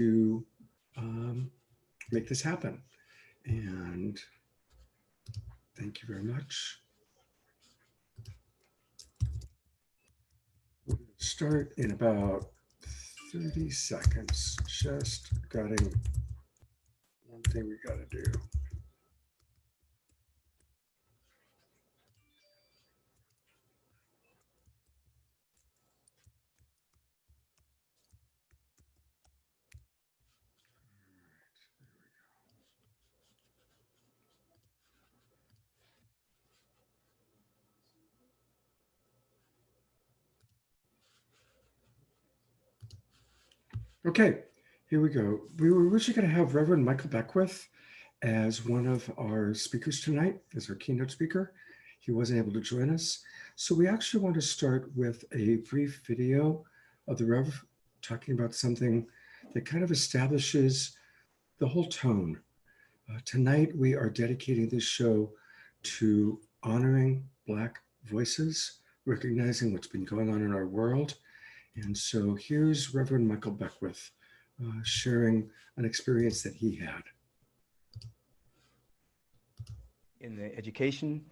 to make this happen. And thank you very much. We're going to start in about 30 seconds. Just got one thing we got to do. Okay, here we go. We were originally going to have Reverend Michael Beckwith as one of our speakers tonight, as our keynote speaker. He wasn't able to join us. So we actually want to start with a brief video of the Rev talking about something that kind of establishes the whole tone. Tonight, we are dedicating this show to honoring Black voices, recognizing what's been going on in our world. And so here's Reverend Michael Beckwith sharing an experience that he had. In the education,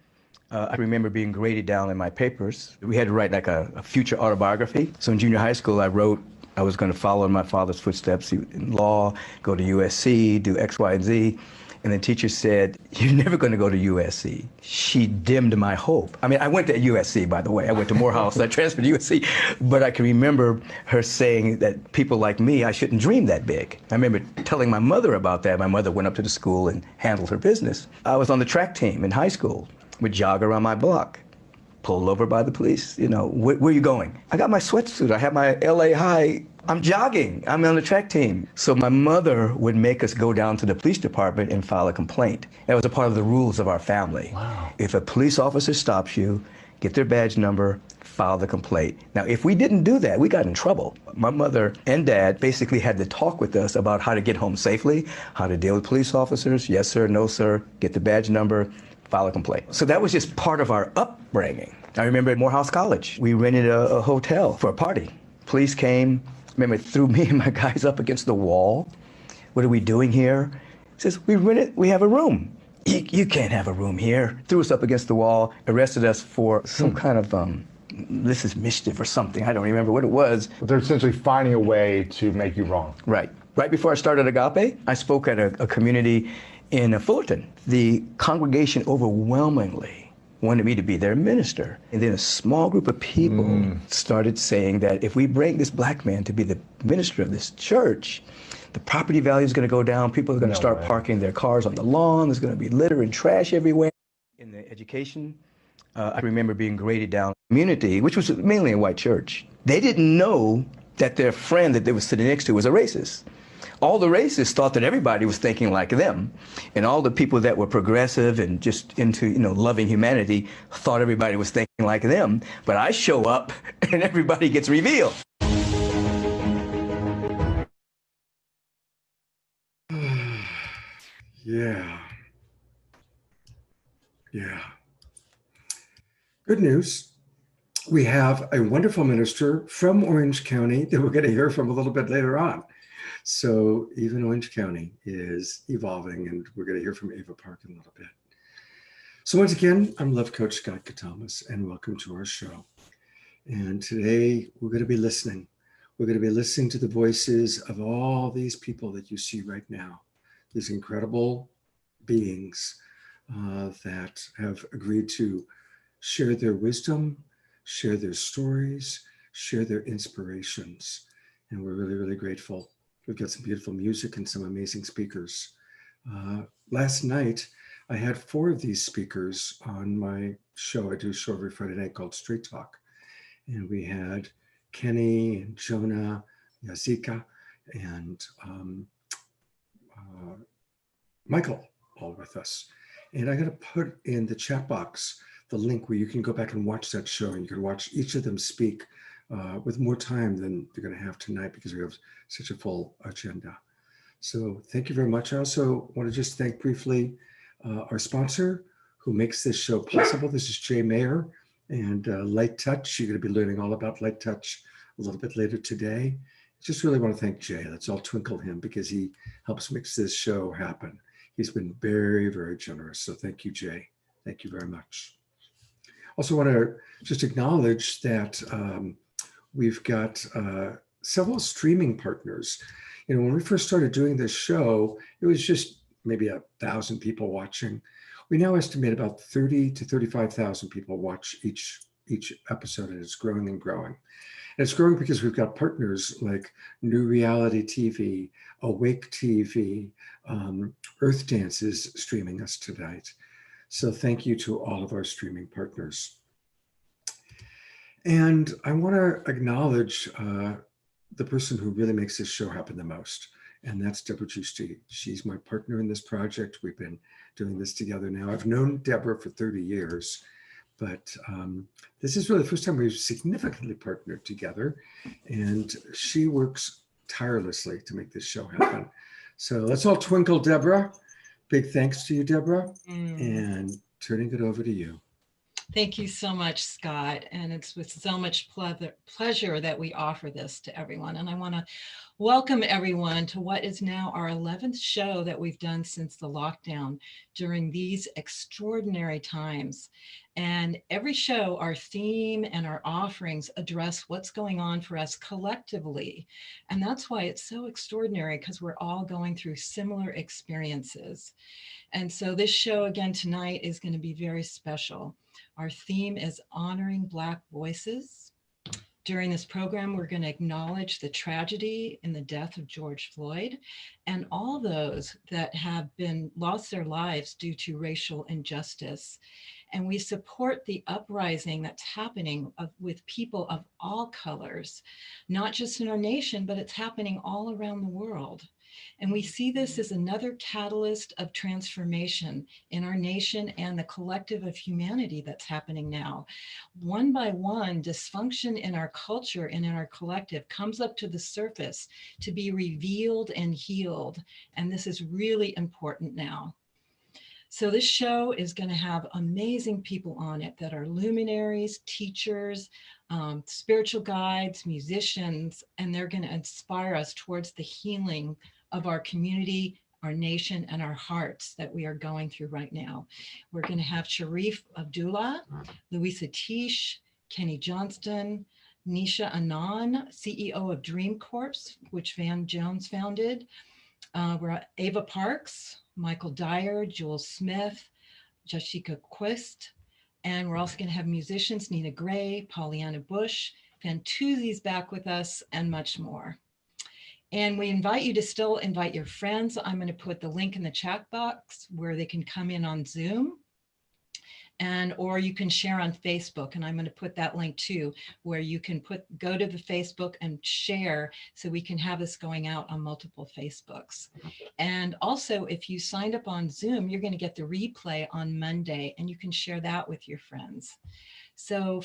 I remember being graded down in my papers. We had to write like a future autobiography. So in junior high school, I wrote I was going to follow in my father's footsteps in law, go to USC, do X, Y, and Z. And the teacher said, "You're never going to go to USC." She dimmed my hope. I mean, I went to USC, by the way. I went to Morehouse. I transferred to USC. But I can remember her saying that people like me, I shouldn't dream that big. I remember telling my mother about that. My mother went up to the school and handled her business. I was on the track team in high school, would jog around my block, pulled over by the police. You know, where are you going? I got my sweatsuit. I have my LA High. I'm jogging. I'm on the track team. So my mother would make us go down to the police department and file a complaint. That was a part of the rules of our family. Wow. If a police officer stops you, get their badge number, file the complaint. Now, if we didn't do that, we got in trouble. My mother and dad basically had to talk with us about how to get home safely, how to deal with police officers. Yes, sir, no, sir, get the badge number, file a complaint. So that was just part of our upbringing. I remember at Morehouse College, we rented a hotel for a party. Police came, remember, threw me and my guys up against the wall. "What are we doing here?" He says, we have a room. You can't have a room here. Threw us up against the wall, arrested us for some kind of, this is mischief or something. I don't remember what it was. But they're essentially finding a way to make you wrong. Right. Right before I started Agape, I spoke at a community in Fullerton. The congregation overwhelmingly wanted me to be their minister. And then a small group of people started saying that if we bring this black man to be the minister of this church, the property value is going to go down. People are going to start parking their cars on the lawn. There's going to be litter and trash everywhere. In the education, I remember being graded down community, which was mainly a white church. They didn't know that their friend that they were sitting next to was a racist. All the racists thought that everybody was thinking like them, and all the people that were progressive and just into, loving humanity thought everybody was thinking like them. But I show up and everybody gets revealed. Yeah. Good news. We have a wonderful minister from Orange County that we're going to hear from a little bit later on. So even Orange County is evolving, and we're going to hear from Ava Park in a little bit. So once again, I'm Love Coach Scott Katamas, and welcome to our show. And today we're going to be listening. We're going to be listening to the voices of all these people that you see right now, these incredible beings that have agreed to share their wisdom, share their stories, share their inspirations. And we're really, really grateful. We've got some beautiful music and some amazing speakers. Last night, I had 4 of these speakers on my show. I do a show every Friday night called Straight Talk. And we had Kenny and Jonah, Yazika, and Michael all with us. And I'm going to put in the chat box the link where you can go back and watch that show, and you can watch each of them speak with more time than you're going to have tonight because we have such a full agenda. So thank you very much. I also want to just thank briefly our sponsor who makes this show possible. This is Jay Mayer and Light Touch. You're going to be learning all about Light Touch a little bit later today. Just really want to thank Jay. Let's all twinkle him because he helps makes this show happen. He's been very, very generous. So thank you, Jay. Thank you very much. Also want to just acknowledge that we've got several streaming partners. You know, when we first started doing this show, it was just maybe 1,000 people watching. We now estimate about 30 to 35,000 people watch each episode, and it's growing and growing. And it's growing because we've got partners like New Reality TV, Awake TV, Earth Dance is streaming us tonight. So thank you to all of our streaming partners. And I want to acknowledge the person who really makes this show happen the most, and that's Deborah Giusti. She's my partner in this project. We've been doing this together now. I've known Deborah for 30 years, but this is really the first time we've significantly partnered together, and she works tirelessly to make this show happen. So let's all twinkle Deborah. Big thanks to you, Deborah, and turning it over to you. Thank you so much, Scott. And it's with so much pleasure that we offer this to everyone. And I want to welcome everyone to what is now our 11th show that we've done since the lockdown during these extraordinary times. And every show, our theme and our offerings address what's going on for us collectively. And that's why it's so extraordinary, because we're all going through similar experiences. And so this show again tonight is going to be very special. Our theme is honoring Black voices. During this program, we're going to acknowledge the tragedy in the death of George Floyd and all those that have been lost their lives due to racial injustice. And we support the uprising that's happening with people of all colors, not just in our nation, but it's happening all around the world. And we see this as another catalyst of transformation in our nation and the collective of humanity that's happening now. One by one, dysfunction in our culture and in our collective comes up to the surface to be revealed and healed. And this is really important now. So this show is going to have amazing people on it that are luminaries, teachers, spiritual guides, musicians, and they're going to inspire us towards the healing of our community, our nation, and our hearts that we are going through right now. We're going to have Sharif Abdullah, Louisa Tish, Kenny Johnston, Nisha Anand, CEO of Dream Corps, which Van Jones founded. We're Ava Parks, Michael Dyer, Jules Smith, Jashika Quist, and we're also going to have musicians Nina Gray, Pollyanna Bush, Fantuzzi's back with us, and much more. And we invite you to still invite your friends. I'm going to put the link in the chat box where they can come in on Zoom, or you can share on Facebook. And I'm going to put that link too, where you can go to the Facebook and share so we can have this going out on multiple Facebooks. And also, if you signed up on Zoom, you're going to get the replay on Monday, and you can share that with your friends. So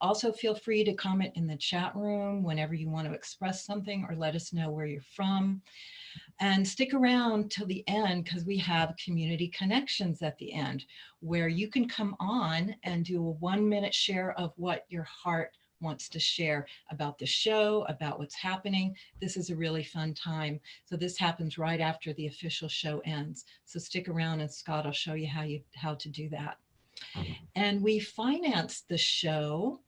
also feel free to comment in the chat room whenever you want to express something or let us know where you're from. And stick around till the end, because we have community connections at the end where you can come on and do a 1-minute share of what your heart wants to share about the show, about what's happening. This is a really fun time. So this happens right after the official show ends. So stick around and Scott will show you how to do that. And we finance the show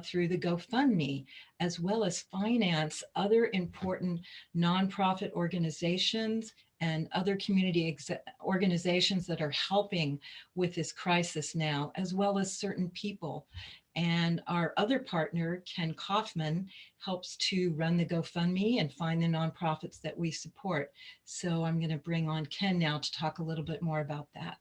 through the GoFundMe, as well as finance other important nonprofit organizations and other community organizations that are helping with this crisis now, as well as certain people. And our other partner, Ken Kaufman, helps to run the GoFundMe and find the nonprofits that we support. So I'm going to bring on Ken now to talk a little bit more about that.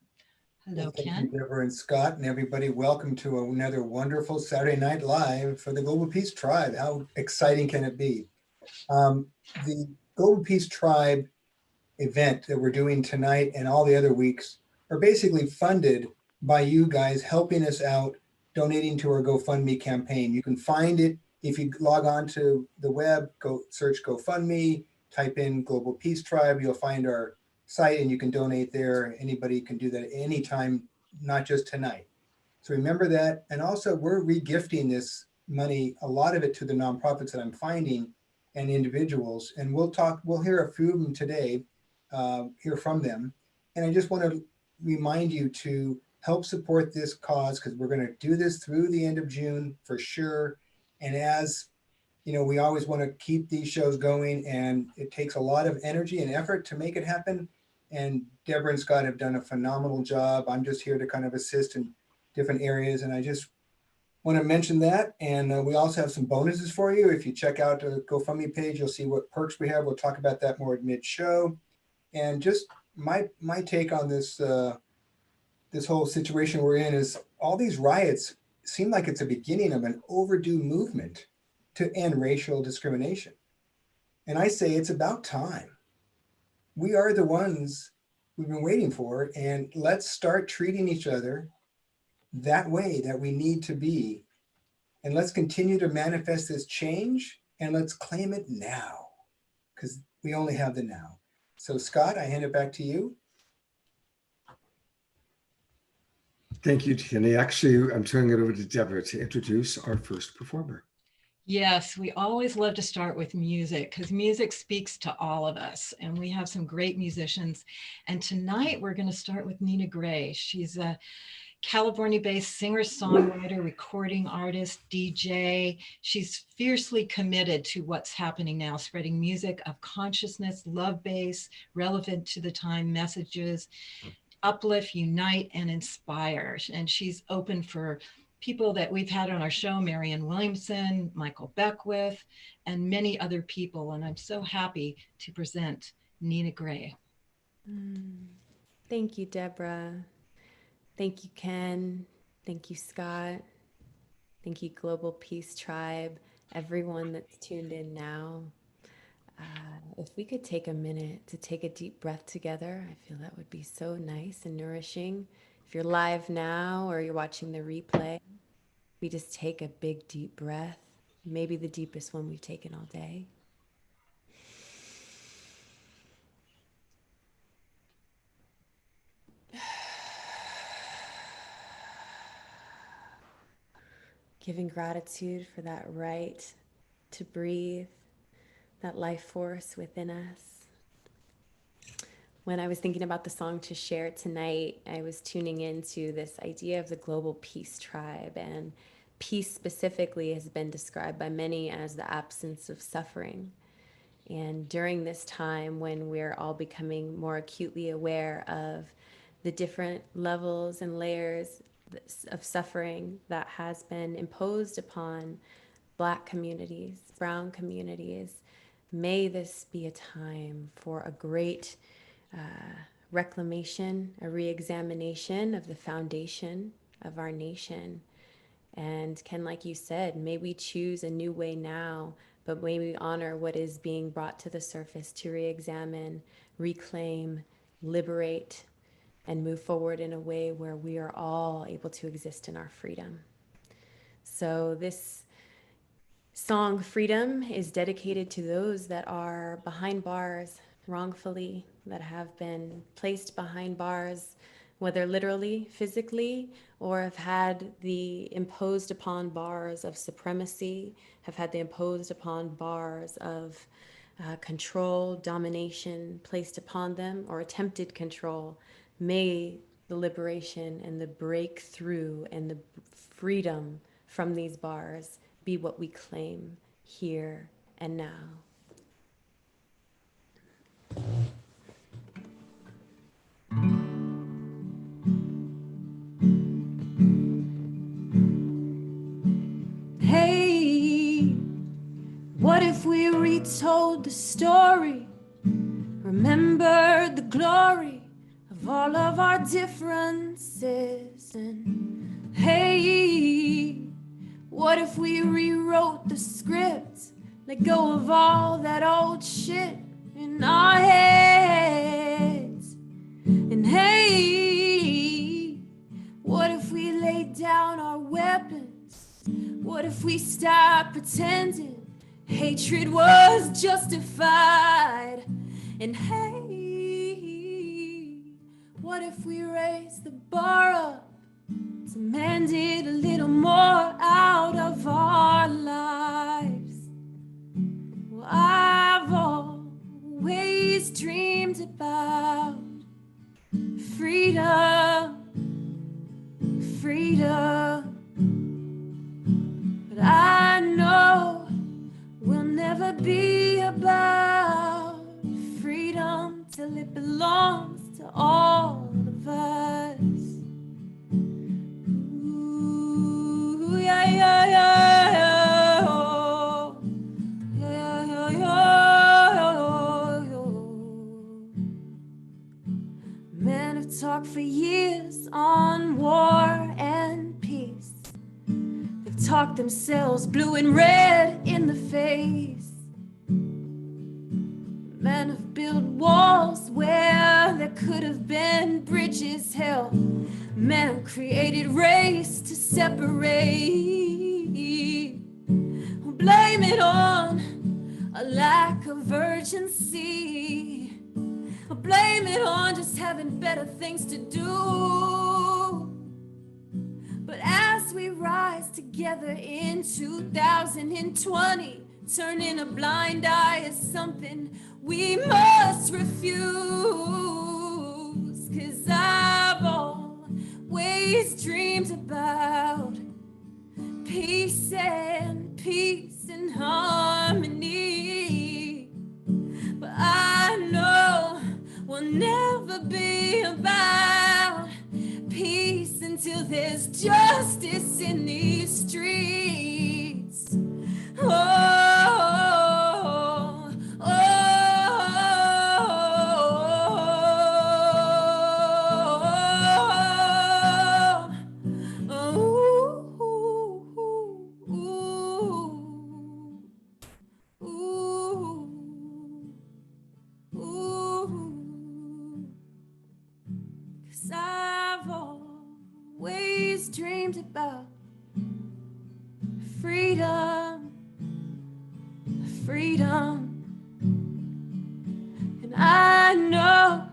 Hello, Ken. Thank you, Deborah and Scott, and everybody. Welcome to another wonderful Saturday Night Live for the Global Peace Tribe. How exciting can it be? The Global Peace Tribe event that we're doing tonight and all the other weeks are basically funded by you guys helping us out, donating to our GoFundMe campaign. You can find it if you log on to the web, go search GoFundMe, type in Global Peace Tribe, you'll find our site and you can donate there. Anybody can do that at any time, not just tonight. So remember that. And also we're regifting this money, a lot of it to the nonprofits that I'm finding and individuals. And we'll hear a few of them today, hear from them. And I just want to remind you to help support this cause, because we're going to do this through the end of June for sure. And as you know, we always want to keep these shows going, and it takes a lot of energy and effort to make it happen. And Deborah and Scott have done a phenomenal job. I'm just here to kind of assist in different areas. And I just want to mention that. And we also have some bonuses for you. If you check out the GoFundMe page, you'll see what perks we have. We'll talk about that more at mid-show. And just my take on this this whole situation we're in is all these riots seem like it's a beginning of an overdue movement to end racial discrimination. And I say it's about time. We are the ones we've been waiting for, and let's start treating each other that way that we need to be. And let's continue to manifest this change, and let's claim it now, because we only have the now. So Scott, I hand it back to you. Thank you, Kenny. Actually, I'm turning it over to Deborah to introduce our first performer. Yes, we always love to start with music because music speaks to all of us, and we have some great musicians. And tonight we're going to start with Nina Gray. She's a California-based singer-songwriter, recording artist, DJ. She's fiercely committed to what's happening now, spreading music of consciousness, love base, relevant to the time messages, uplift, unite, and inspire. And she's open for people that we've had on our show, Marianne Williamson, Michael Beckwith, and many other people. And I'm so happy to present Nina Gray. Thank you, Deborah. Thank you, Ken. Thank you, Scott. Thank you, Global Peace Tribe, everyone that's tuned in now. If we could take a minute to take a deep breath together, I feel that would be so nice and nourishing. If you're live now or you're watching the replay, we just take a big deep breath, maybe the deepest one we've taken all day. Giving gratitude for that right to breathe, that life force within us. When I was thinking about the song to share tonight, I was tuning into this idea of the Global Peace Tribe, and peace specifically has been described by many as the absence of suffering. And during this time when we're all becoming more acutely aware of the different levels and layers of suffering that has been imposed upon Black communities, brown communities, may this be a time for a great reclamation, a re-examination of the foundation of our nation. And Ken, like you said, may we choose a new way now, but may we honor what is being brought to the surface to re-examine, reclaim, liberate, and move forward in a way where we are all able to exist in our freedom. So this song, Freedom, is dedicated to those that are behind bars wrongfully, that have been placed behind bars, whether literally, physically, or have had the imposed upon bars of supremacy, have had the imposed upon bars of control, domination placed upon them, or attempted control. May the liberation and the breakthrough and the freedom from these bars be what we claim here and now. Hey, what if we retold the story? Remember the glory of all of our differences. And hey, what if we rewrote the script? Let go of all that old shit in our heads. And hey, what if we laid down our weapons? What if we stopped pretending hatred was justified? And hey, what if we raised the bar up, demanded a little more out of our lives? Well, dreamed about. Freedom, freedom. But I know we'll never be about freedom till it belongs to all of us. Ooh, yeah, yeah, yeah, yeah. Oh. Yeah, yeah, yeah, yeah, yeah. Men have talked for years on war and peace. They've talked themselves blue and red in the face. Men have built walls where there could have been bridges. Hell, men have created race to separate. Blame it on a lack of urgency. Blame it on just having better things to do. But as we rise together in 2020, turning a blind eye is something we must refuse. 'Cause I've always dreamed about peace and harmony. But I know we'll never be about peace until there's justice in these streets. Oh, oh, oh, ooh, ooh, ooh. 'Cause I've always dreamed about freedom, freedom. And I know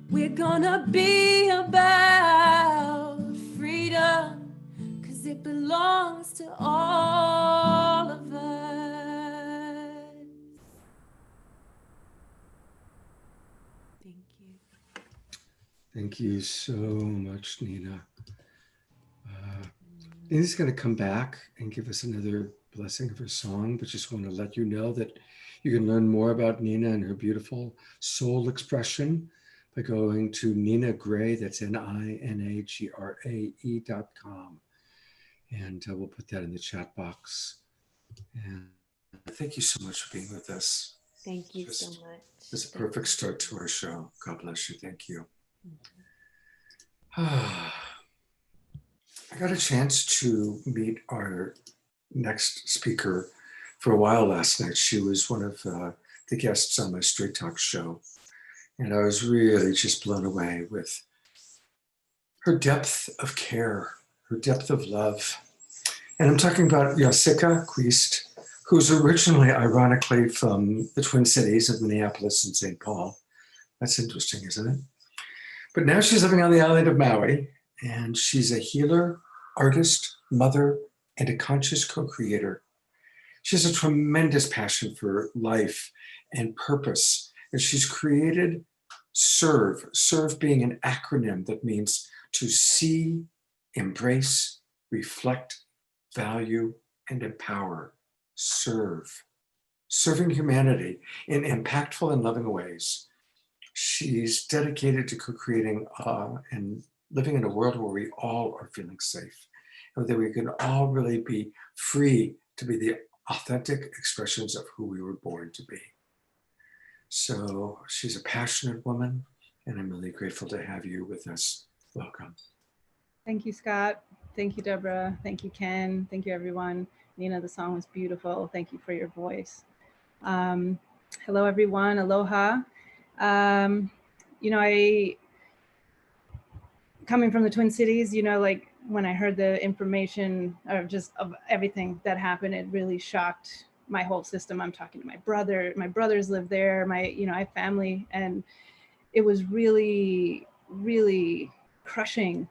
we're gonna be about freedom, 'cause it belongs to all of us. Thank you. Thank you so much, Nina. Nina's going to come back and give us another blessing of her song, but just want to let you know that you can learn more about Nina and her beautiful soul expression by going to Nina Gray, that's NINAGRAE.com. And we'll put that in the chat box. And thank you so much for being with us. Thank you so much. It's a perfect start to our show. God bless you. Thank you. I got a chance to meet our next speaker for a while last night. She was one of the guests on my Straight Talk show. And I was really just blown away with her depth of care, her depth of love. And I'm talking about Jessica Quist, who's originally, ironically, from the Twin Cities of Minneapolis and St. Paul. That's interesting, isn't it? But now she's living on the island of Maui, and she's a healer, artist, mother, and a conscious co-creator. She has a tremendous passion for life and purpose, and she's created SERVE, SERVE being an acronym that means to see, embrace, reflect, value, and empower. SERVE, serving humanity in impactful and loving ways. She's dedicated to co-creating and living in a world where we all are feeling safe, and that we can all really be free to be the authentic expressions of who we were born to be. So she's a passionate woman, and I'm really grateful to have you with us. Welcome. Thank you, Scott. Thank you, Deborah. Thank you, Ken. Thank you, everyone. Nina, the song was beautiful. Thank you for your voice. Hello, everyone. Aloha. Coming from the Twin Cities, like when I heard the information of everything that happened, it really shocked my whole system. I'm talking to my brother. My brothers live there. I have family, and it was really, really crushing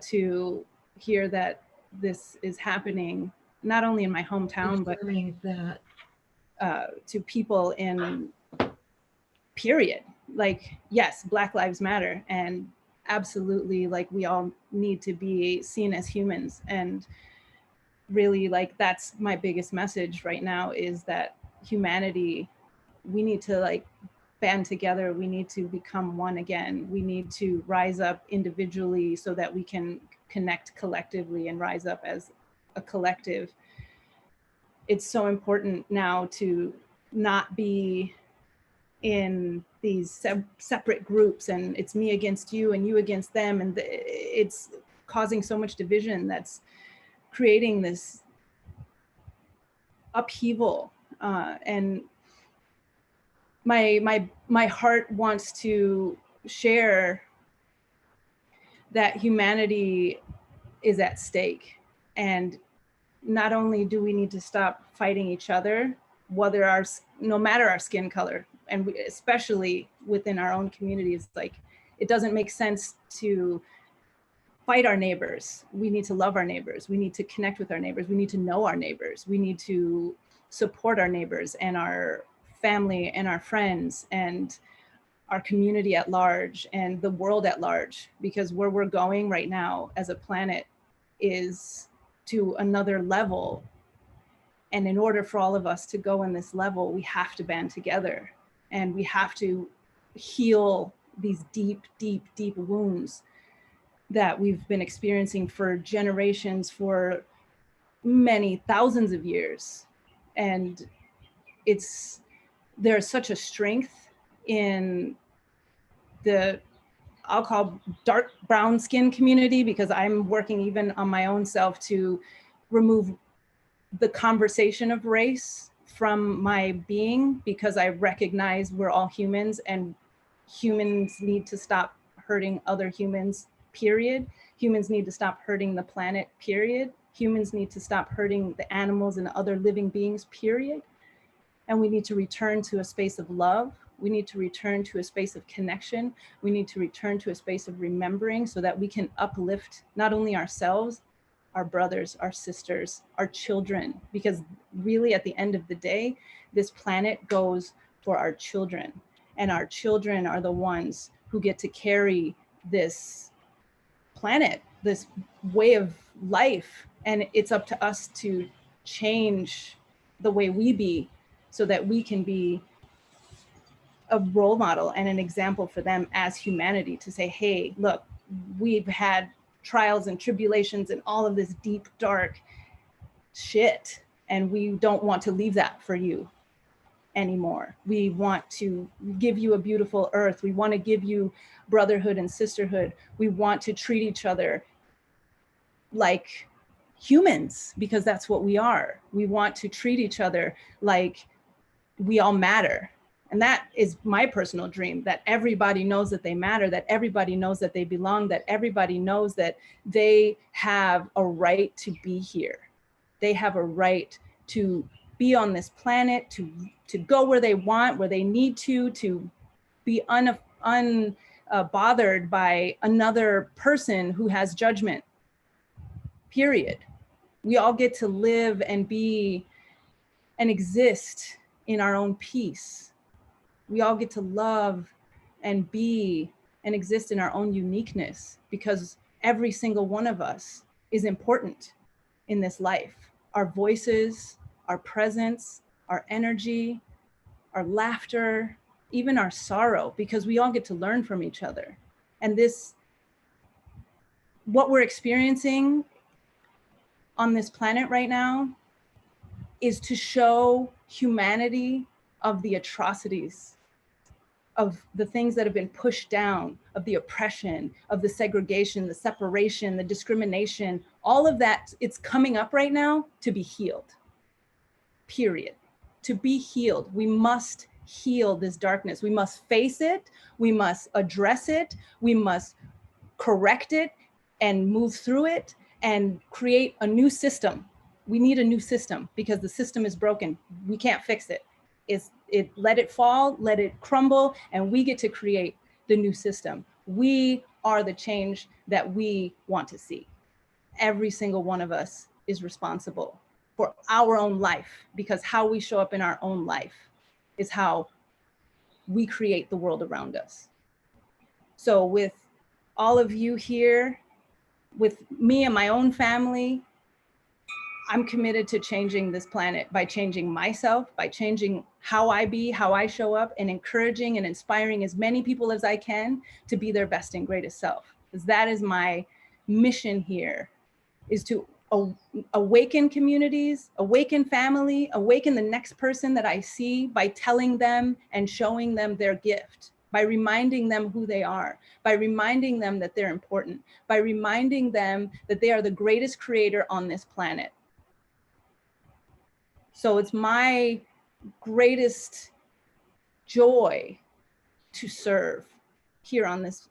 to hear that this is happening, not only in my hometown, but that to people in period. Like, yes, Black Lives Matter, and absolutely, like, we all need to be seen as humans. And really, like, that's my biggest message right now, is that humanity, we need to like band together. We need to become one again. We need to rise up individually so that we can connect collectively and rise up as a collective. It's so important now to not be in these separate groups, and it's me against you and you against them, and it's causing so much division that's creating this upheaval. And my heart wants to share that humanity is at stake, and not only do we need to stop fighting each other, no matter our skin color, and especially within our own communities, like, it doesn't make sense to fight our neighbors. We need to love our neighbors. We need to connect with our neighbors. We need to know our neighbors. We need to support our neighbors and our family and our friends and our community at large and the world at large, because where we're going right now as a planet is to another level. And in order for all of us to go in this level, we have to band together, and we have to heal these deep, deep, deep wounds that we've been experiencing for generations, for many thousands of years. And there's such a strength in the, I'll call, dark brown skin community, because I'm working even on my own self to remove the conversation of race from my being, because I recognize we're all humans, and humans need to stop hurting other humans, period. Humans need to stop hurting the planet, period. Humans need to stop hurting the animals and other living beings, period. And we need to return to a space of love. We need to return to a space of connection. We need to return to a space of remembering, so that we can uplift not only ourselves, our brothers, our sisters, our children, because really at the end of the day, this planet goes for our children, and our children are the ones who get to carry this planet, this way of life. And it's up to us to change the way we be, so that we can be a role model and an example for them as humanity, to say, hey, look, we've had trials and tribulations and all of this deep, dark shit, and we don't want to leave that for you anymore. We want to give you a beautiful earth. We want to give you brotherhood and sisterhood. We want to treat each other like humans, because that's what we are. We want to treat each other like we all matter. And that is my personal dream, that everybody knows that they matter, that everybody knows that they belong, that everybody knows that they have a right to be here. They have a right to be on this planet, to go where they want, where they need to be unbothered by another person who has judgment, period. We all get to live and be and exist in our own peace. We all get to love and be and exist in our own uniqueness, because every single one of us is important in this life. Our voices, our presence, our energy, our laughter, even our sorrow, because we all get to learn from each other. And what we're experiencing on this planet right now is to show humanity of the atrocities, of the things that have been pushed down, of the oppression, of the segregation, the separation, the discrimination, all of that. It's coming up right now to be healed, period. To be healed, we must heal this darkness. We must face it, we must address it, we must correct it and move through it and create a new system. We need a new system, because the system is broken. We can't fix it. Let it fall, let it crumble, and we get to create the new system. We are the change that we want to see. Every single one of us is responsible for our own life, because how we show up in our own life is how we create the world around us. So with all of you here, with me and my own family, I'm committed to changing this planet by changing myself, by changing how I be, how I show up, and encouraging and inspiring as many people as I can to be their best and greatest self. Because that is my mission here, is to awaken communities, awaken family, awaken the next person that I see by telling them and showing them their gift, by reminding them who they are, by reminding them that they're important, by reminding them that they are the greatest creator on this planet. So it's my greatest joy to serve here on this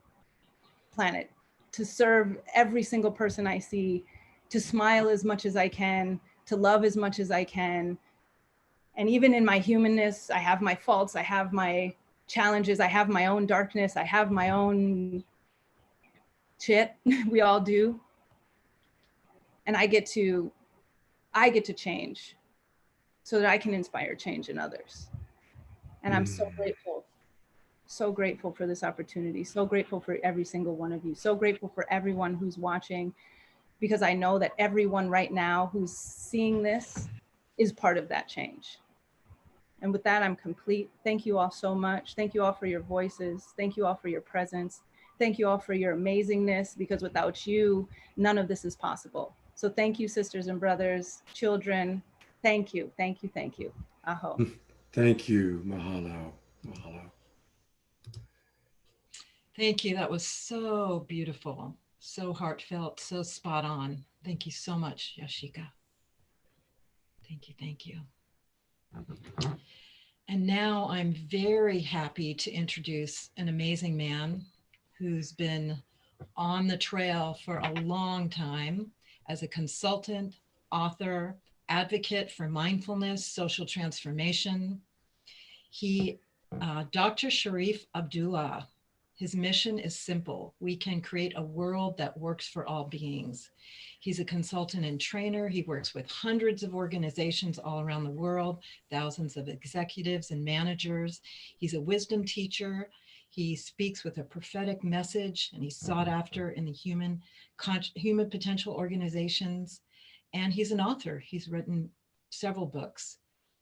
planet, to serve every single person I see, to smile as much as I can, to love as much as I can. And even in my humanness, I have my faults, I have my challenges, I have my own darkness, I have my own shit. We all do. And I get to change so that I can inspire change in others. And I'm so grateful for this opportunity, so grateful for every single one of you, so grateful for everyone who's watching, because I know that everyone right now who's seeing this is part of that change. And with that, I'm complete. Thank you all so much. Thank you all for your voices. Thank you all for your presence. Thank you all for your amazingness, because without you, none of this is possible. So thank you, sisters and brothers, children. Thank you, thank you, thank you. Aho. Thank you. Mahalo. Mahalo. Thank you. That was so beautiful, so heartfelt, so spot on. Thank you so much, Yashika. Thank you, thank you. And now I'm very happy to introduce an amazing man who's been on the trail for a long time as a consultant, author, advocate for mindfulness, social transformation. Dr. Sharif Abdullah, his mission is simple. We can create a world that works for all beings. He's a consultant and trainer. He works with hundreds of organizations all around the world, thousands of executives and managers. He's a wisdom teacher. He speaks with a prophetic message, and he's sought after in the human potential organizations. And he's an author. He's written several books: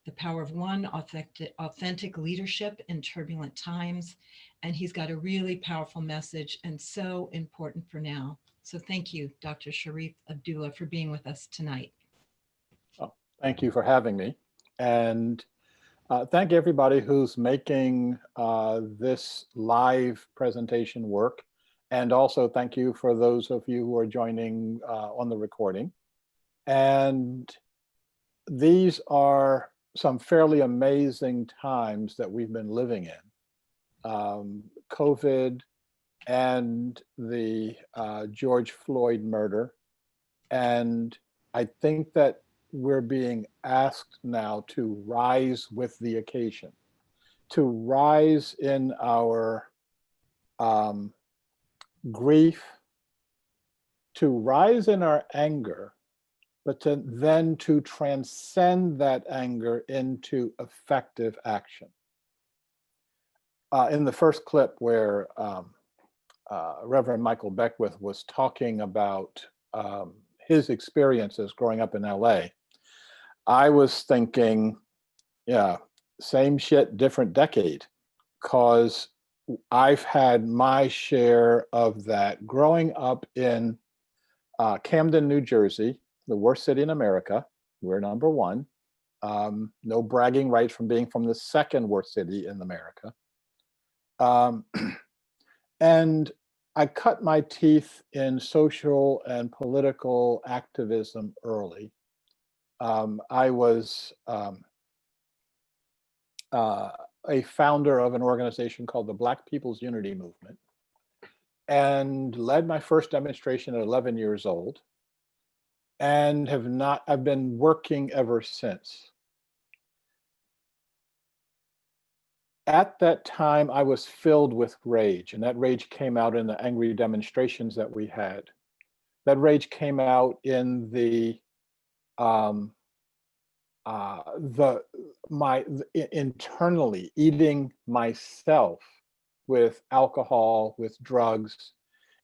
The Power of One, Authentic Leadership in Turbulent Times. And he's got a really powerful message and so important for now. So thank you, Dr. Sharif Abdullah, for being with us tonight. Oh, thank you for having me. And thank everybody who's making this live presentation work. And also thank you for those of you who are joining on the recording. And these are some fairly amazing times that we've been living in. COVID and the George Floyd murder. And I think that we're being asked now to rise with the occasion, to rise in our grief, to rise in our anger, but then to transcend that anger into effective action. In the first clip where Reverend Michael Beckwith was talking about his experiences growing up in LA, I was thinking, yeah, same shit, different decade, because I've had my share of that growing up in Camden, New Jersey, the worst city in America. We're number one. No bragging rights from being from the second worst city in America. And I cut my teeth in social and political activism early. I was a founder of an organization called the Black People's Unity Movement, and led my first demonstration at 11 years old, and I've been working ever since. At that time, I was filled with rage, and that rage came out in the angry demonstrations that we had. That rage came out in the internally eating myself with alcohol, with drugs.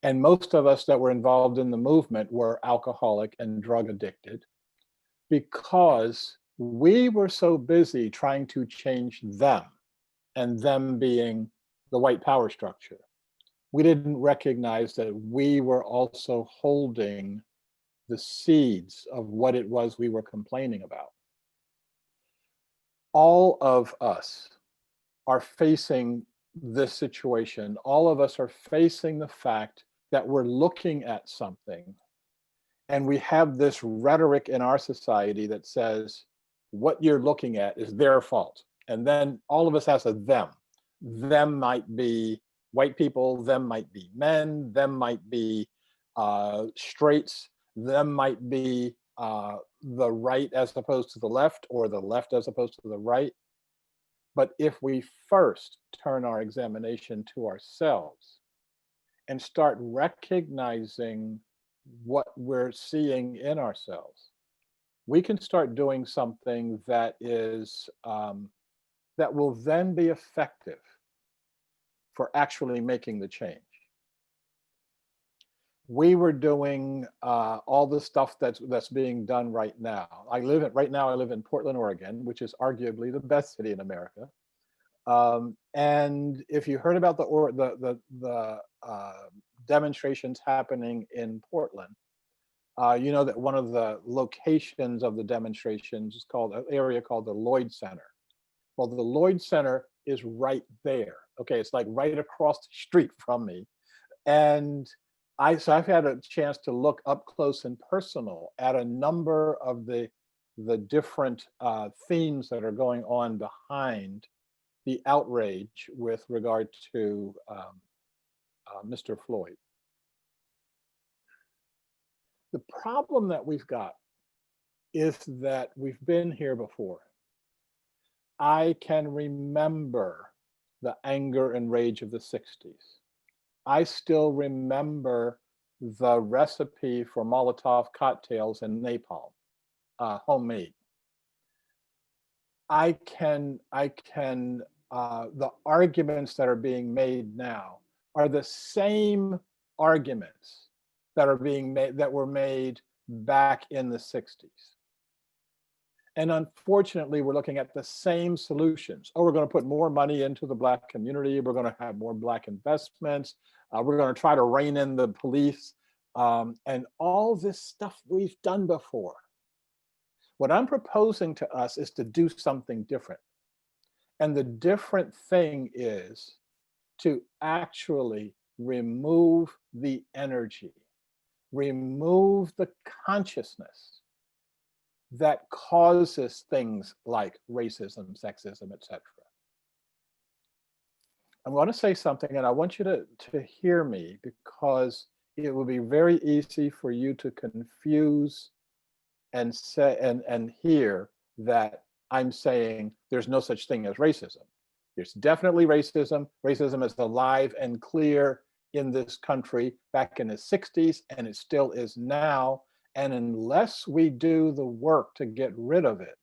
And most of us that were involved in the movement were alcoholic and drug addicted because we were so busy trying to change them, and them being the white power structure. We didn't recognize that we were also holding the seeds of what it was we were complaining about. All of us are facing this situation. All of us are facing the fact that we're looking at something, and we have this rhetoric in our society that says what you're looking at is their fault. And then all of us has a them. Them might be white people, them might be men, them might be straights, them might be the right as opposed to the left, or the left as opposed to the right. But if we first turn our examination to ourselves and start recognizing what we're seeing in ourselves, we can start doing something that is that will then be effective for actually making the change. We were doing all the stuff that's being done right now. I live in Portland, Oregon, which is arguably the best city in America. And if you heard about the demonstrations happening in Portland, you know that one of the locations of the demonstrations is called an area called the Lloyd Center. Well, the Lloyd Center is right there. Okay, it's like right across the street from me. And so I've had a chance to look up close and personal at a number of the different themes that are going on behind the outrage with regard to Mr. Floyd. The problem that we've got is that we've been here before. I can remember the anger and rage of the 60s. I still remember the recipe for Molotov cocktails and napalm, homemade. The arguments that are being made now are the same arguments that were made back in the 60s. And unfortunately, we're looking at the same solutions. Oh, we're going to put more money into the Black community. We're going to have more Black investments. We're going to try to rein in the police, and all this stuff we've done before. What I'm proposing to us is to do something different. And the different thing is to actually remove the energy, remove the consciousness that causes things like racism, sexism, etc. I'm going to say something, and I want you to hear me, because it will be very easy for you to confuse and say and hear that I'm saying there's no such thing as racism. There's definitely racism. Racism is alive and clear in this country back in the 60s, and it still is now. And unless we do the work to get rid of it,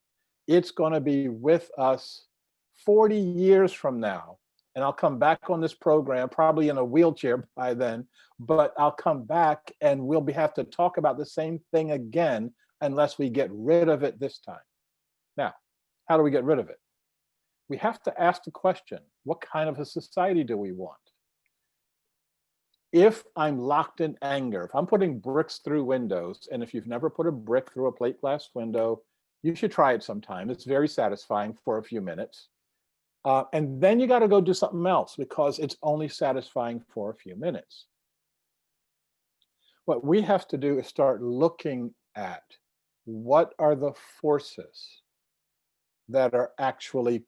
it's going to be with us 40 years from now. And I'll come back on this program, probably in a wheelchair by then, but I'll come back and we'll have to talk about the same thing again unless we get rid of it this time. Now, how do we get rid of it? We have to ask the question, what kind of a society do we want? If I'm locked in anger, if I'm putting bricks through windows, and if you've never put a brick through a plate glass window, you should try it sometime. It's very satisfying for a few minutes. And then you got to go do something else because it's only satisfying for a few minutes. What we have to do is start looking at what are the forces that are actually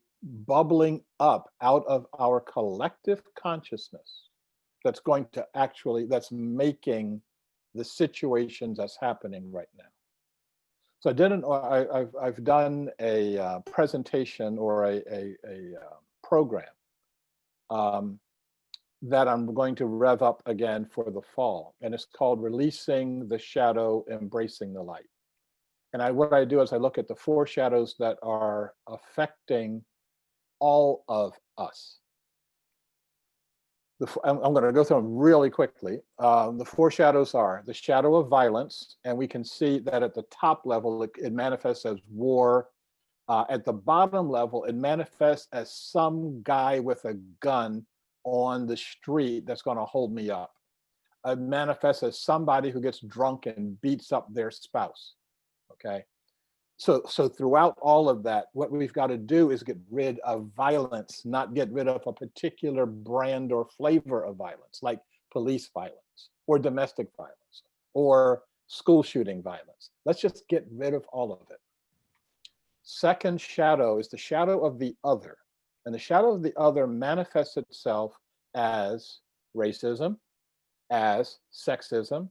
bubbling up out of our collective consciousness that's making the situations that's happening right now. So I've done a presentation or a program that I'm going to rev up again for the fall, and it's called Releasing the Shadow, Embracing the Light. And what I do is I look at the 4 shadows that are affecting all of us. I'm going to go through them really quickly. The 4 shadows are the shadow of violence, and we can see that at the top level, it manifests as war. At the bottom level, it manifests as some guy with a gun on the street that's going to hold me up. It manifests as somebody who gets drunk and beats up their spouse. Okay. So throughout all of that, what we've got to do is get rid of violence, not get rid of a particular brand or flavor of violence, like police violence or domestic violence or school shooting violence. Let's just get rid of all of it. Second shadow is the shadow of the other. And the shadow of the other manifests itself as racism, as sexism,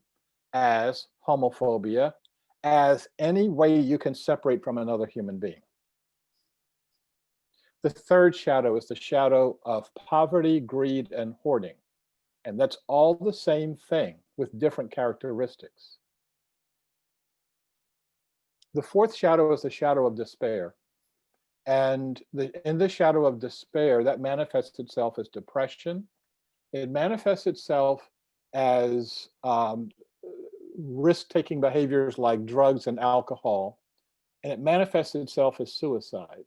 as homophobia, as any way you can separate from another human being. The third shadow is the shadow of poverty, greed, and hoarding. And that's all the same thing with different characteristics. The fourth shadow is the shadow of despair. And in the shadow of despair, that manifests itself as depression. It manifests itself as risk-taking behaviors like drugs and alcohol, and it manifests itself as suicide.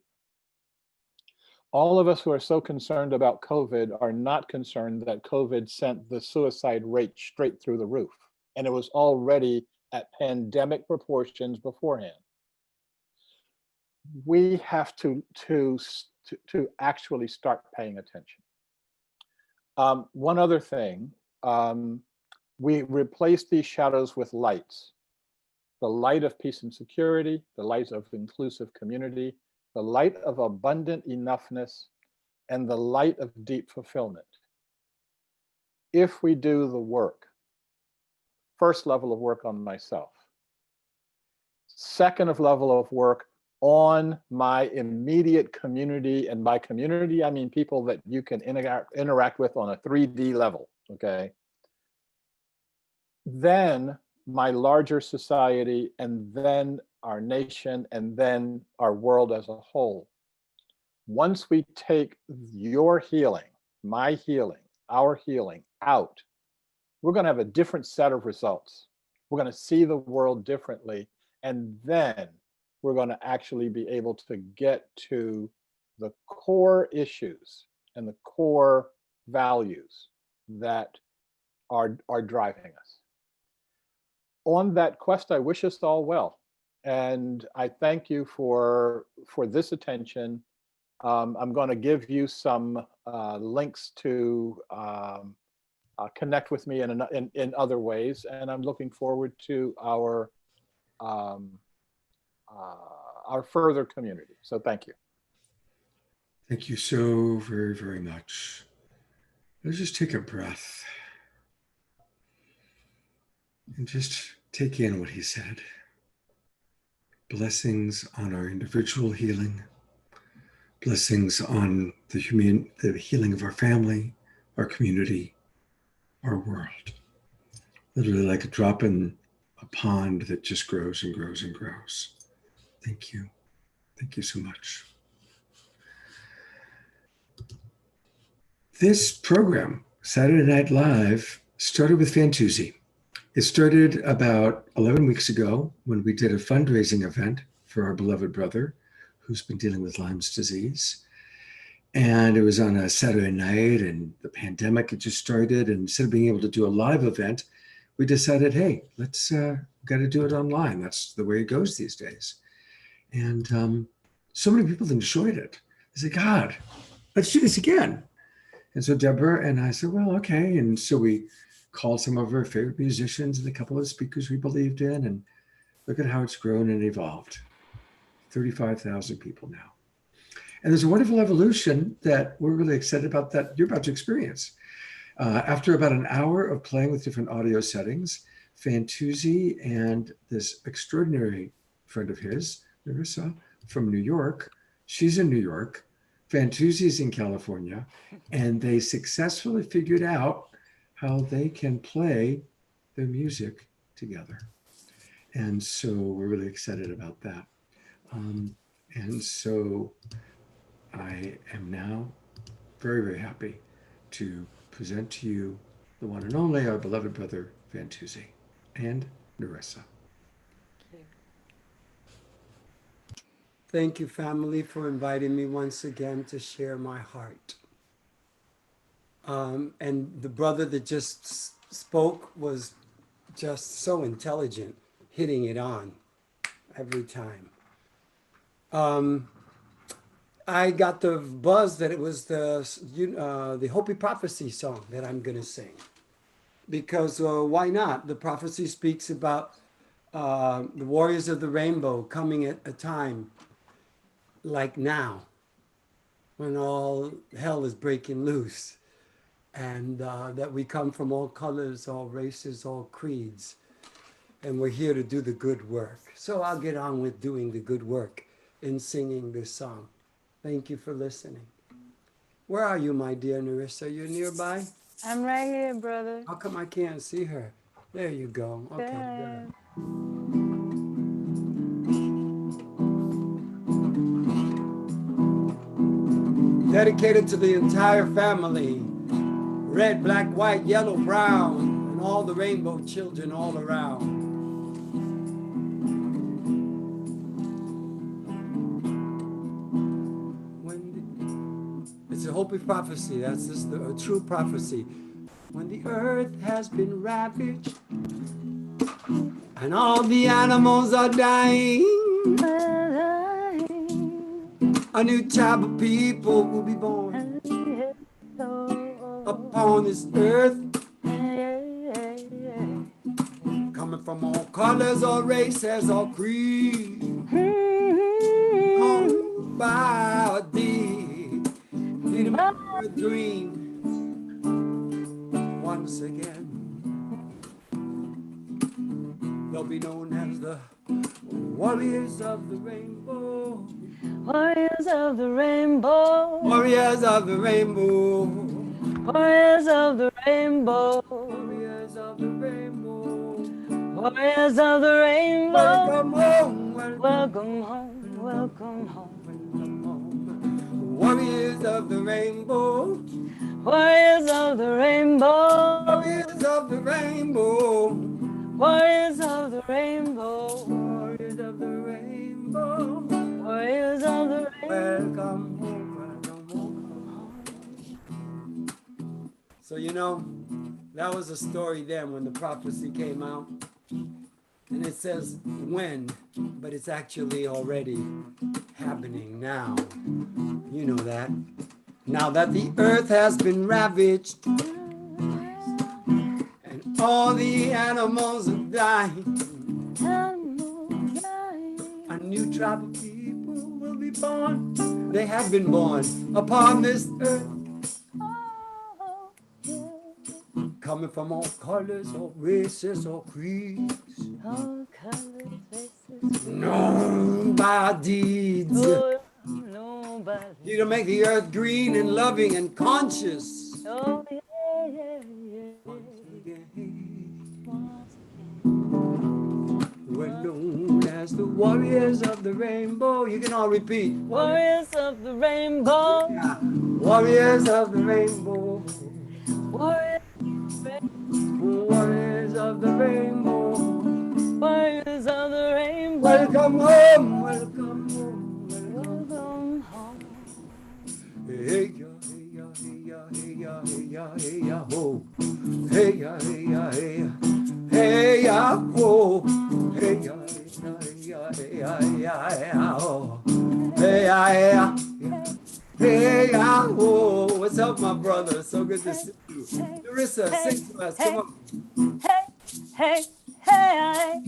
All of us who are so concerned about COVID are not concerned that COVID sent the suicide rate straight through the roof, and it was already at pandemic proportions beforehand. We have to actually start paying attention. One other thing, we replace these shadows with lights. The light of peace and security, the light of inclusive community, the light of abundant enoughness, and the light of deep fulfillment. If we do the work, first level of work on myself, second level of work on my immediate community, and by community, I mean people that you can interact with on a 3D level, okay? Then my larger society, and then our nation, and then our world as a whole. Once we take your healing, my healing, our healing out, we're going to have a different set of results. We're going to see the world differently, and then we're going to actually be able to get to the core issues and the core values that are driving us. On that quest, I wish us all well. And I thank you for this attention. I'm going to give you some links to connect with me in other ways. And I'm looking forward to our further community. So thank you. Thank you so very, very much. Let's just take a breath and just take in what he said. Blessings on our individual healing, blessings on the healing of our family, our community, our world. Literally like a drop in a pond that just grows and grows and grows. Thank you. Thank you so much. This program, Saturday Night Live, started with Fantuzzi. It started about 11 weeks ago when we did a fundraising event for our beloved brother who's been dealing with Lyme's disease. And it was on a Saturday night, and the pandemic had just started. And instead of being able to do a live event, we decided, hey, let's got to do it online. That's the way it goes these days. And so many people enjoyed it. They said, God, let's do this again. And so Deborah and I said, well, okay. And so we called some of our favorite musicians and a couple of speakers we believed in, and look at how it's grown and evolved. 35,000 people now. And there's a wonderful evolution that we're really excited about that you're about to experience. After about an hour of playing with different audio settings, Fantuzzi and this extraordinary friend of his, Larissa, from New York, she's in New York, Fantuzzi's in California, and they successfully figured out how they can play their music together. And so we're really excited about that. And so I am now very, very happy to present to you the one and only, our beloved brother, Van Tuzy, and Nerissa. Thank you, family, for inviting me once again to share my heart. And the brother that just spoke was just so intelligent, hitting it on every time. I got the buzz that it was the Hopi Prophecy song that I'm going to sing. Because why not? The prophecy speaks about the warriors of the rainbow coming at a time like now, when all hell is breaking loose, and that we come from all colors, all races, all creeds, and we're here to do the good work. So I'll get on with doing the good work in singing this song. Thank you for listening. Where are you, my dear Nerissa? You're nearby? I'm right here, brother. How come I can't see her? There you go. Okay, good. Dedicated to the entire family, red, black, white, yellow, brown, and all the rainbow children all around. It's a Hopi prophecy. That's just a true prophecy. When the earth has been ravaged and all the animals are dying, a new type of people will be born upon this earth, coming from all colors, all races, all creeds, owned by thee, need a dream once again. They'll be known as the warriors of the rainbow. Warriors of the rainbow. Warriors of the rainbow. Warriors of the rainbow. Warriors of the rainbow. Warriors of the rainbow. Welcome home. Welcome home. Welcome home. Warriors of the rainbow. Warriors of the rainbow. Warriors of the rainbow. Warriors of the rainbow. Warriors of the rainbow. Warriors of the rainbow. Welcome home. Welcome home. So that was a story then when the prophecy came out. And it says when, but it's actually already happening now. You know that. Now that the earth has been ravaged and all the animals are dying, a new tribe of people will be born. They have been born upon this earth, coming from all colors, all races, all creeds, All colors, faces. known by deeds. Nobody. You to make the earth green and loving and conscious. Oh, yeah, yeah, yeah. We're known as the warriors of the rainbow. You can all repeat. Warriors of the rainbow. Yeah. Warriors of the rainbow. Warriors, Warriors of the rainbow. warriors of the rainbow. Welcome home. Welcome home. Welcome home. Hey ya, hey ya, hey ya, hey ya, hey ya, hey ya, ho. Hey ya, hey ya, hey ya, hey ya, ho. Hey ya, hey ya, hey ya, hey ya, hey ya, ho. Hey ya, hey ya, hey ya, ho. What's up, my brother? So good to see you. Nerissa, sing to us. Come on. Hey, hey, hey,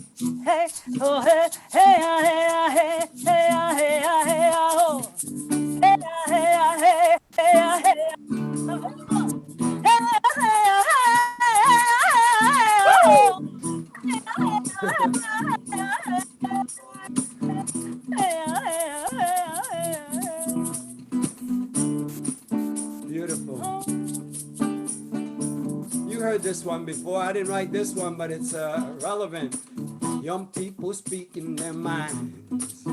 hey, oh, hey, hey, hey, hey, hey, hey, hey, oh. Hey, hey, hey, hey, hey, Beautiful. You heard this one before. I didn't write this one, but it's relevant. Young people speaking their minds,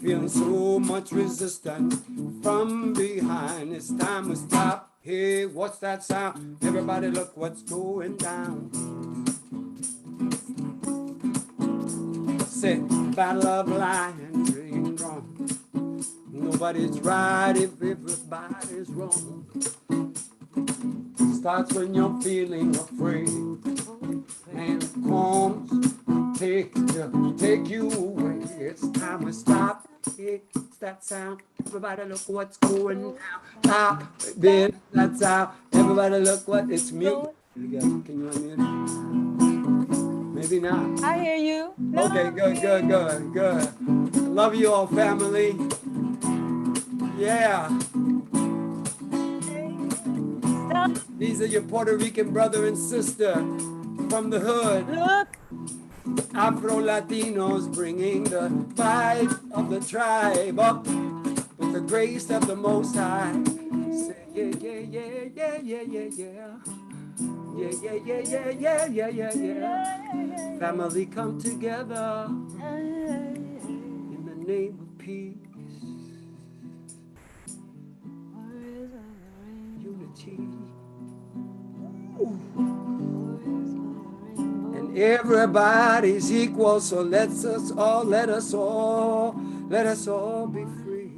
feeling so much resistance from behind. It's time we stop. Hey, what's that sound? Everybody look what's going down. Say, battle of lion, ring drum. Nobody's right if everybody's wrong. Starts when you're feeling afraid, and comes take you away. It's time to stop. It's that sound. Everybody look what's going down. Stop. Then that's out. Everybody look what it's mute. Can you unmute? Maybe not. I hear you. Okay, good. Love you all, family. Yeah. These are your Puerto Rican brother and sister from the hood. Look. Afro Latinos bringing the pride of the tribe up with the grace of the Most High. Say yeah. Family come together in the name of peace, unity. And everybody's equal, so let us all be free.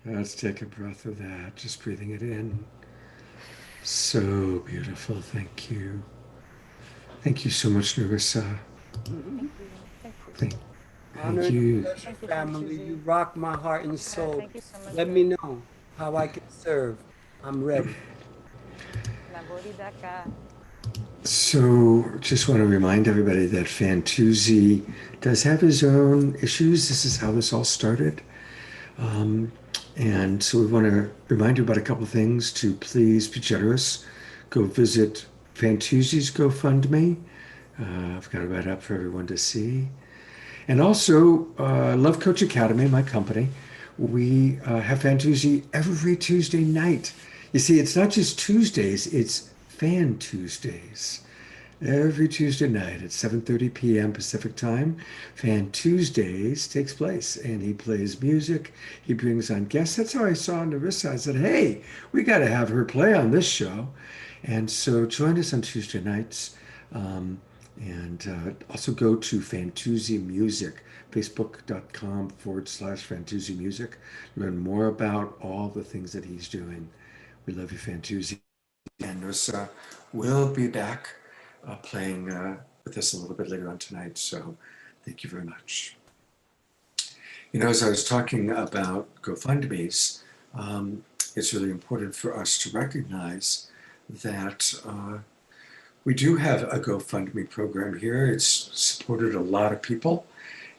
Let's take a breath of that, just breathing it in. So beautiful. Thank you. Thank you so much, Narissa. Thank Honor you. and family, you rock my heart and soul. Thank you so much. Let me know how I can serve. I'm ready. La Borida acá. So just want to remind everybody that Fantuzzi does have his own issues. This is how this all started. And so we want to remind you about a couple of things to please be generous. Go visit Fantuzzi's GoFundMe. I've got it right up for everyone to see. And also, Love Coach Academy, my company, we have Fantuzzi every Tuesday night. You see, it's not just Tuesdays, it's Fan Tuesdays. Every Tuesday night at 7:30 p.m. Pacific time, Fan Tuesdays takes place, and he plays music. He brings on guests. That's how I saw Narissa. I said, hey, we got to have her play on this show. And so join us on Tuesday nights. And also go to Fantuzzi Music, facebook.com/Fantuzzi Music. Learn more about all the things that he's doing. We love you, Fantuzzi. And Narissa will be back playing with us a little bit later on tonight. So thank you very much. You know, as I was talking about GoFundMe's, it's really important for us to recognize that we do have a GoFundMe program here. It's supported a lot of people.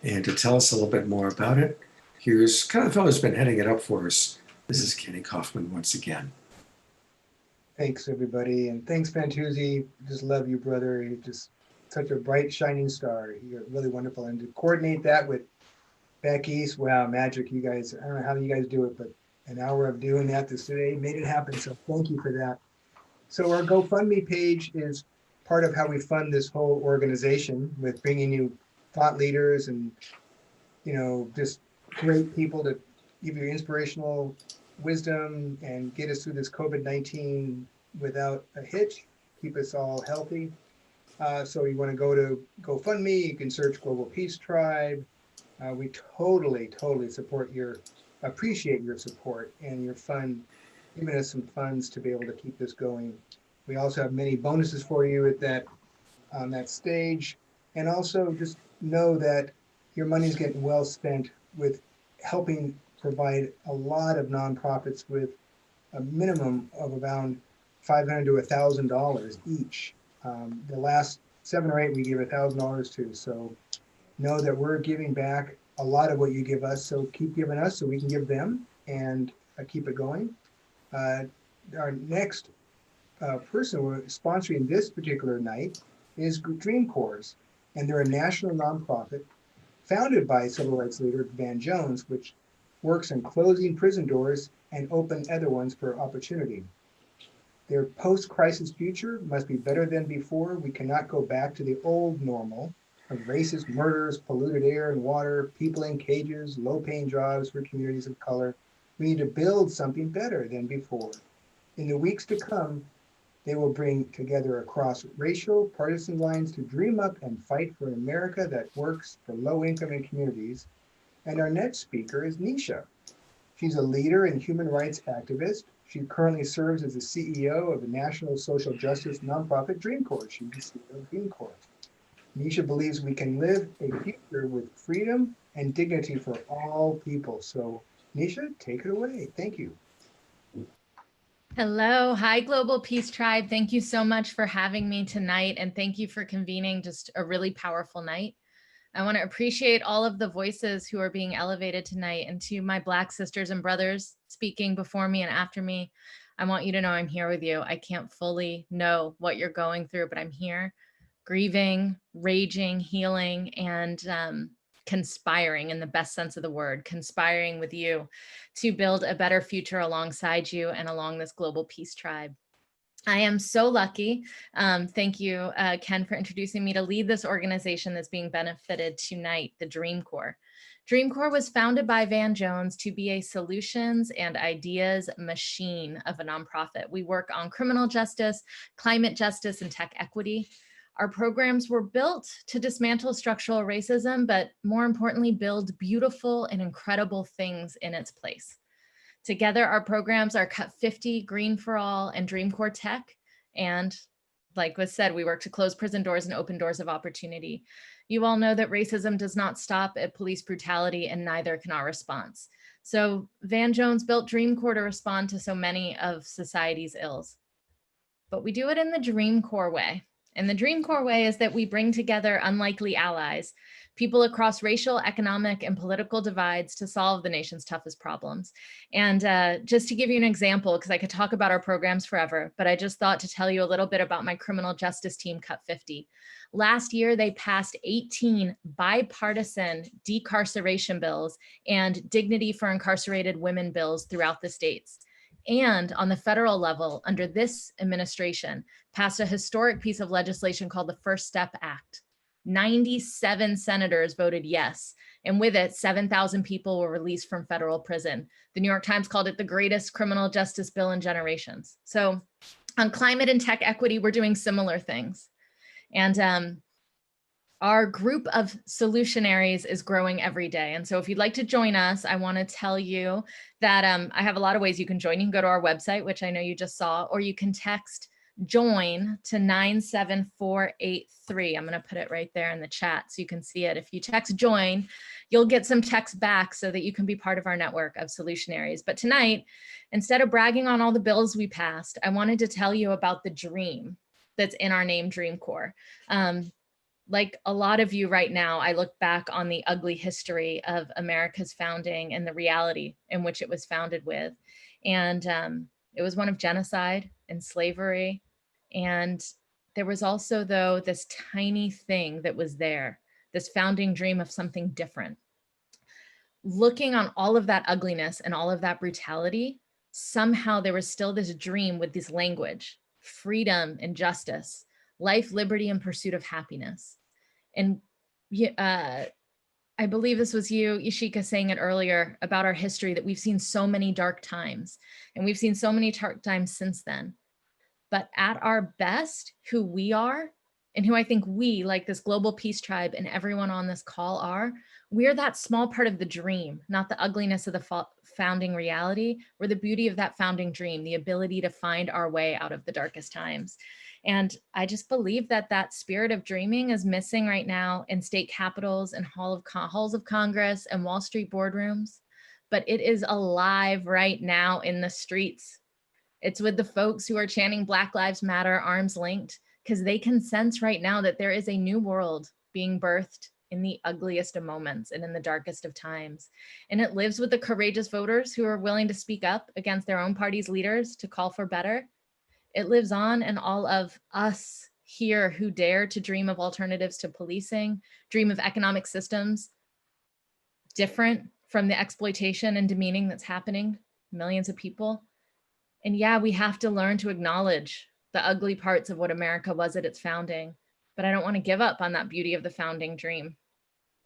And to tell us a little bit more about it, here's kind of the fellow who's been heading it up for us. This is Kenny Kaufman once again. Thanks, everybody. And thanks, Fantuzzi. Just love you, brother. You're just such a bright, shining star. You're really wonderful. And to coordinate that with back east, wow, magic. You guys, I don't know how you guys do it, but an hour of doing that this today made it happen. So thank you for that. So our GoFundMe page is part of how we fund this whole organization, with bringing you thought leaders and, you know, just great people to give you inspirational wisdom and get us through this COVID-19 without a hitch, keep us all healthy. So you want to go to GoFundMe, you can search Global Peace Tribe. We totally appreciate your support and your fund, giving us some funds to be able to keep this going. We also have many bonuses for you at that on that stage. And also just know that your money is getting well spent with helping provide a lot of nonprofits with a minimum of around $500 to $1,000 each. The last 7 or 8 we gave $1,000 to. So know that we're giving back a lot of what you give us. So keep giving us so we can give them and keep it going. Our next person we're sponsoring this particular night is Dream Corps, and they're a national nonprofit founded by civil rights leader Van Jones, which works on closing prison doors and open other ones for opportunity. Their post-crisis future must be better than before. We cannot go back to the old normal of racist murders, polluted air and water, people in cages, low-paying jobs for communities of color. We need to build something better than before. In the weeks to come, they will bring together across racial, partisan lines to dream up and fight for an America that works for low-income and communities. And our next speaker is Nisha. She's a leader and human rights activist. She currently serves as the CEO of the national social justice nonprofit Dream Corps. She's the CEO of Dream Corps. Nisha believes we can live a future with freedom and dignity for all people. So Nisha, take it away. Thank you. Hello. Hi, Global Peace Tribe. Thank you so much for having me tonight. And thank you for convening just a really powerful night. I want to appreciate all of the voices who are being elevated tonight, and to my Black sisters and brothers speaking before me and after me. I want you to know I'm here with you. I can't fully know what you're going through, but I'm here grieving, raging, healing, and conspiring in the best sense of the word, conspiring with you to build a better future alongside you and along this global peace tribe. I am so lucky. Thank you, Ken, for introducing me to lead this organization that's being benefited tonight, the Dream Corps. Dream Corps was founded by Van Jones to be a solutions and ideas machine of a nonprofit. We work on criminal justice, climate justice, and tech equity. Our programs were built to dismantle structural racism, but more importantly, build beautiful and incredible things in its place. Together, our programs are Cut 50, Green for All, and Dream Corps Tech. And like was said, we work to close prison doors and open doors of opportunity. You all know that racism does not stop at police brutality, and neither can our response. So Van Jones built Dream Corps to respond to so many of society's ills. But we do it in the Dream Corps way. And the Dream Corps way is that we bring together unlikely allies, people across racial, economic, and political divides to solve the nation's toughest problems. And just to give you an example, because I could talk about our programs forever, but I just thought to tell you a little bit about my criminal justice team, Cut 50. Last year, they passed 18 bipartisan decarceration bills and dignity for incarcerated women bills throughout the states. And on the federal level, under this administration, passed a historic piece of legislation called the First Step Act. 97 senators voted yes, and with it, 7,000 people were released from federal prison. The New York Times called it the greatest criminal justice bill in generations. So on climate and tech equity, we're doing similar things. And our group of solutionaries is growing every day. And so if you'd like to join us, I want to tell you that I have a lot of ways you can join. You can go to our website, which I know you just saw, or you can text join to 97483. I'm going to put it right there in the chat so you can see it. If you text join, you'll get some text back so that you can be part of our network of solutionaries. But tonight, instead of bragging on all the bills we passed, I wanted to tell you about the dream that's in our name, Dream Corps. Like a lot of you right now, I look back on the ugly history of America's founding and the reality in which it was founded with. And it was one of genocide and slavery. And there was also, though, this tiny thing that was there, this founding dream of something different. Looking on all of that ugliness and all of that brutality, somehow there was still this dream with this language, freedom and justice, life, liberty, and pursuit of happiness. And I believe this was you, Yashika, saying it earlier about our history, that we've seen so many dark times, and we've seen so many dark times since then. But at our best, who we are, and who I think we, like this global peace tribe and everyone on this call are, we're that small part of the dream, not the ugliness of the founding reality. We're the beauty of that founding dream, the ability to find our way out of the darkest times. And I just believe that that spirit of dreaming is missing right now in state capitals and halls of Congress and Wall Street boardrooms, but it is alive right now in the streets. It's with the folks who are chanting Black Lives Matter, arms linked, because they can sense right now that there is a new world being birthed in the ugliest of moments and in the darkest of times. And it lives with the courageous voters who are willing to speak up against their own party's leaders to call for better. It lives on in all of us here who dare to dream of alternatives to policing, dream of economic systems different from the exploitation and demeaning that's happening, millions of people. And yeah, we have to learn to acknowledge the ugly parts of what America was at its founding, but I don't want to give up on that beauty of the founding dream.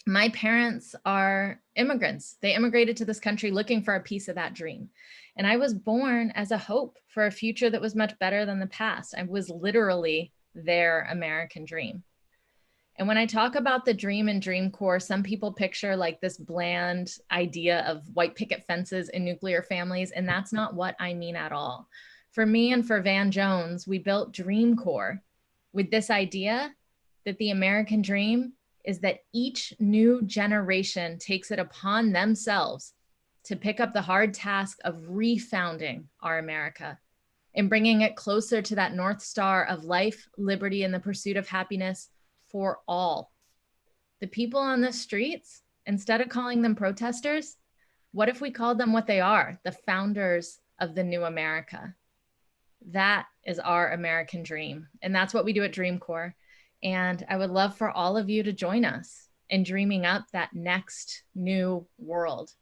My parents are immigrants. They immigrated to this country looking for a piece of that dream. And I was born as a hope for a future that was much better than the past. I was literally their American dream. And when I talk about the dream and Dream Corps, some people picture like this bland idea of white picket fences and nuclear families, and that's not what I mean at all. For me and for Van Jones, we built Dream Corps with this idea that the American dream is that each new generation takes it upon themselves to pick up the hard task of refounding our America and bringing it closer to that North Star of life, liberty, and the pursuit of happiness for all. The people on the streets, instead of calling them protesters, what if we called them what they are, the founders of the new America? That is our American dream. And that's what we do at Dream Corps. And I would love for all of you to join us in dreaming up that next new world.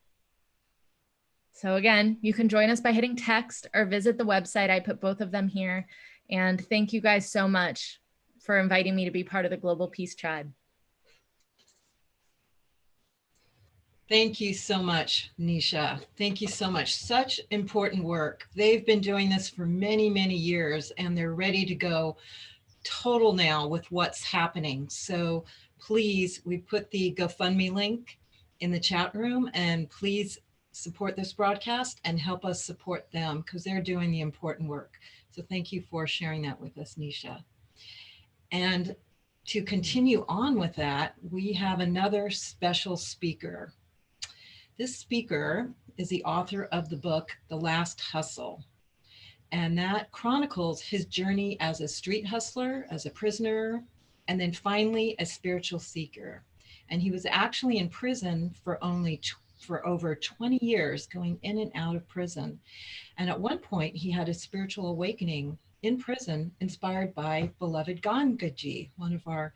So again, you can join us by hitting text or visit the website. I put both of them here. And thank you guys so much for inviting me to be part of the Global Peace Tribe. Thank you so much, Nisha. Thank you so much. Such important work. They've been doing this for many, many years, and they're ready to go total now with what's happening. So please, we put the GoFundMe link in the chat room, and please support this broadcast and help us support them because they're doing the important work. So thank you for sharing that with us, Nisha. And to continue on with that, we have another special speaker. This speaker is the author of the book, The Last Hustle. And that chronicles his journey as a street hustler, as a prisoner, and then finally a spiritual seeker. And he was actually in prison for over 20 years, going in and out of prison. And at one point he had a spiritual awakening in prison, inspired by beloved Gangaji, one of our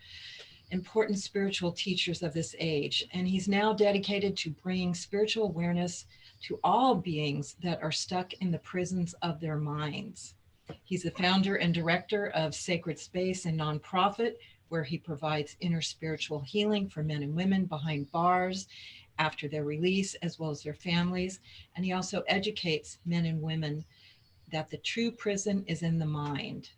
important spiritual teachers of this age. And he's now dedicated to bringing spiritual awareness to all beings that are stuck in the prisons of their minds. He's the founder and director of Sacred Space, a nonprofit where he provides inner spiritual healing for men and women behind bars after their release, as well as their families. And he also educates men and women that the true prison is in the mind,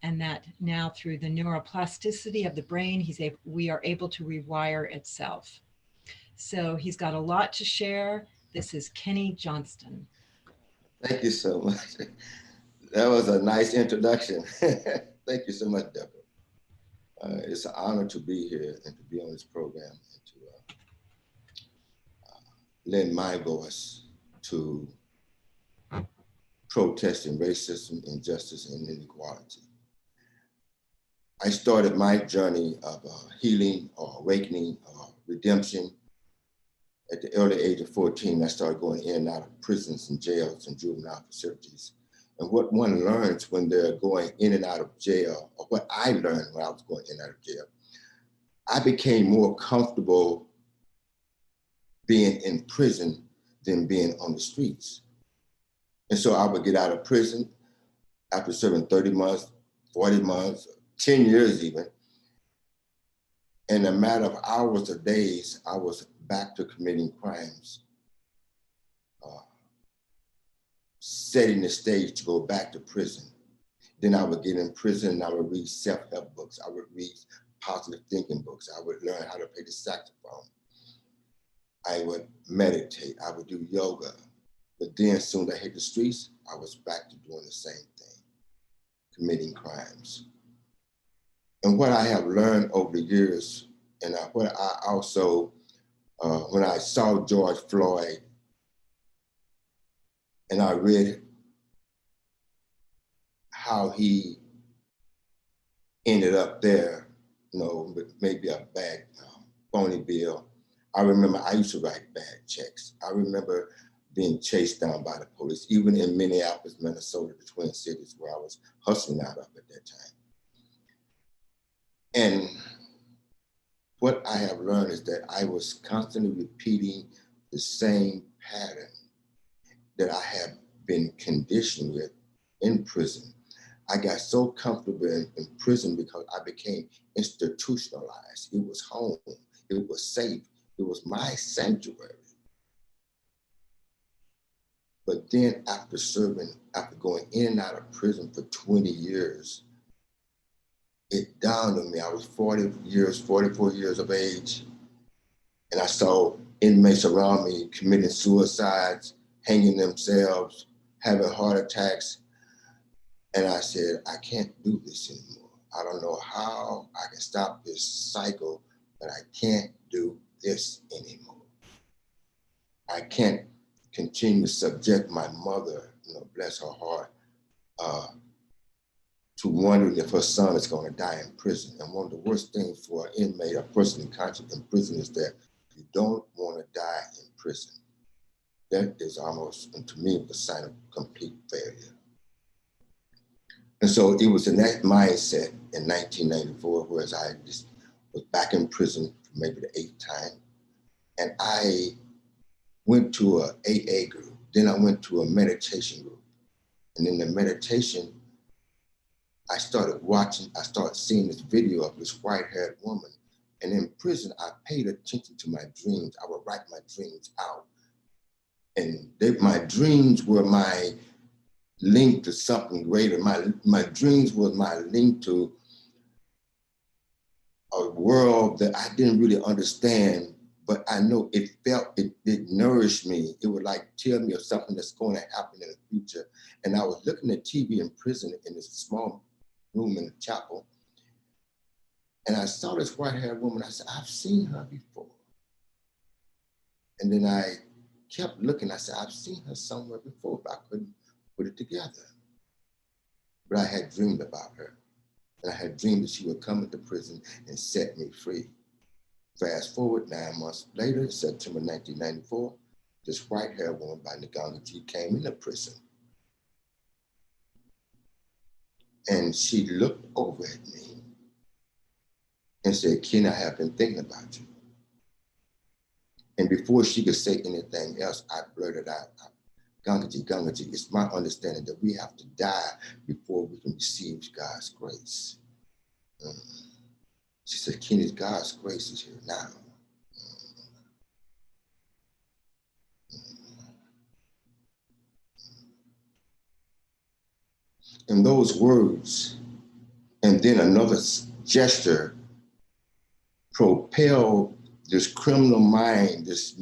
and that now through the neuroplasticity of the brain, we are able to rewire itself. So he's got a lot to share. This is Kenny Johnston. Thank you so much. That was a nice introduction. Thank you so much, Deborah. It's an honor to be here and to be on this program and to lend my voice to protesting racism, injustice, and inequality. I started my journey of healing or awakening or redemption at the early age of 14. I started going in and out of prisons and jails and juvenile facilities. And what one learns when they're going in and out of jail, or what I learned when I was going in and out of jail, I became more comfortable being in prison than being on the streets. And so I would get out of prison after serving 30 months, 40 months, 10 years even. In a matter of hours or days, I was back to committing crimes, setting the stage to go back to prison. Then I would get in prison and I would read self-help books. I would read positive thinking books. I would learn how to play the saxophone. I would meditate. I would do yoga. But then as soon as I hit the streets, I was back to doing the same thing, committing crimes. And what I have learned over the years, and what I also, when I saw George Floyd, and I read how he ended up there, you know, with maybe a bad phony bill. I remember I used to write bad checks. I remember being chased down by the police, even in Minneapolis, Minnesota, the Twin Cities, where I was hustling out of at that time. And what I have learned is that I was constantly repeating the same pattern that I have been conditioned with in prison. I got so comfortable in prison because I became institutionalized. It was home, it was safe, it was my sanctuary. But then after going in and out of prison for 20 years, it dawned on me, I was 44 years of age, and I saw inmates around me committing suicides, hanging themselves, having heart attacks. And I said, I can't do this anymore. I don't know how I can stop this cycle, but I can't do this anymore. I can't continue to subject my mother, bless her heart, to wondering if her son is going to die in prison. And one of the worst things for an inmate, a person in conscience in prison, is that you don't want to die in prison. That is almost, and to me, the sign of complete failure. And so it was in that mindset in 1994, whereas I just was back in prison for maybe the 8th time. And I went to a AA group. Then I went to a meditation group. And in the meditation, I started seeing this video of this white-haired woman. And in prison, I paid attention to my dreams. I would write my dreams out. And my dreams were my link to something greater. My dreams was my link to a world that I didn't really understand, but I know it nourished me. It would like tell me of something that's going to happen in the future. And I was looking at TV in prison in this small room in the chapel. And I saw this white-haired woman. I said, I've seen her before. And then I kept looking. I said, I've seen her somewhere before, but I couldn't put it together. But I had dreamed about her. And I had dreamed that she would come into prison and set me free. Fast forward 9 months later, September 1994, this white-haired woman by Ngangaji came into prison. And she looked over at me and said, Ken, I have been thinking about you. And before she could say anything else, I blurted out, Gangaji, it's my understanding that we have to die before we can receive God's grace. She said, Kenny, God's grace is here now. And those words, and then another gesture, propelled this criminal mind, this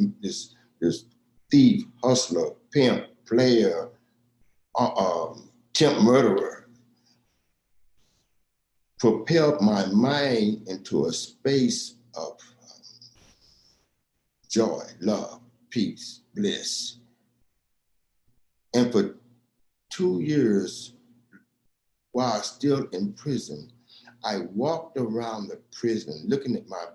thief, hustler, pimp, player, temp murderer, propelled my mind into a space of joy, love, peace, bliss. And for 2 years, while still in prison, I walked around the prison looking at my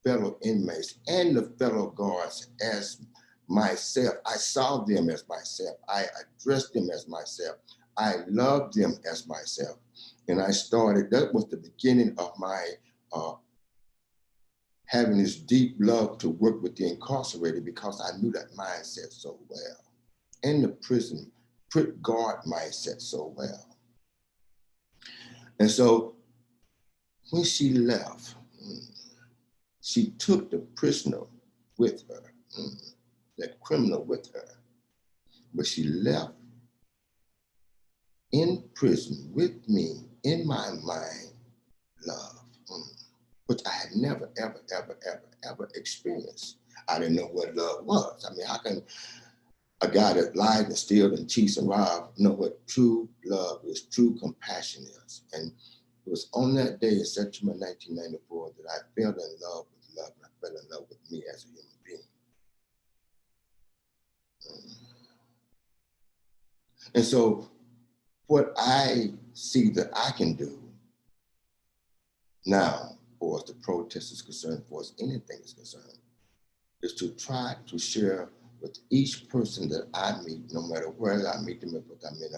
fellow inmates and the fellow guards as myself. I saw them as myself. I addressed them as myself. I loved them as myself. And that was the beginning of my having this deep love to work with the incarcerated, because I knew that mindset so well. And the prison guard mindset so well. And so when she left, she took the prisoner with her, that criminal with her. But she left in prison with me, in my mind, love, which I had never, ever, ever, ever, ever experienced. I didn't know what love was. I mean, how can a guy that lied and steals and cheats and robs know what true love is, true compassion is? And it was on that day in September 1994 that I fell in love with love, and I fell in love with me as a human being. And so what I see that I can do now, for as the protest is concerned, for as anything is concerned, is to try to share with each person that I meet, no matter where I meet them, if I'm in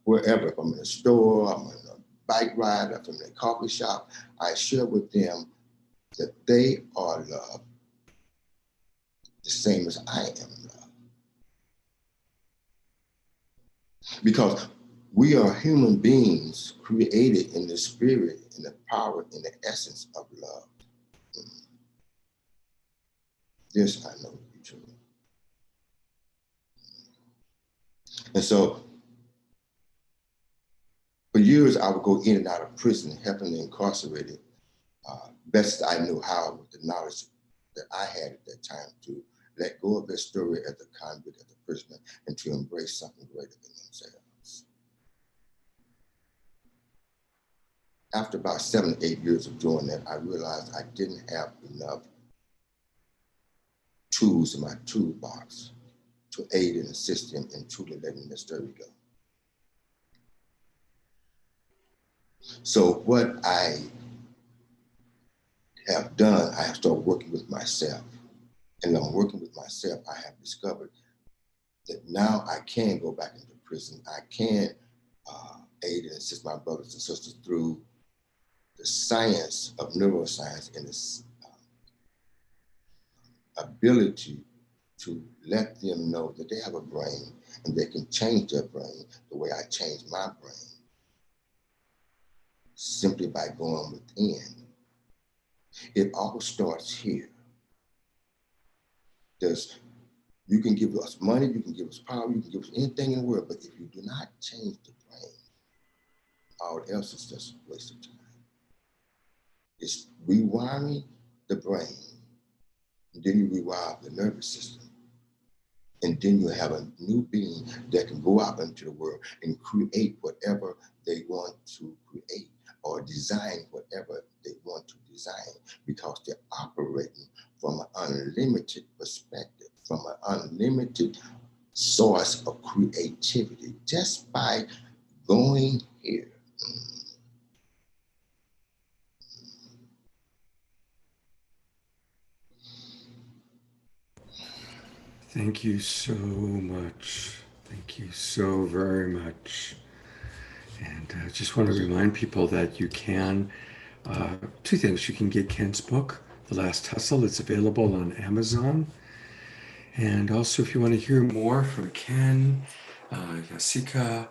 wherever, if I'm in a store, I'm in a bike ride, if I'm in a coffee shop, I share with them that they are loved the the same as I am love. Because we are human beings created in the spirit, in the power, in the essence of love. This I know to be true. And so, for years, I would go in and out of prison, helping the incarcerated, best I knew how, with the knowledge that I had at that time, to let go of their story as a convict, as a prisoner, and to embrace something greater than themselves. After about 7 or 8 years of doing that, I realized I didn't have enough tools in my toolbox to aid and assist them in truly letting their story go. So what I have done, I have started working with myself. And on working with myself, I have discovered that now I can go back into prison. I can aid and assist my brothers and sisters through the science of neuroscience and the ability to let them know that they have a brain and they can change their brain the way I changed my brain, simply by going within. It all starts here. You can give us money, you can give us power, you can give us anything in the world, but if you do not change the brain, all else is just a waste of time. It's rewiring the brain, and then you rewire the nervous system. And then you have a new being that can go out into the world and create whatever they want to create, or design whatever they want to design, because they're operating from an unlimited perspective, from an unlimited source of creativity, just by going here. Thank you so much. Thank you so very much. And I just want to remind people that you can, two things. You can get Ken's book, The Last Hustle. It's available on Amazon. And also, if you want to hear more from Ken, Yasika,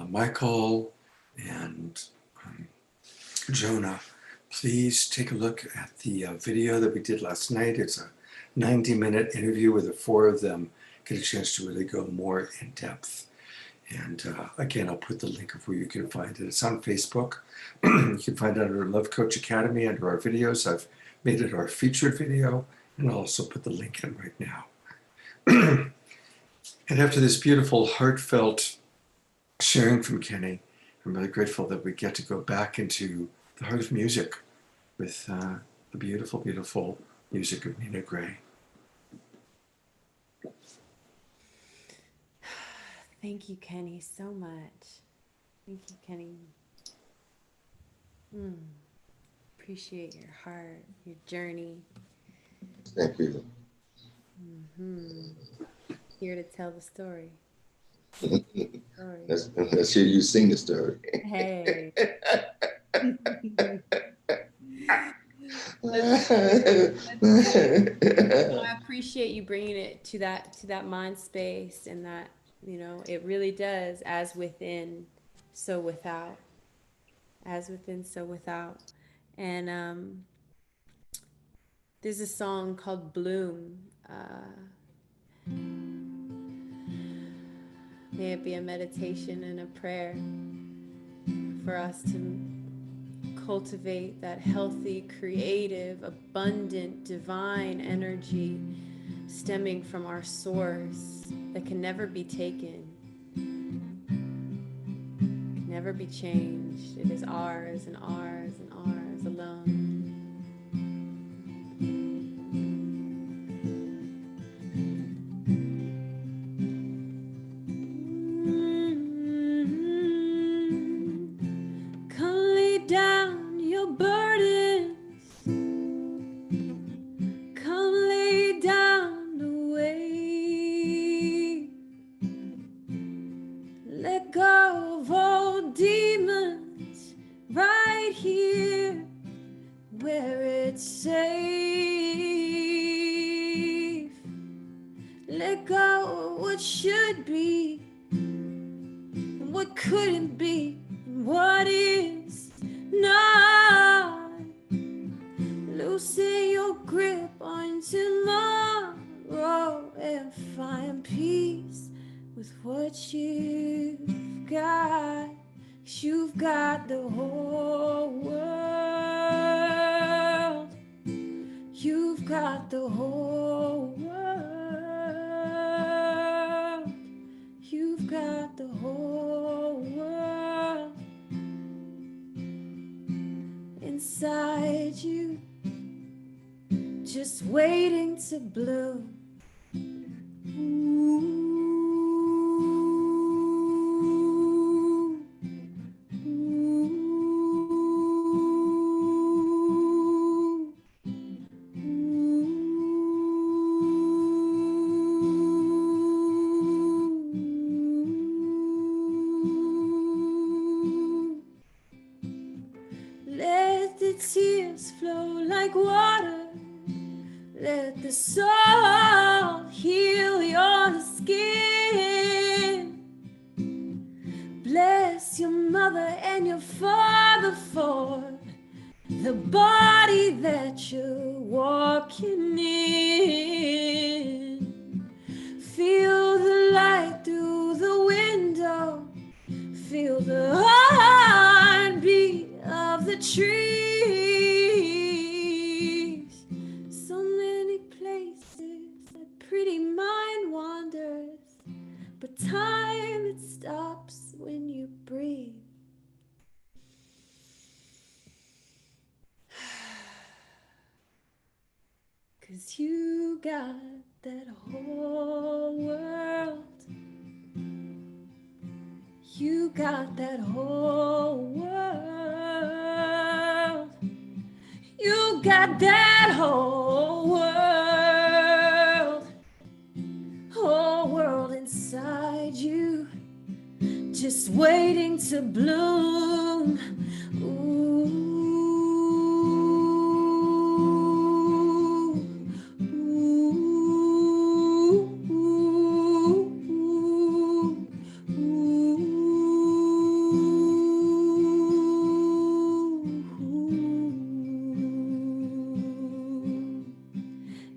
Michael, and Jonah, please take a look at the video that we did last night. It's a 90-minute interview where the four of them get a chance to really go more in depth. And again, I'll put the link of where you can find it. It's on Facebook. You can find it under Love Coach Academy under our videos. I've made it our featured video, and I'll also put the link in right now. And after this beautiful, heartfelt sharing from Kenny, I'm really grateful that we get to go back into the heart of music with the beautiful, beautiful music of Nina Gray. Thank you, Kenny, so much. Thank you, Kenny. Appreciate your heart, your journey. Thank you. Here to tell the story. Let's hear you sing the story. Hey. I appreciate you bringing it to that mind space, and that, you know, it really does, as within, so without. As within, so without. And there's a song called Bloom. May it be a meditation and a prayer for us to cultivate that healthy, creative, abundant, divine energy stemming from our source that can never be taken, can never be changed. It is ours and ours and ours alone. Let go of all demons right here. should be, and what couldn't be, and what is not. Loosen your grip on tomorrow and find peace with what you've got. 'Cause you've got the whole world. You've got the whole world. You've got the whole world inside you, just waiting to bloom. Ooh. Let the tears flow like water. Let the salt heal your skin. Bless your mother and your father for the body that you're walking in. Feel the light through the window. Feel the heartbeat of the trees. So many places that pretty mind wanders, but time, it stops when you breathe. Cause you got that whole world. You got that whole world. You got that whole world inside you, just waiting to bloom. Ooh.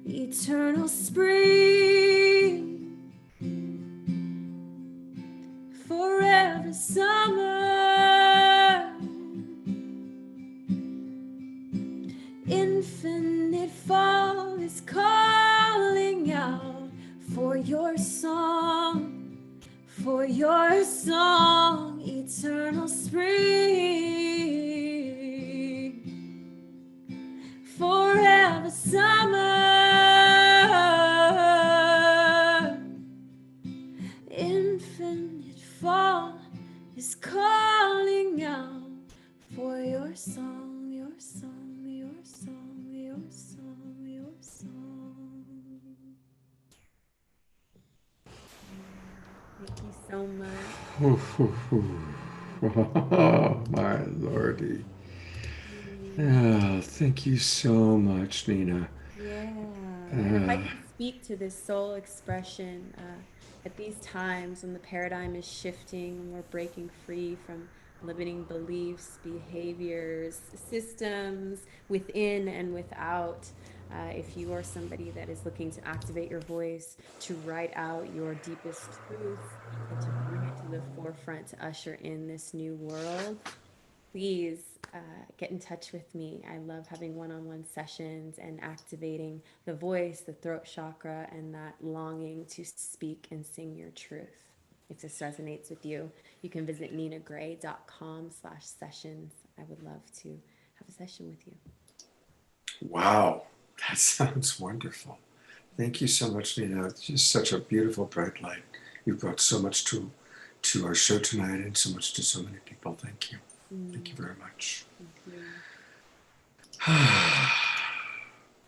Eternal spring, forever summer, infinite fall is calling out for your song, for your song. Eternal spring, forever summer, infinite fall is calling out for your song, your song, your song, your song, your song. Thank you so much. Oh, my lordy. Oh, thank you so much, Nina. Yeah. If I can speak to this soul expression, at these times when the paradigm is shifting, when we're breaking free from limiting beliefs, behaviors, systems within and without, if you are somebody that is looking to activate your voice, to write out your deepest truth, and to bring it to the forefront to usher in this new world, please get in touch with me. I love having one-on-one sessions and activating the voice, the throat chakra, and that longing to speak and sing your truth. If this resonates with you, you can visit ninagray.com/sessions. I would love to have a session with you. Wow, that sounds wonderful. Thank you so much, Nina. It's just such a beautiful, bright light. You've brought so much to our show tonight and so much to so many people. Thank you. Thank you very much. Thank you.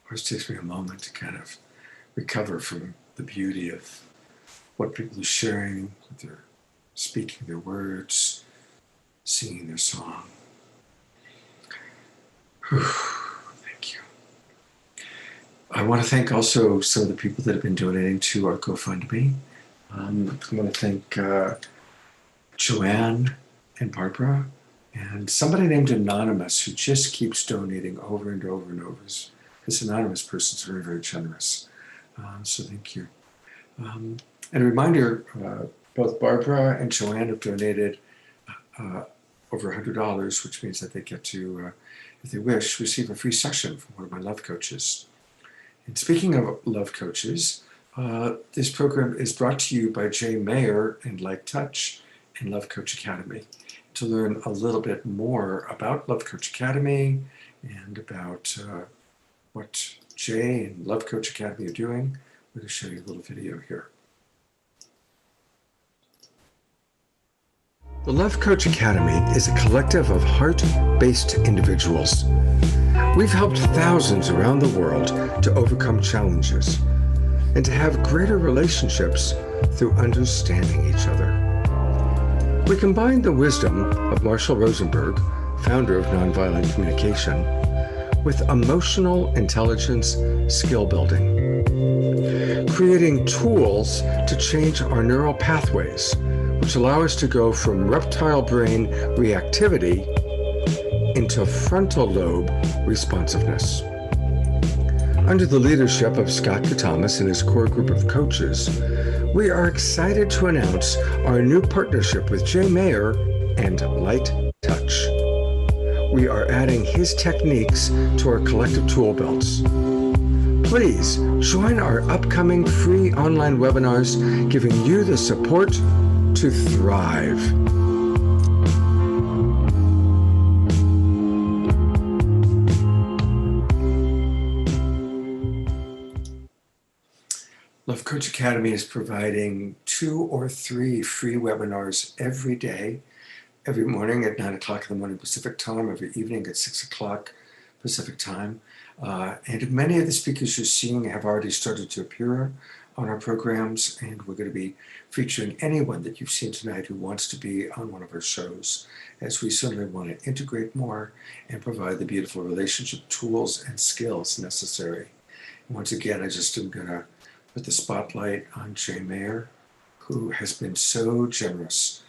Always takes me a moment to kind of recover from the beauty of what people are sharing, what they're speaking their words, singing their song. Thank you. I want to thank also some of the people that have been donating to our GoFundMe. I want to thank Joanne and Barbara and somebody named Anonymous who just keeps donating over and over and over. This anonymous person is very, very generous. So thank you. And a reminder, both Barbara and Joanne have donated over $100, which means that they get to, if they wish, receive a free session from one of my love coaches. And speaking of love coaches, this program is brought to you by Jay Mayer and Like Touch and Love Coach Academy. To learn a little bit more about Love Coach Academy and about what Jay and Love Coach Academy are doing, I'm going to show you a little video here. The Love Coach Academy is a collective of heart-based individuals. We've helped thousands around the world to overcome challenges and to have greater relationships through understanding each other. We combine the wisdom of Marshall Rosenberg, founder of Nonviolent Communication, with emotional intelligence skill building, creating tools to change our neural pathways, which allow us to go from reptile brain reactivity into frontal lobe responsiveness. Under the leadership of Scott Katamas and his core group of coaches, we are excited to announce our new partnership with Jay Mayer and Light Touch. We are adding his techniques to our collective tool belts. Please join our upcoming free online webinars, giving you the support to thrive. Love Coach Academy is providing 2 or 3 free webinars every day, every morning at 9 o'clock in the morning Pacific time, every evening at 6 o'clock Pacific time. And many of the speakers you're seeing have already started to appear on our programs, and we're going to be featuring anyone that you've seen tonight who wants to be on one of our shows, as we certainly want to integrate more and provide the beautiful relationship tools and skills necessary. And once again, I just am going to put the spotlight on Jay Mayer, who has been so generous.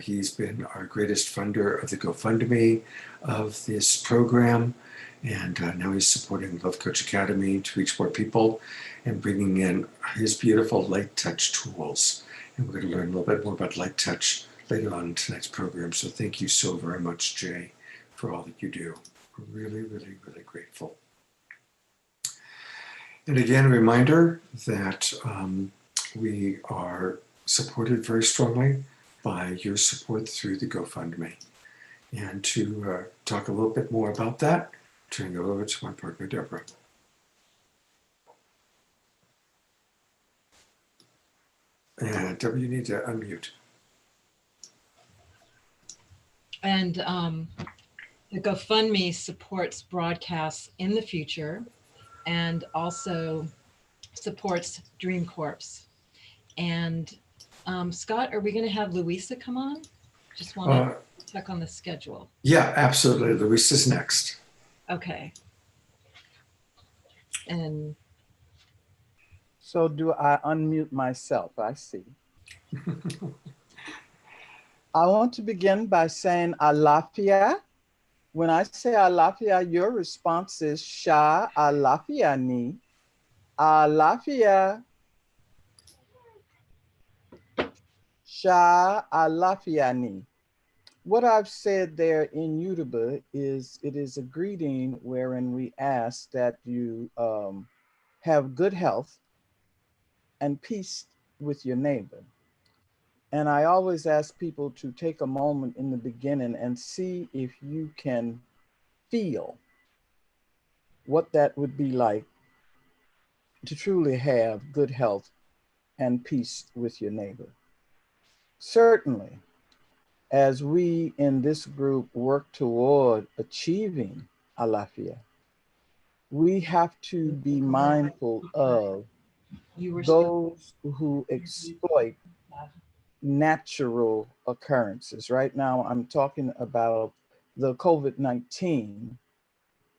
He's been our greatest funder of the GoFundMe of this program, and now he's supporting Love Coach Academy to reach more people and bringing in his beautiful Light Touch tools. And we're going to learn a little bit more about Light Touch later on in tonight's program. So thank you so very much, Jay, for all that you do. We're really, really, really grateful. And again, a reminder that we are supported very strongly by your support through the GoFundMe. And to talk a little bit more about that, turning it over to my partner, Deborah. And Deborah, you need to unmute. And the GoFundMe supports broadcasts in the future and also supports Dream Corps. And Scott, are we going to have Louisa come on? Just want to check on the schedule. Yeah, absolutely. Louisa's next. Okay. And so do I unmute myself? I see. I want to begin by saying Alafia. When I say Alafia, your response is Sha Alafia ni. Alafia. Sha Alafia ni. What I've said there in Yoruba is it is a greeting wherein we ask that you have good health and peace with your neighbor. And I always ask people to take a moment in the beginning and see if you can feel what that would be like to truly have good health and peace with your neighbor. Certainly, as we in this group work toward achieving Alafia, we have to be mindful of those who exploit natural occurrences. Right now, I'm talking about the COVID-19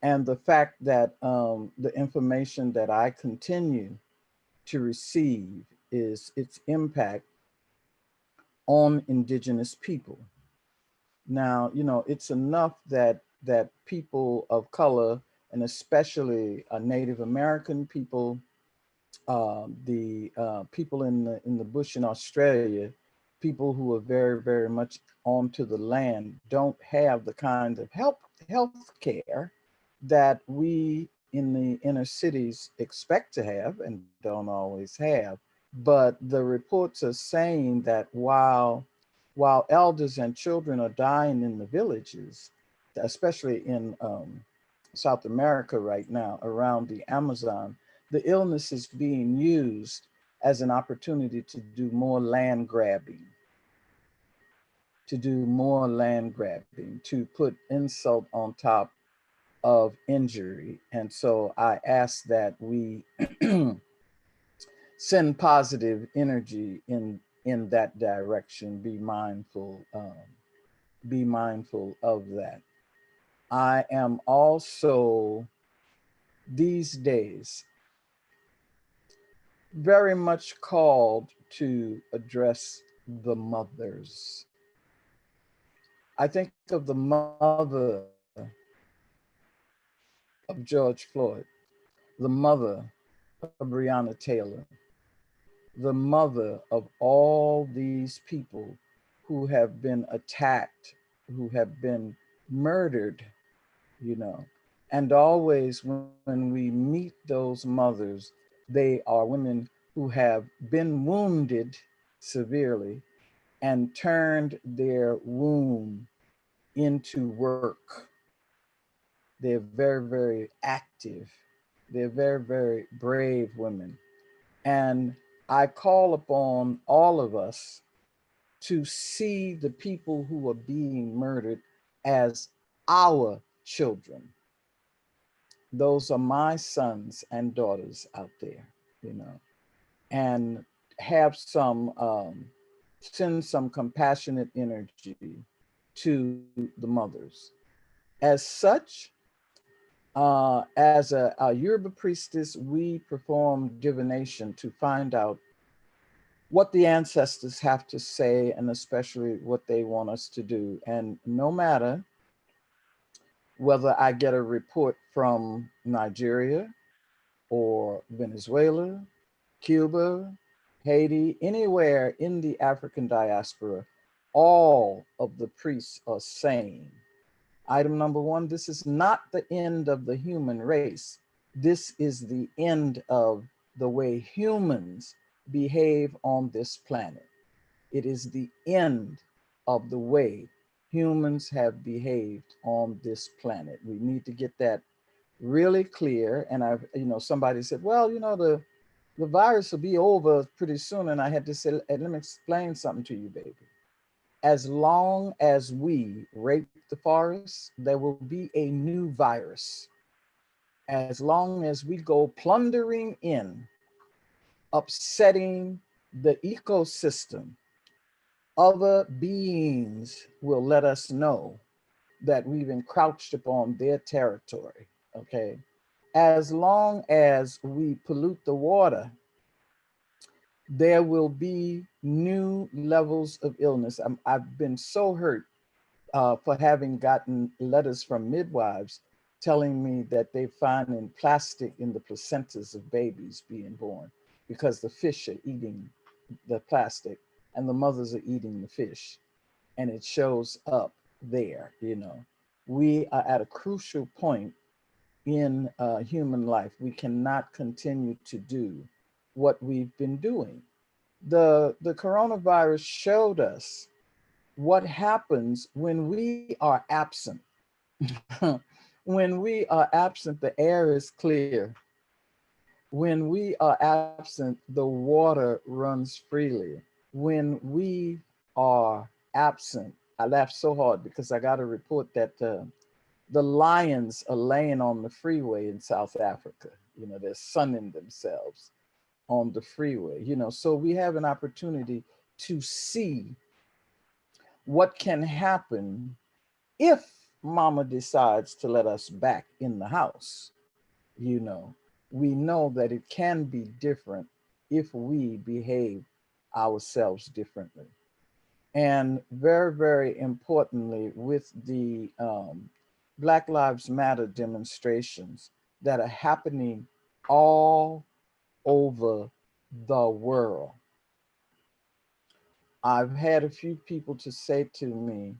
and the fact that the information that I continue to receive is its impact on indigenous people. Now, you know, it's enough that people of color, and especially Native American people, the people in the bush in Australia, people who are very, very much onto the land, don't have the kind of health care that we in the inner cities expect to have and don't always have. But the reports are saying that while elders and children are dying in the villages, especially in South America right now around the Amazon, the illness is being used as an opportunity to do more land grabbing, to put insult on top of injury. And so I ask that we send positive energy in that direction. Be mindful of that. I am also these days very much called to address the mothers. I think of the mother of George Floyd, the mother of Breonna Taylor, the mother of all these people who have been attacked, who have been murdered, you know. And always when we meet those mothers, they are women who have been wounded severely and turned their womb into work. They're very, very active. They're very, very brave women. And I call upon all of us to see the people who are being murdered as our children. Those are my sons and daughters out there, you know, and have send some compassionate energy to the mothers. As such, as a Yoruba priestess, we perform divination to find out what the ancestors have to say, and especially what they want us to do. And no matter whether I get a report from Nigeria or Venezuela, Cuba, Haiti, anywhere in the African diaspora, all of the priests are saying, item number one, this is not the end of the human race. This is the end of the way humans behave on this planet. It is the end of the way humans have behaved on this planet. We need to get that really clear. And I've, you know, somebody said, well, you know, the virus will be over pretty soon. And I had to say, let me explain something to you, baby. As long as we rape the forest, there will be a new virus. As long as we go plundering in, upsetting the ecosystem, other beings will let us know that we've encroached upon their territory, okay? As long as we pollute the water, there will be new levels of illness. I've been so hurt for having gotten letters from midwives telling me that they're finding plastic in the placentas of babies being born because the fish are eating the plastic and the mothers are eating the fish, and it shows up there, you know. We are at a crucial point in human life. We cannot continue to do what we've been doing. The coronavirus showed us what happens when we are absent. When we are absent, the air is clear. When we are absent, the water runs freely. When we are absent, I laughed so hard because I got a report that the lions are laying on the freeway in South Africa. You know, they're sunning themselves on the freeway, you know. So we have an opportunity to see what can happen if mama decides to let us back in the house. You know, we know that it can be different if we behave ourselves differently. And very, very importantly, with the Black Lives Matter demonstrations that are happening all over the world, I've had a few people to say to me,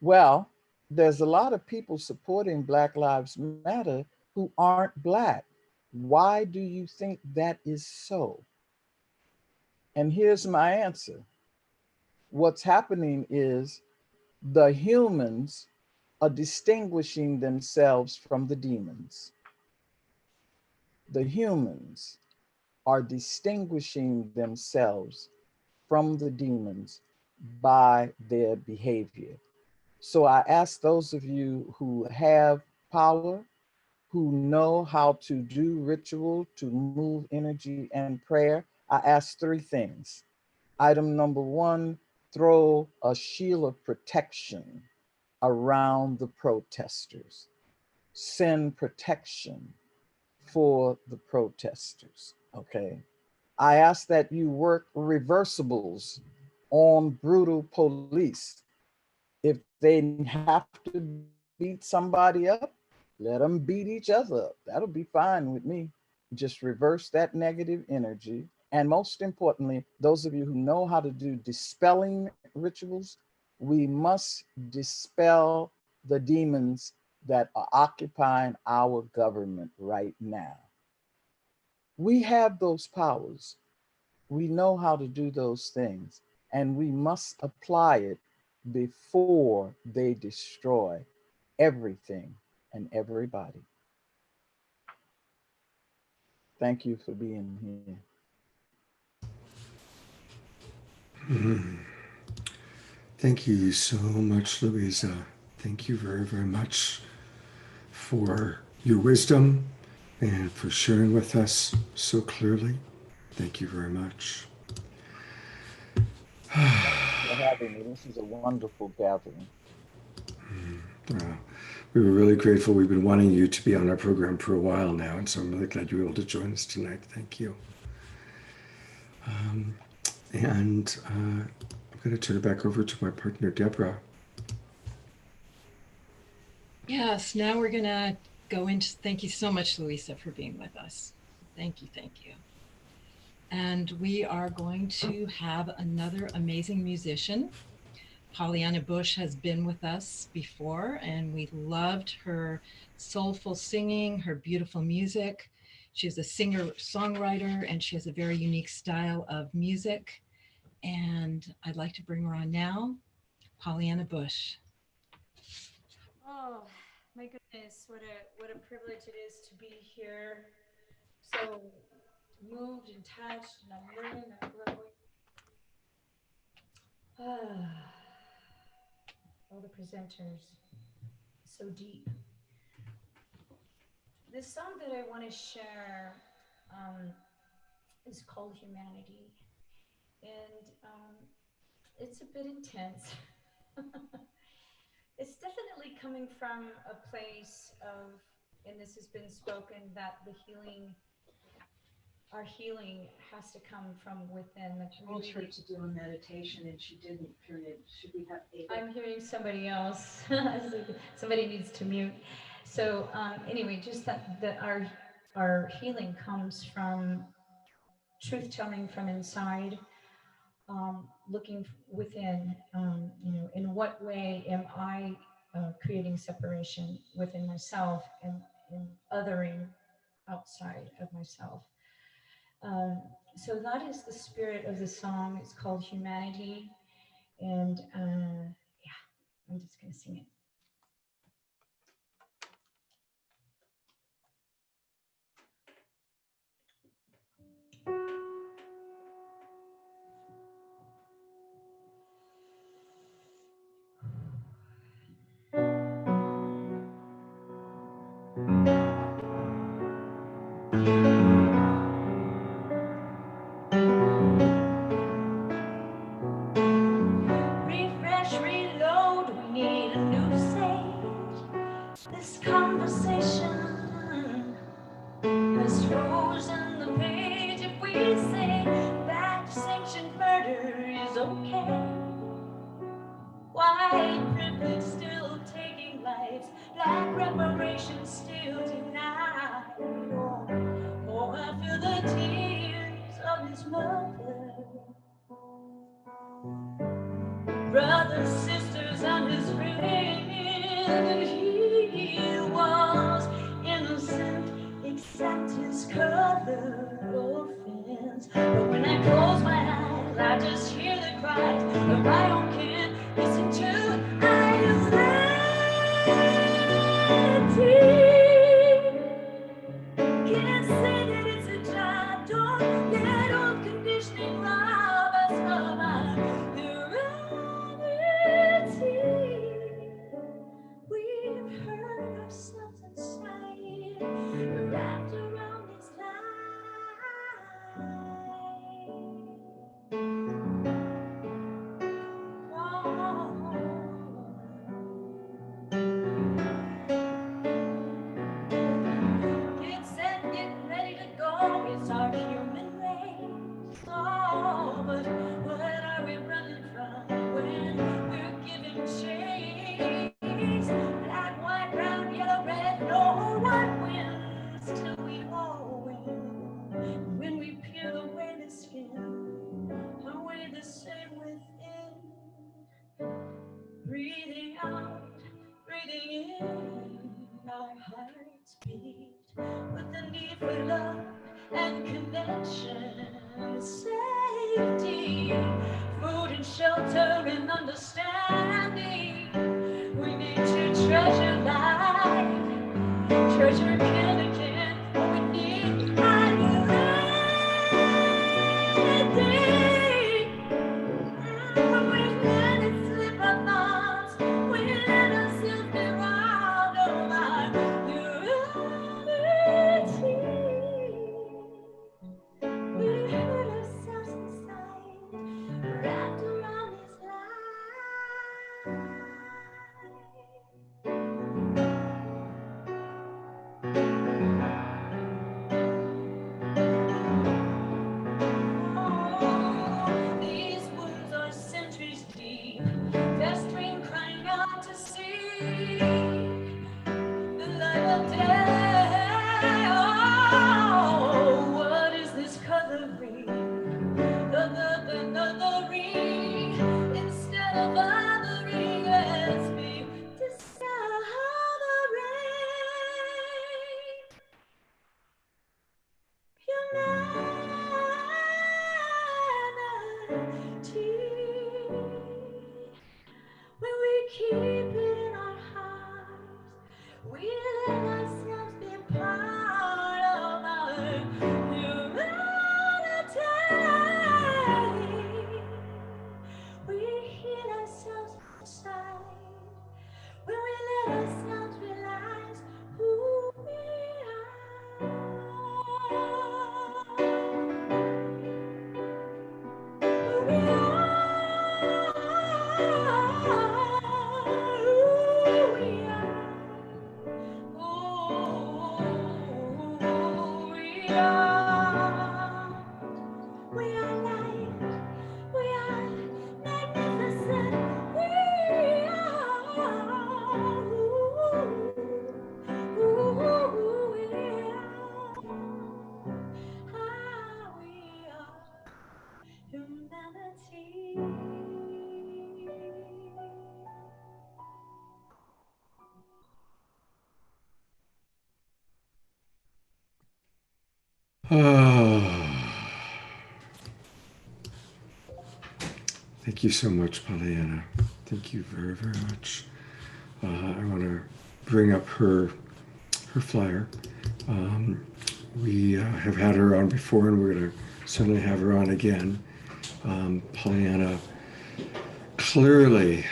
well, there's a lot of people supporting Black Lives Matter who aren't Black. Why do you think that is so? And here's my answer. What's happening is the humans are distinguishing themselves from the demons. The humans are distinguishing themselves from the demons by their behavior. So I ask those of you who have power, who know how to do ritual, to move energy and prayer, I ask three things. Item number one, throw a shield of protection around the protesters. Send protection for the protesters, okay? I ask that you work reversibles on brutal police. If they have to beat somebody up, let them beat each other up. That'll be fine with me. Just reverse that negative energy. And most importantly, those of you who know how to do dispelling rituals, we must dispel the demons that are occupying our government right now. We have those powers. We know how to do those things, and we must apply it before they destroy everything and everybody. Thank you for being here. Thank you so much, Louisa. Thank you very, very much for your wisdom and for sharing with us so clearly. Thank you very much. For having me. This is a wonderful gathering. We were really grateful. We've been wanting you to be on our program for a while now, and so I'm really glad you were able to join us tonight. Thank you. I'm going to turn it back over to my partner, Deborah. Yes, now we're going to go into, thank you so much, Louisa, for being with us. Thank you, thank you. And we are going to have another amazing musician. Pollyanna Bush has been with us before, and we loved her soulful singing, her beautiful music. She's a singer-songwriter, and she has a very unique style of music. And I'd like to bring her on now, Pollyanna Bush. Oh, my goodness, what a privilege it is to be here. So moved and touched, and I'm learning, I'm growing. All the presenters, so deep. The song that I want to share is called Humanity, and it's a bit intense. It's definitely coming from a place of, and this has been spoken, that the healing, our healing has to come from within the community. I told her to do a meditation and she didn't, period. Should we have Ada? I'm hearing somebody else. Somebody needs to mute. So anyway, just that our healing comes from truth telling from inside, looking within, you know, in what way am I creating separation within myself and othering outside of myself. So that is the spirit of the song. It's called Humanity. And yeah, I'm just going to sing it. Refresh, reload, we need a new black reparations still denied. Oh, I feel the tears of his mother, brothers, sisters, and his friends. He was innocent, except his color offense. But when I close my eyes, I just hear the cries of my own kin. Listen to can't say that it's a job. Don't let old conditioning rob us of our humanity. We've hurt ourselves inside, wrapped around this Get set, get ready to go. It's our human race. Oh, but what are we running from when we're given chase? Black, white, brown, yellow, red, no one wins till we all win. When we peel away the skin, are we the same within? Breathing out, breathing in, our hearts beat with the need for love and connection, safety, food and shelter and understanding. We need to treasure life, treasure kin again. We need our unity. We let it slip our thoughts. We let ourselves be robbed of our humanity. We hurt ourselves inside, wrapped around this These wounds are centuries deep, festering, crying out to see the light of day. Oh, what is this coloring? The ring. Instead of othering, let's be discovering humanity. When we keep it in our hearts, we let ourselves be part of our humanity. We heal ourselves inside when we let ourselves realize who we are. Who we Thank you so much, Pollyanna. Thank you very, very much. I want to bring up her flyer. We have had her on before, and we're going to certainly have her on again. Pollyanna, clearly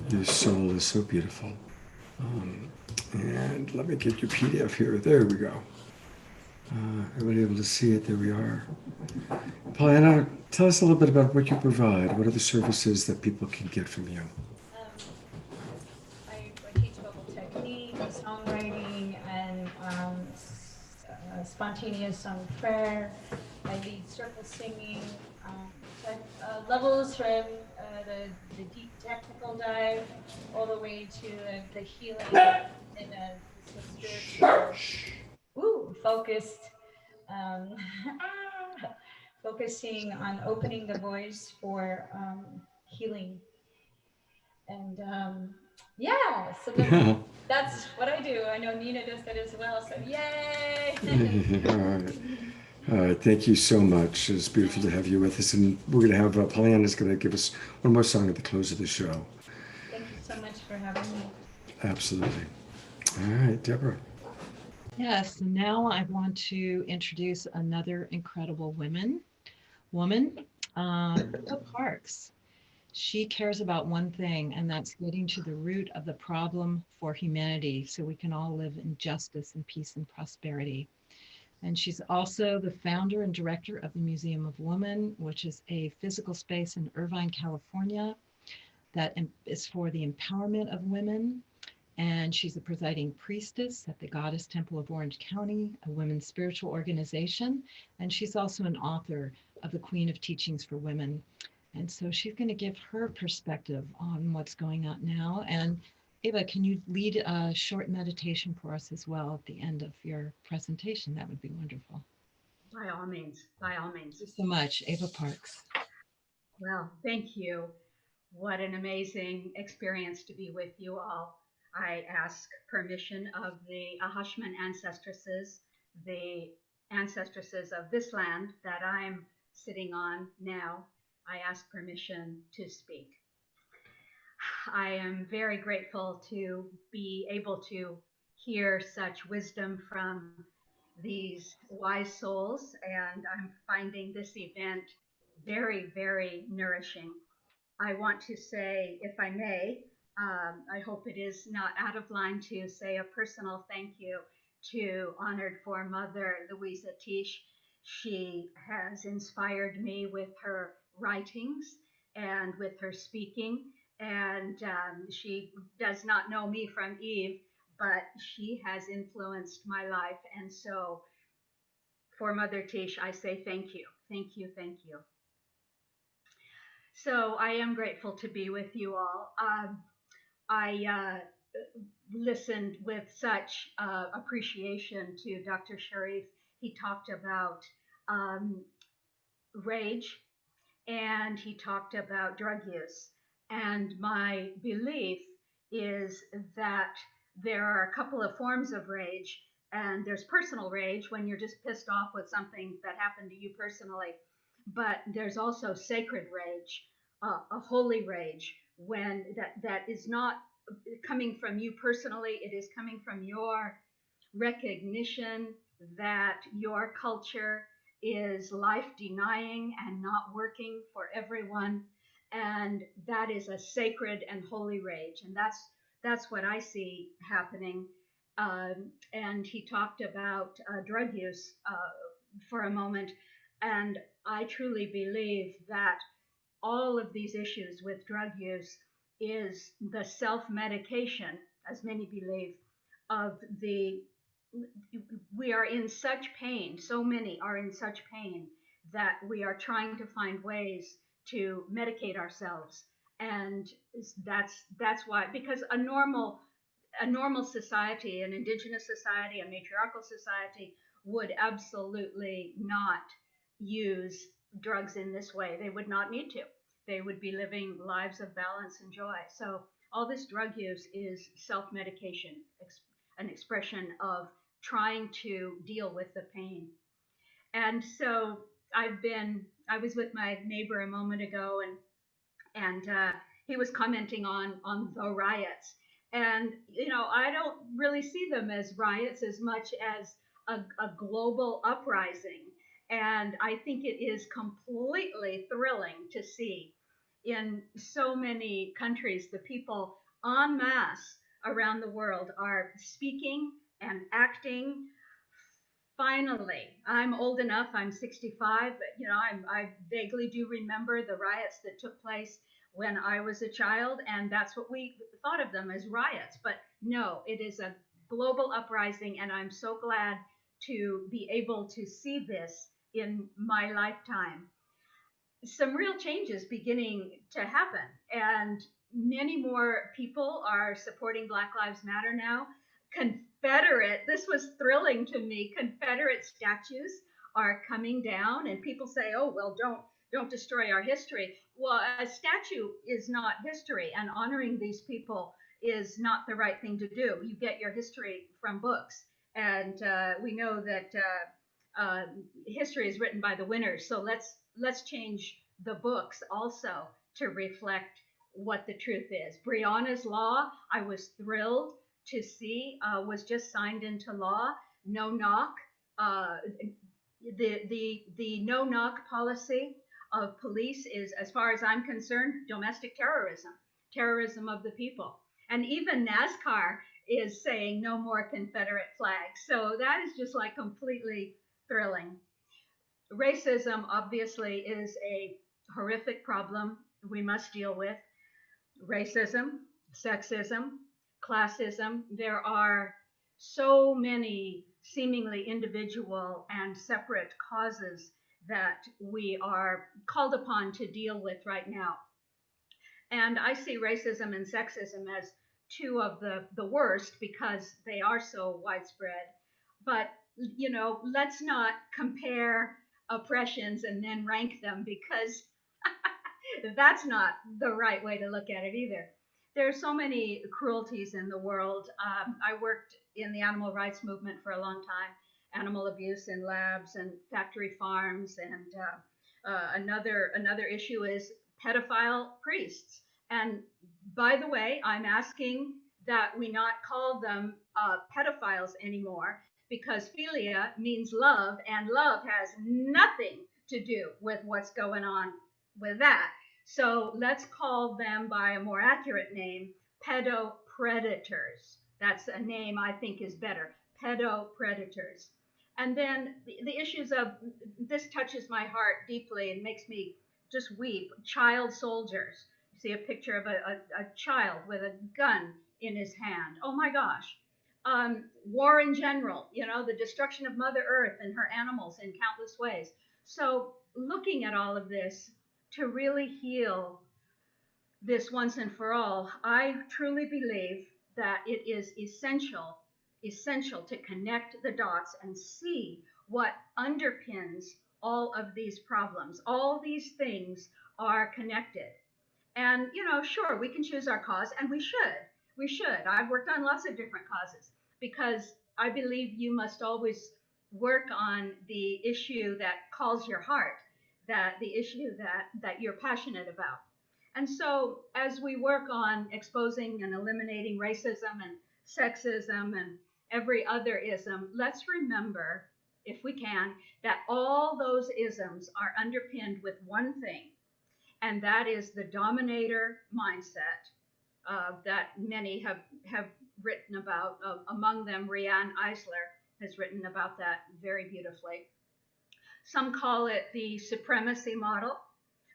your soul is so beautiful. And let me get your PDF here. There we go. Everybody able to see it? There we are. Pollyanna, tell us a little bit about what you provide. What are the services that people can get from you? I teach vocal technique, songwriting, and spontaneous song prayer. I lead circle singing. Levels from the deep technical dive all the way to the healing in a spiritual, focused, um, focusing on opening the voice for healing. And yeah, so that's what I do. I know Nina does that as well. So yay! All right. All right. Thank you so much. It's beautiful to have you with us. And we're going to have Pollyanna's going to give us one more song at the close of the show. Thank you so much for having me. Absolutely. All right, Deborah. Yes, now I want to introduce another incredible woman, Eva Parks. She cares about one thing, and that's getting to the root of the problem for humanity so we can all live in justice and peace and prosperity. And she's also the founder and director of the Museum of Woman, which is a physical space in Irvine, California, that is for the empowerment of women. And she's a presiding priestess at the Goddess Temple of Orange County, a women's spiritual organization. And she's also an author of the Queen of Teachings for Women. And so she's going to give her perspective on what's going on now. And Eva, can you lead a short meditation for us as well at the end of your presentation? That would be wonderful. By all means, by all means. Thank you so much, Eva Parks. Well, thank you. What an amazing experience to be with you all. I ask permission of the Ahashman ancestresses, the ancestresses of this land that I'm sitting on now. I ask permission to speak. I am very grateful to be able to hear such wisdom from these wise souls, and I'm finding this event very, very nourishing. I want to say, if I may, I hope it is not out of line to say a personal thank you to honored foremother Louisa Tish. She has inspired me with her writings and with her speaking. And she does not know me from Eve, but she has influenced my life. And so for Mother Tish, I say thank you, thank you, thank you. So I am grateful to be with you all. I listened with such appreciation to Dr. Sharif. He talked about rage, and he talked about drug use. And my belief is that there are a couple of forms of rage, and there's personal rage when you're just pissed off with something that happened to you personally. But there's also sacred rage, a holy rage, when that is not coming from you personally, it is coming from your recognition that your culture is life denying and not working for everyone, and that is a sacred and holy rage, and that's what I see happening. And he talked about drug use for a moment, and I truly believe that all of these issues with drug use is the self-medication, as many believe, of the we are in such pain, so many are in such pain that we are trying to find ways to medicate ourselves. And that's why, because a normal society, an indigenous society, a matriarchal society would absolutely not use drugs in this way. They would not need to. They would be living lives of balance and joy. So all this drug use is self-medication, an expression of trying to deal with the pain. And so I was with my neighbor a moment ago, and he was commenting on the riots. And I don't really see them as riots as much as a global uprising. And I think it is completely thrilling to see in so many countries the people en masse around the world are speaking and acting. Finally, I'm old enough, I'm 65, but I vaguely do remember the riots that took place when I was a child, and that's what we thought of them, as riots. But no, it is a global uprising, and I'm so glad to be able to see this in my lifetime. Some real changes beginning to happen, and many more people are supporting Black Lives Matter now. Confederate, this was thrilling to me. Confederate statues are coming down, and people say, oh, well, don't destroy our history. Well, a statue is not history, and honoring these people is not the right thing to do. You get your history from books, and we know that history is written by the winners. So let's change the books also to reflect what the truth is. Breonna's law, I was thrilled to see, was just signed into law. No knock. The no knock policy of police is, as far as I'm concerned, domestic terrorism of the people. And even NASCAR is saying no more Confederate flags. So that is just like completely thrilling. Racism obviously is a horrific problem we must deal with. Racism, sexism, classism. There are so many seemingly individual and separate causes that we are called upon to deal with right now. And I see racism and sexism as two of the worst because they are so widespread. But, you know, let's not compare oppressions and then rank them, because that's not the right way to look at it either. There are so many cruelties in the world. I worked in the animal rights movement for a long time, animal abuse in labs and factory farms. And another issue is pedophile priests. And by the way, I'm asking that we not call them pedophiles anymore, because philia means love, and love has nothing to do with what's going on with that. So let's call them by a more accurate name, pedopredators. That's a name I think is better, pedopredators. And then the issues of, this touches my heart deeply and makes me just weep, child soldiers. You see a picture of a child with a gun in his hand. Oh my gosh. War in general, you know, the destruction of Mother Earth and her animals in countless ways. So looking at all of this to really heal this once and for all, I truly believe that it is essential to connect the dots and see what underpins all of these problems. All these things are connected. And, you know, sure, we can choose our cause, and we should. We should. I've worked on lots of different causes because I believe you must always work on the issue that calls your heart, that the issue that you're passionate about. And so as we work on exposing and eliminating racism and sexism and every other ism, let's remember, if we can, that all those isms are underpinned with one thing, and that is the dominator mindset that many have written about. Among them, Riane Eisler has written about that very beautifully. Some call it the supremacy model.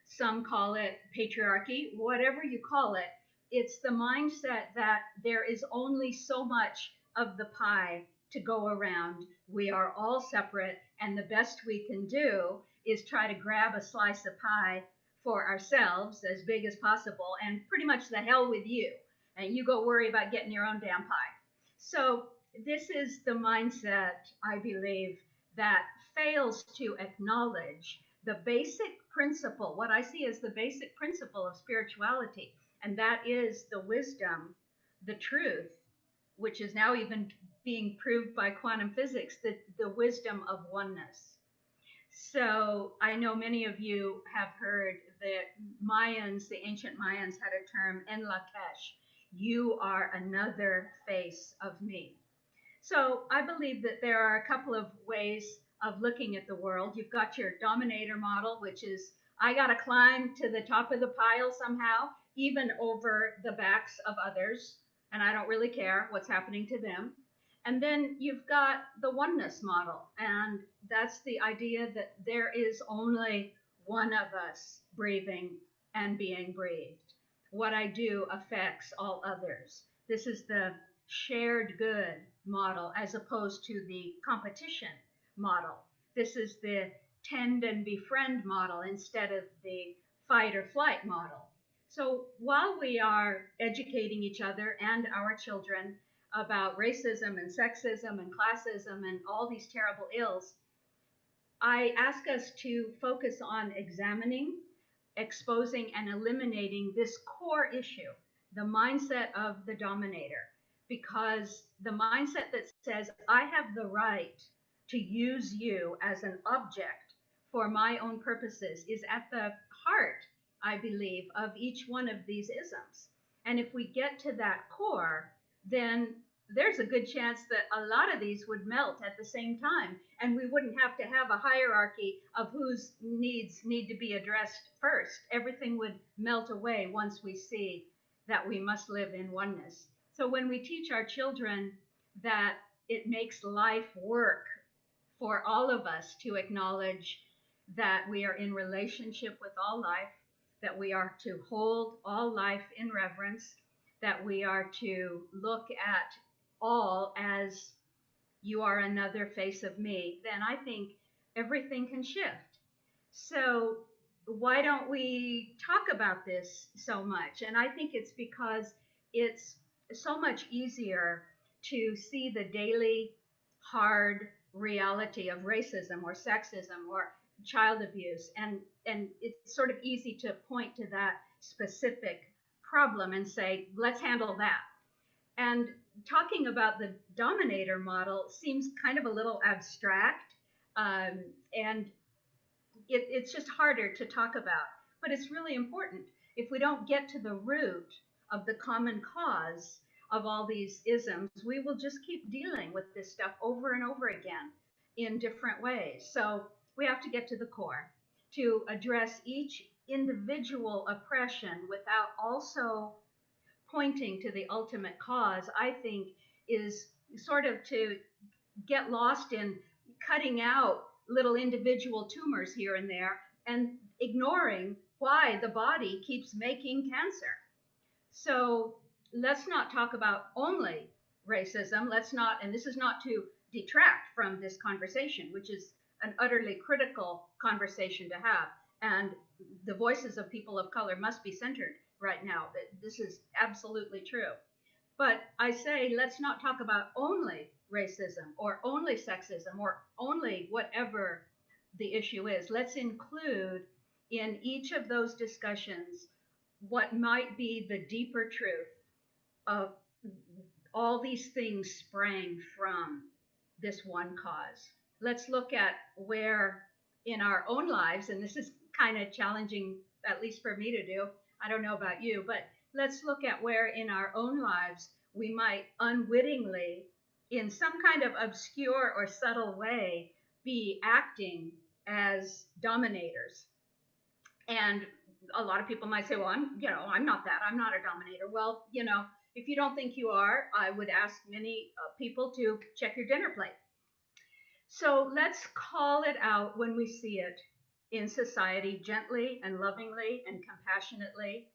Some call it patriarchy. Whatever you call it, it's the mindset that there is only so much of the pie to go around. We are all separate, and the best we can do is try to grab a slice of pie for ourselves, as big as possible, and pretty much the hell with you. And you go worry about getting your own damn pie. So this is the mindset, I believe, that fails to acknowledge the basic principle, what I see as the basic principle of spirituality, and that is the wisdom, the truth, which is now even being proved by quantum physics, the wisdom of oneness. So I know many of you have heard that Mayans, the ancient Mayans, had a term, En Lakesh, you are another face of me. So I believe that there are a couple of ways of looking at the world. You've got your dominator model, which is, I got to climb to the top of the pile somehow, even over the backs of others, and I don't really care what's happening to them. And then you've got the oneness model, and that's the idea that there is only one of us breathing and being breathed. What I do affects all others. This is the shared good model as opposed to the competition model. This is the tend and befriend model instead of the fight or flight model. So while we are educating each other and our children about racism and sexism and classism and all these terrible ills, I ask us to focus on examining, exposing, and eliminating this core issue, the mindset of the dominator. Because the mindset that says, I have the right to use you as an object for my own purposes is at the heart, I believe, of each one of these isms. And if we get to that core, then there's a good chance that a lot of these would melt at the same time, and we wouldn't have to have a hierarchy of whose needs need to be addressed first. Everything would melt away once we see that we must live in oneness. So when we teach our children that it makes life work for all of us to acknowledge that we are in relationship with all life, that we are to hold all life in reverence, that we are to look at all as you are another face of me, then I think everything can shift. So why don't we talk about this so much? And I think it's because it's so much easier to see the daily hard reality of racism or sexism or child abuse, and it's sort of easy to point to that specific problem and say, let's handle that. And talking about the dominator model seems kind of a little abstract, and it's just harder to talk about, but it's really important. If we don't get to the root of the common cause of all these isms, we will just keep dealing with this stuff over and over again in different ways. So we have to get to the core to address each individual oppression without also pointing to the ultimate cause. I think is sort of to get lost in cutting out little individual tumors here and there and ignoring why the body keeps making cancer. So let's not talk about only racism. Let's not, and this is not to detract from this conversation, which is an utterly critical conversation to have. And the voices of people of color must be centered right now. That this is absolutely true. But I say, let's not talk about only racism or only sexism or only whatever the issue is. Let's include in each of those discussions what might be the deeper truth of all these things sprang from this one cause. Let's look at where in our own lives, and this is kind of challenging, at least for me to do, I don't know about you, but let's look at where in our own lives we might unwittingly, in some kind of obscure or subtle way, be acting as dominators. And a lot of people might say, well, I'm not that. I'm not a dominator. Well, if you don't think you are, I would ask many people to check your dinner plate. So let's call it out when we see it in society, gently and lovingly and compassionately,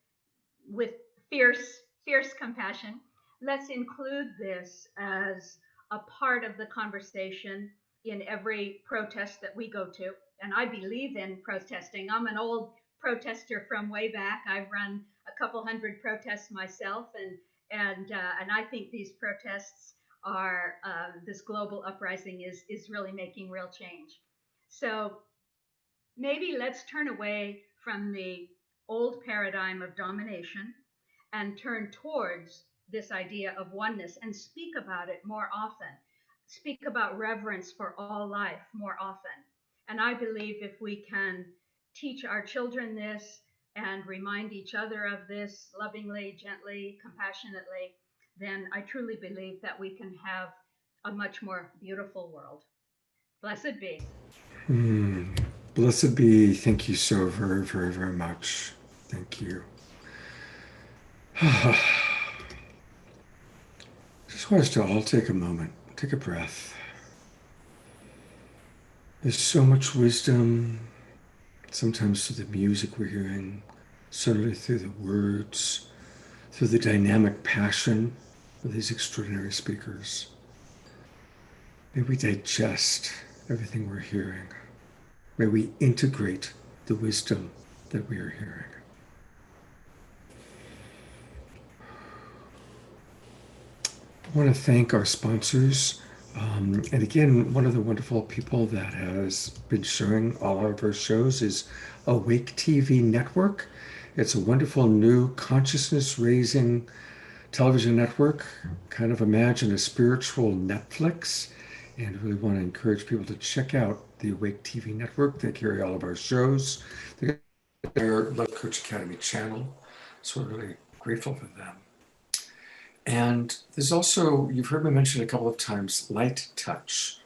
with fierce compassion. Let's include this as a part of the conversation in every protest that we go to. And I believe in protesting. I'm an old protester from way back. I've run a couple hundred protests myself, and I think these protests are this global uprising is really making real change. So maybe let's turn away from the old paradigm of domination and turn towards this idea of oneness and speak about it more often. Speak about reverence for all life more often. And I believe if we can teach our children this and remind each other of this lovingly, gently, compassionately, then I truly believe that we can have a much more beautiful world. Blessed be. Blessed be. Thank you so very, very, very much. Thank you. Just want us to all take a moment, take a breath. There's so much wisdom, sometimes through the music we're hearing, certainly through the words, through the dynamic passion of these extraordinary speakers. May we digest everything we're hearing. May we integrate the wisdom that we are hearing. I want to thank our sponsors. And again, one of the wonderful people that has been showing all of our shows is Awake TV Network. It's a wonderful new consciousness raising television network. Kind of imagine a spiritual Netflix, and really want to encourage people to check out the Awake TV Network. They carry all of our shows. They're their Love Coach Academy channel. So we're really grateful for them. And there's also, you've heard me mention a couple of times, Light Touch.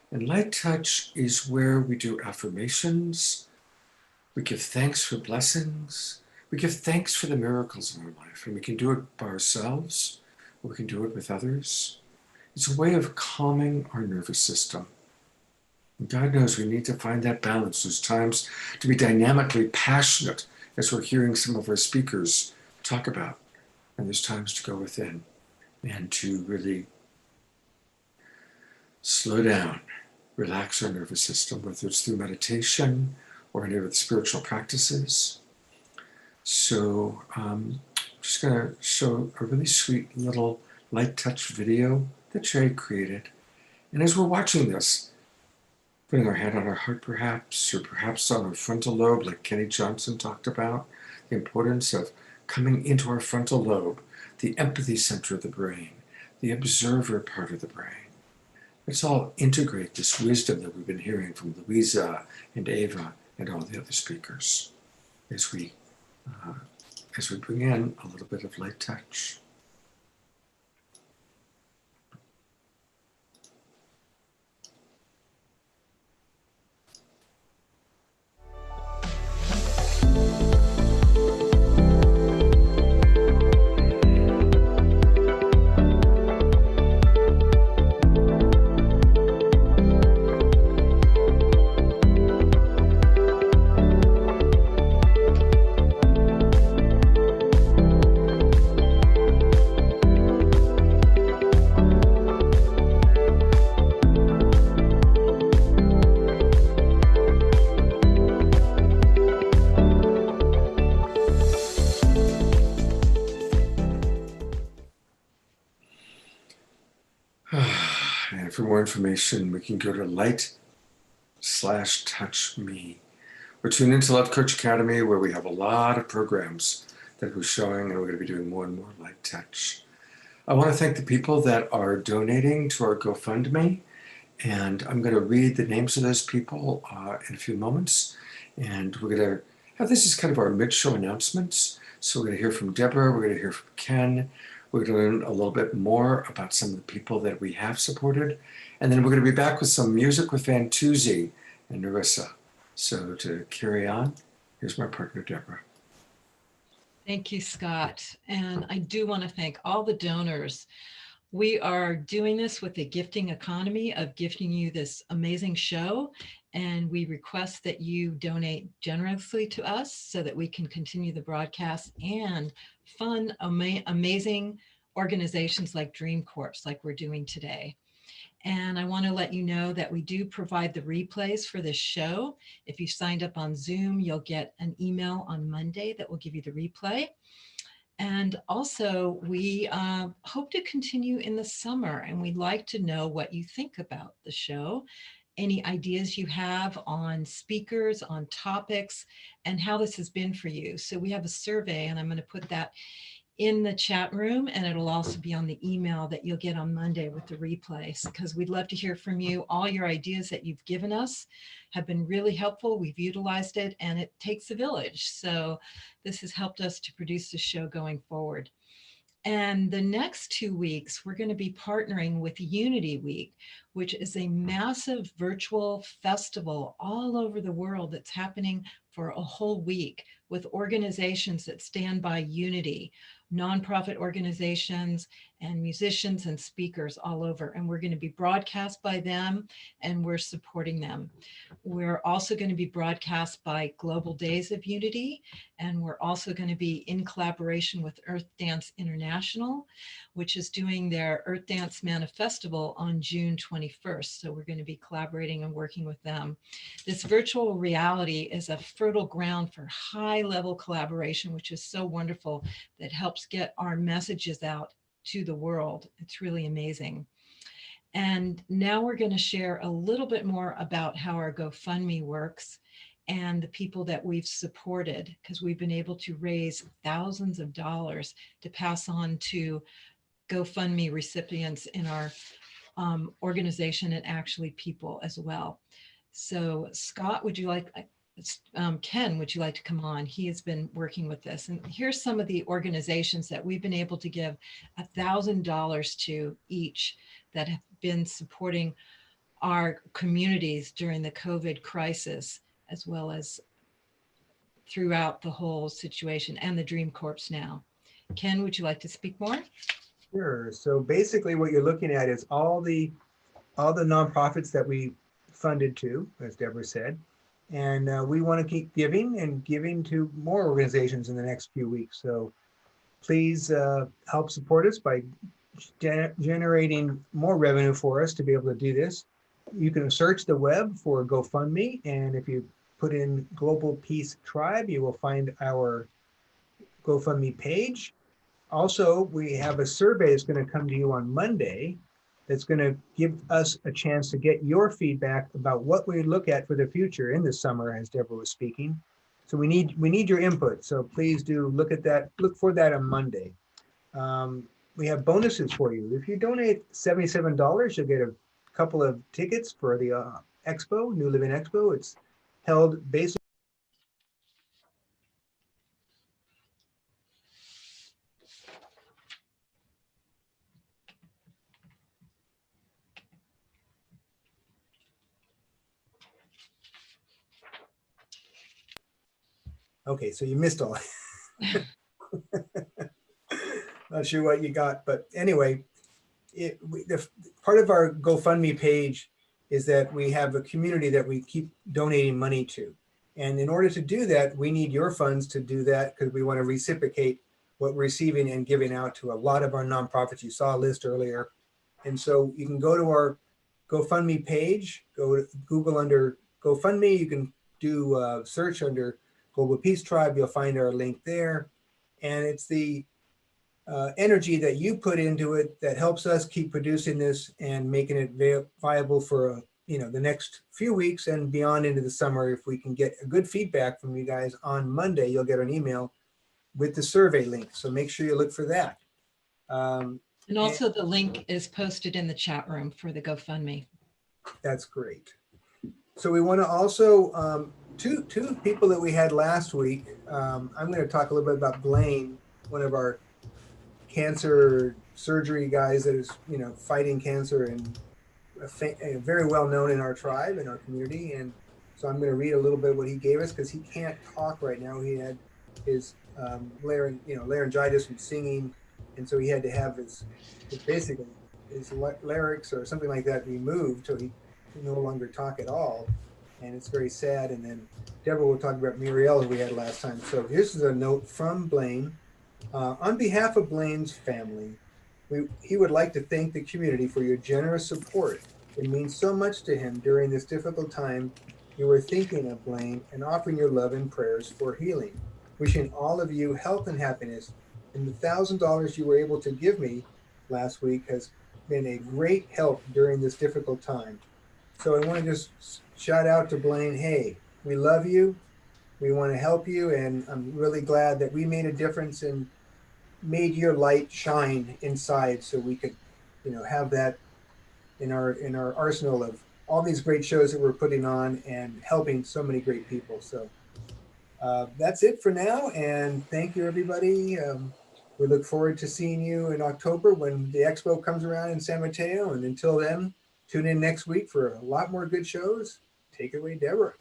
And Light Touch is where we do affirmations, we give thanks for blessings, we give thanks for the miracles in our life. And we can do it by ourselves, or we can do it with others. It's a way of calming our nervous system. And God knows we need to find that balance. There's times to be dynamically passionate, as we're hearing some of our speakers talk about. And there's times to go within and to really slow down, relax our nervous system, whether it's through meditation or any of the spiritual practices. So I'm just going to show a really sweet little light touch video that Sherry created. And as we're watching this, putting our hand on our heart perhaps, or perhaps on our frontal lobe, like Kenny Johnson talked about, the importance of coming into our frontal lobe, the empathy center of the brain, the observer part of the brain. Let's all integrate this wisdom that we've been hearing from Louisa and Ava and all the other speakers as we bring in a little bit of light touch. And for more information, we can go to light/touch me. Or tune into Love Coach Academy, where we have a lot of programs that we're showing, and we're going to be doing more and more light touch. I want to thank the people that are donating to our GoFundMe, and I'm going to read the names of those people in a few moments. And we're going to have this as kind of our mid-show announcements. So we're going to hear from Deborah, we're going to hear from Ken, we're going to learn a little bit more about some of the people that we have supported. And then we're going to be back with some music with Fantuzzi and Narissa. So to carry on, here's my partner, Deborah. Thank you, Scott. And I do want to thank all the donors. We are doing this with the gifting economy of gifting you this amazing show. And we request that you donate generously to us so that we can continue the broadcast and fund amazing organizations like Dream Corps, like we're doing today. And I want to let you know that we do provide the replays for this show. If you signed up on Zoom, you'll get an email on Monday that will give you the replay. And also, we hope to continue in the summer, and we'd like to know what you think about the show, any ideas you have on speakers, on topics, and how this has been for you. So we have a survey, and I'm going to put that in the chat room, and it'll also be on the email that you'll get on Monday with the replays, because we'd love to hear from you. All your ideas that you've given us have been really helpful. We've utilized it, and it takes a village. So this has helped us to produce the show going forward. And the next 2 weeks, we're going to be partnering with Unity Week, which is a massive virtual festival all over the world that's happening for a whole week with organizations that stand by unity, nonprofit organizations and musicians and speakers all over. And we're going to be broadcast by them, and we're supporting them. We're also going to be broadcast by Global Days of Unity, and we're also going to be in collaboration with Earth Dance International, which is doing their Earth Dance Manifestival on June 21st. So we're going to be collaborating and working with them. This virtual reality is a fertile ground for high-level collaboration, which is so wonderful, that helps get our messages out to the world. It's really amazing. And now we're going to share a little bit more about how our GoFundMe works and the people that we've supported, because we've been able to raise thousands of dollars to pass on to GoFundMe recipients in our organization, and actually people as well. So Scott, would you like, Ken, would you like to come on? He has been working with this. And here's some of the organizations that we've been able to give $1,000 to each that have been supporting our communities during the COVID crisis, as well as throughout the whole situation, and the Dream Corps now. Ken, would you like to speak more? Sure. So basically what you're looking at is all the nonprofits that we funded to, as Deborah said. And we want to keep giving and giving to more organizations in the next few weeks. So please help support us by generating more revenue for us to be able to do this. You can search the web for GoFundMe, and if you put in Global Peace Tribe, you will find our GoFundMe page. Also, we have a survey that's going to come to you on Monday that's going to give us a chance to get your feedback about what we look at for the future in the summer, as Deborah was speaking. So we need your input. So please do look at that. Look for that on Monday. We have bonuses for you. If you donate $77, you'll get a couple of tickets for the Expo, New Living Expo. It's held basically. Okay, so you missed all. Not sure what you got, but anyway, part of our GoFundMe page is that we have a community that we keep donating money to. And in order to do that, we need your funds to do that, because we want to reciprocate what we're receiving and giving out to a lot of our nonprofits. You saw a list earlier. And so you can go to our GoFundMe page, go to Google under GoFundMe. You can do a search under Global Peace Tribe. You'll find our link there. And it's the energy that you put into it that helps us keep producing this and making it viable for the next few weeks and beyond into the summer. If we can get a good feedback from you guys on Monday, you'll get an email with the survey link. So make sure you look for that. And also the link is posted in the chat room for the GoFundMe. That's great. So we want to also, two people that we had last week, I'm going to talk a little bit about Blaine, one of our cancer surgery guys that is, fighting cancer and very well known in our tribe, in our community. And so I'm going to read a little bit what he gave us, because he can't talk right now. He had his laryngitis from singing, and so he had to have his larynx or something like that removed, so he can no longer talk at all. And it's very sad. And then Deborah will talk about Muriel, who we had last time. So here's a note from Blaine. On behalf of Blaine's family, he would like to thank the community for your generous support. It means so much to him during this difficult time. You were thinking of Blaine and offering your love and prayers for healing. Wishing all of you health and happiness. And the $1,000 you were able to give me last week has been a great help during this difficult time. So I want to just shout out to Blaine. Hey, we love you. We want to help you. And I'm really glad that we made a difference and made your light shine inside, so we could, have that in our arsenal of all these great shows that we're putting on and helping so many great people. So that's it for now. And thank you, everybody. We look forward to seeing you in October when the expo comes around in San Mateo. And until then, tune in next week for a lot more good shows. Take it away, Deborah.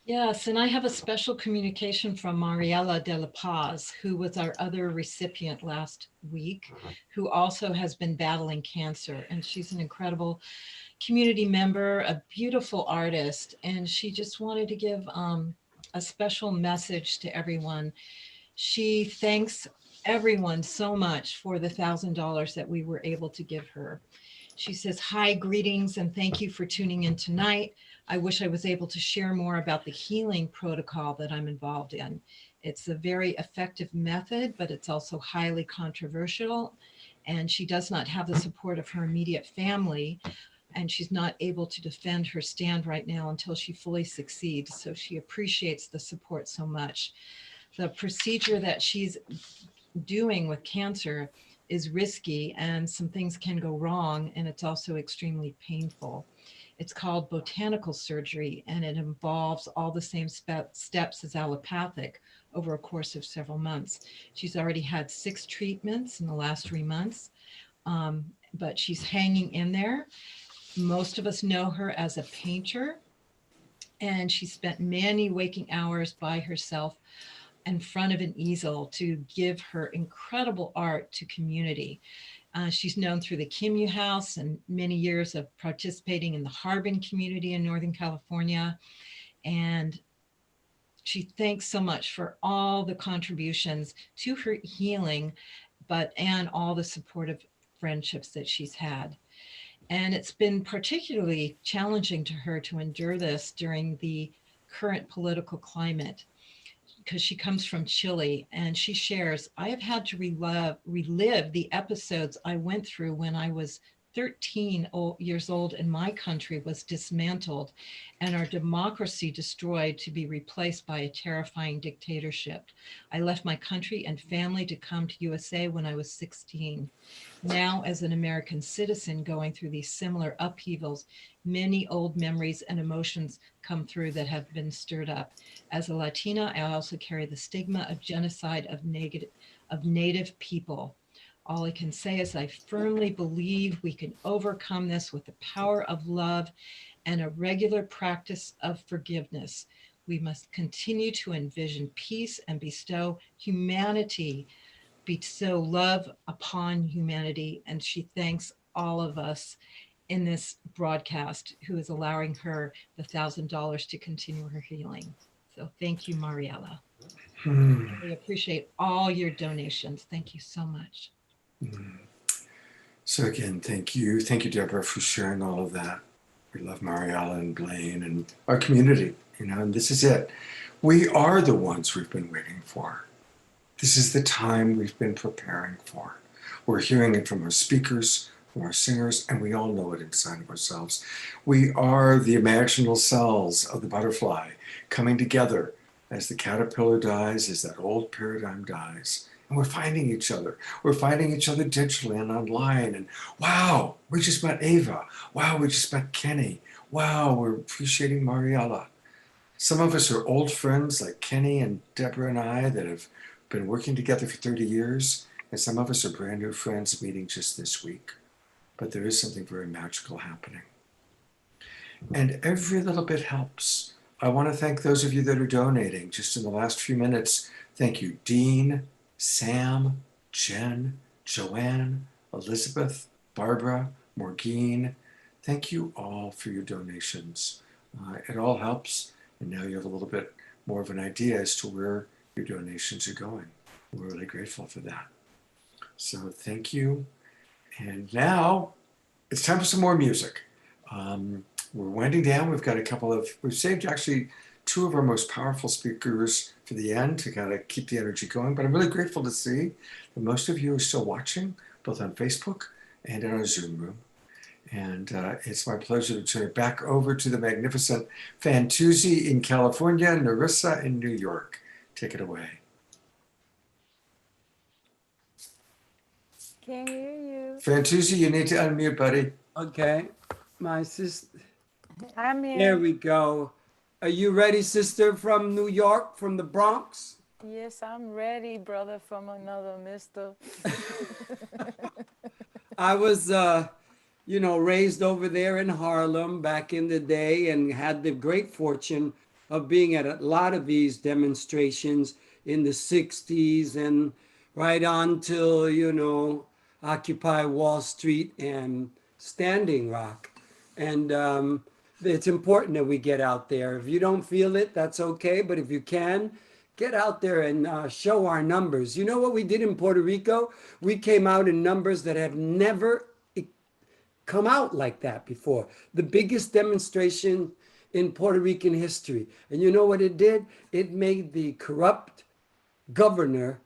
Yes, and I have a special communication from Mariela de la Paz, who was our other recipient last week, who also has been battling cancer. And she's an incredible community member, a beautiful artist. And she just wanted to give a special message to everyone. She thanks everyone so much for the $1,000 that we were able to give her. She says, hi, greetings, and thank you for tuning in tonight. I wish I was able to share more about the healing protocol that I'm involved in. It's a very effective method, but it's also highly controversial. and she does not have the support of her immediate family, and she's not able to defend her stand right now until she fully succeeds. So she appreciates the support so much. The procedure that she's doing with cancer is risky, and some things can go wrong, and it's also extremely painful. It's called botanical surgery, and it involves all the same steps as allopathic over a course of several months. She's already had 6 treatments in the last 3 months, but she's hanging in there. Most of us know her as a painter, and she spent many waking hours by herself in front of an easel to give her incredible art to community. She's known through the Kimu House and many years of participating in the Harbin community in Northern California. And she thanks so much for all the contributions to her healing, and all the supportive friendships that she's had. And it's been particularly challenging to her to endure this during the current political climate, because she comes from Chile, and she shares, I have had to relive the episodes I went through when I was 13 years old and my country was dismantled and our democracy destroyed to be replaced by a terrifying dictatorship. I left my country and family to come to USA when I was 16. Now, as an American citizen going through these similar upheavals, many old memories and emotions come through that have been stirred up. As a Latina, I also carry the stigma of genocide of Native people. All I can say is I firmly believe we can overcome this with the power of love and a regular practice of forgiveness. We must continue to envision peace and bestow love upon humanity. And she thanks all of us in this broadcast who is allowing her the $1,000 to continue her healing. So thank you, Mariella. We appreciate all your donations. Thank you so much. So again, thank you. Thank you, Deborah, for sharing all of that. We love Mariella and Blaine and our community, and this is it. We are the ones we've been waiting for. This is the time we've been preparing for. We're hearing it from our speakers, from our singers, and we all know it inside of ourselves. We are the imaginal cells of the butterfly coming together as the caterpillar dies, as that old paradigm dies. And we're finding each other. We're finding each other digitally and online. And wow, we just met Ava. Wow, we just met Kenny. Wow, we're appreciating Mariella. Some of us are old friends like Kenny and Deborah and I that have been working together for 30 years. And some of us are brand new friends meeting just this week. But there is something very magical happening. And every little bit helps. I want to thank those of you that are donating just in the last few minutes. Thank you, Dean, Sam, Jen, Joanne, Elizabeth, Barbara, Morgine. Thank you all for your donations. It all helps. And now you have a little bit more of an idea as to where your donations are going. We're really grateful for that. So thank you. And now it's time for some more music. We're winding down. We've saved actually 2 of our most powerful speakers for the end to kind of keep the energy going. But I'm really grateful to see that most of you are still watching, both on Facebook and in our Zoom room. And it's my pleasure to turn it back over to the magnificent Fantuzzi in California, Narissa in New York. Take it away. Can't hear you. Fantuzzi, you need to unmute, buddy. Okay, my sister. I'm here. There we go. Are you ready, sister, from New York, from the Bronx? Yes, I'm ready, brother from another mister. I was, raised over there in Harlem back in the day and had the great fortune of being at a lot of these demonstrations in the 60s and right on till, Occupy Wall Street and Standing Rock. And it's important that we get out there. If you don't feel it, that's okay. But if you can, get out there and show our numbers. You know what we did in Puerto Rico? We came out in numbers that have never come out like that before. The biggest demonstration in Puerto Rican history. And you know what it did? It made the corrupt governor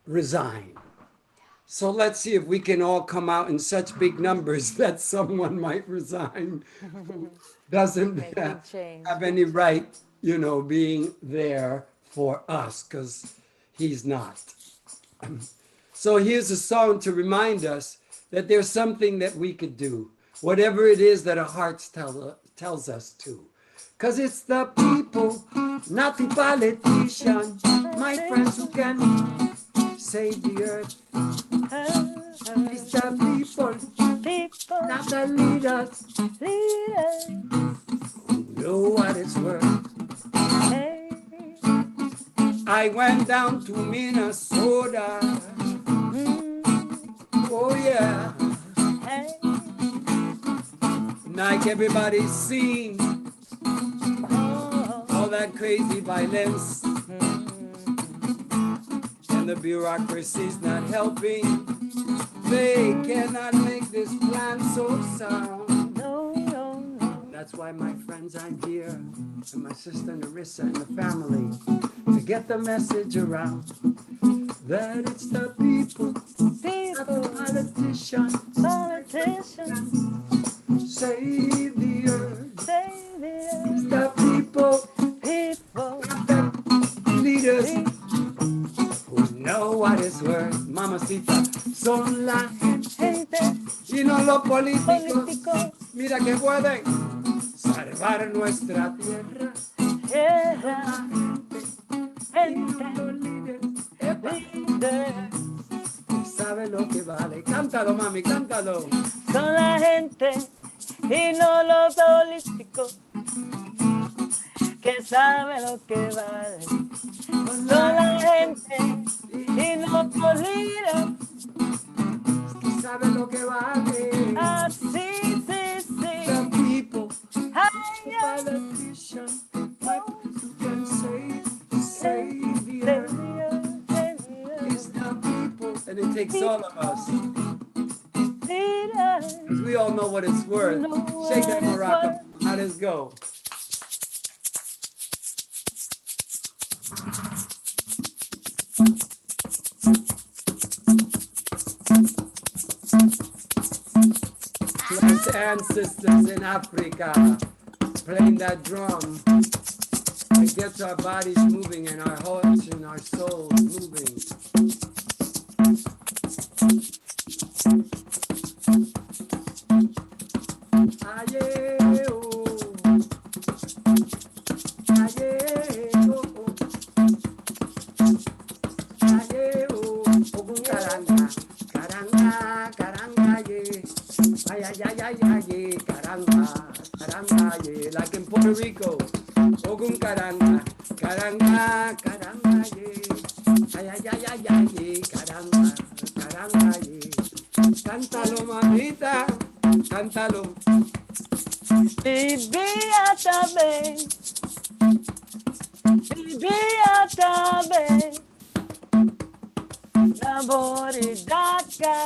resign. So let's see if we can all come out in such big numbers that someone might resign who doesn't Make big change. have any right, being there for us, because he's not. So here's a song to remind us that there's something that we could do, whatever it is that our hearts tells us to. Because it's the people, not the politicians, my friends, who can save the earth. It's the people, not the leaders, who know what it's worth. I went down to Minnesota. Oh yeah. Like everybody's seen all that crazy violence, and the bureaucracy's not helping. They cannot make this plan so sound. That's why, my friends, I'm here, and my sister Narissa and the family, to get the message around that it's the people, not the politicians, save the earth. It's the people, not the leaders, who know what it's worth. Mamacita, son la gente y no los políticos. Mira que pueden salvar nuestra tierra. Sabe lo que vale. Cántalo, mami, cántalo. Son la gente y no los políticos que sabe lo que vale. Son la gente y no los líderes que sabe lo que vale. Ah, sí, sí, sí. The people, Ay, ay. politicians, my people can save the earth. It's the people, and it takes all of us. Because we all know what it's worth. Shake that maraca. Let us go. Like ancestors in Africa playing that drum. It gets our bodies moving and our hearts and our souls moving. Aye, oh. Aye, oh, oh. Aye, oh. Ogun karanga, karanga, karanga, yeah. Ay, ay, ay, ay, ay, yeah. Karanga, karanga, yeah. Like in Puerto Rico. Ogun karanga, karanga, karanga, yeah. Ay, ay, ay, ay, ay, yeah. Karanga, karanga, yeah. Cántalo, mamita, cántalo. Vivía también, vivía también, na Boridaka,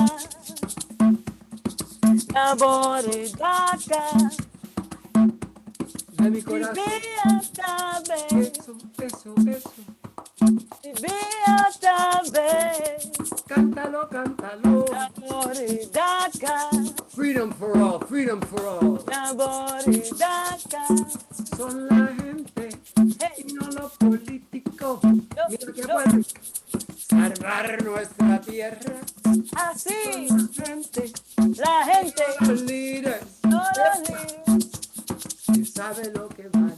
na Boridaka. De mi corazón. Vivía también, Eso, eso, eso. vivía también, Cántalo, cántalo. na Boridaka, Freedom for all, freedom for all. na Boridaka. Son la gente y no los políticos. Mira que pueden salvar nuestra tierra. Así, La la gente, los líderes, no los líderes. que sabe lo que vale.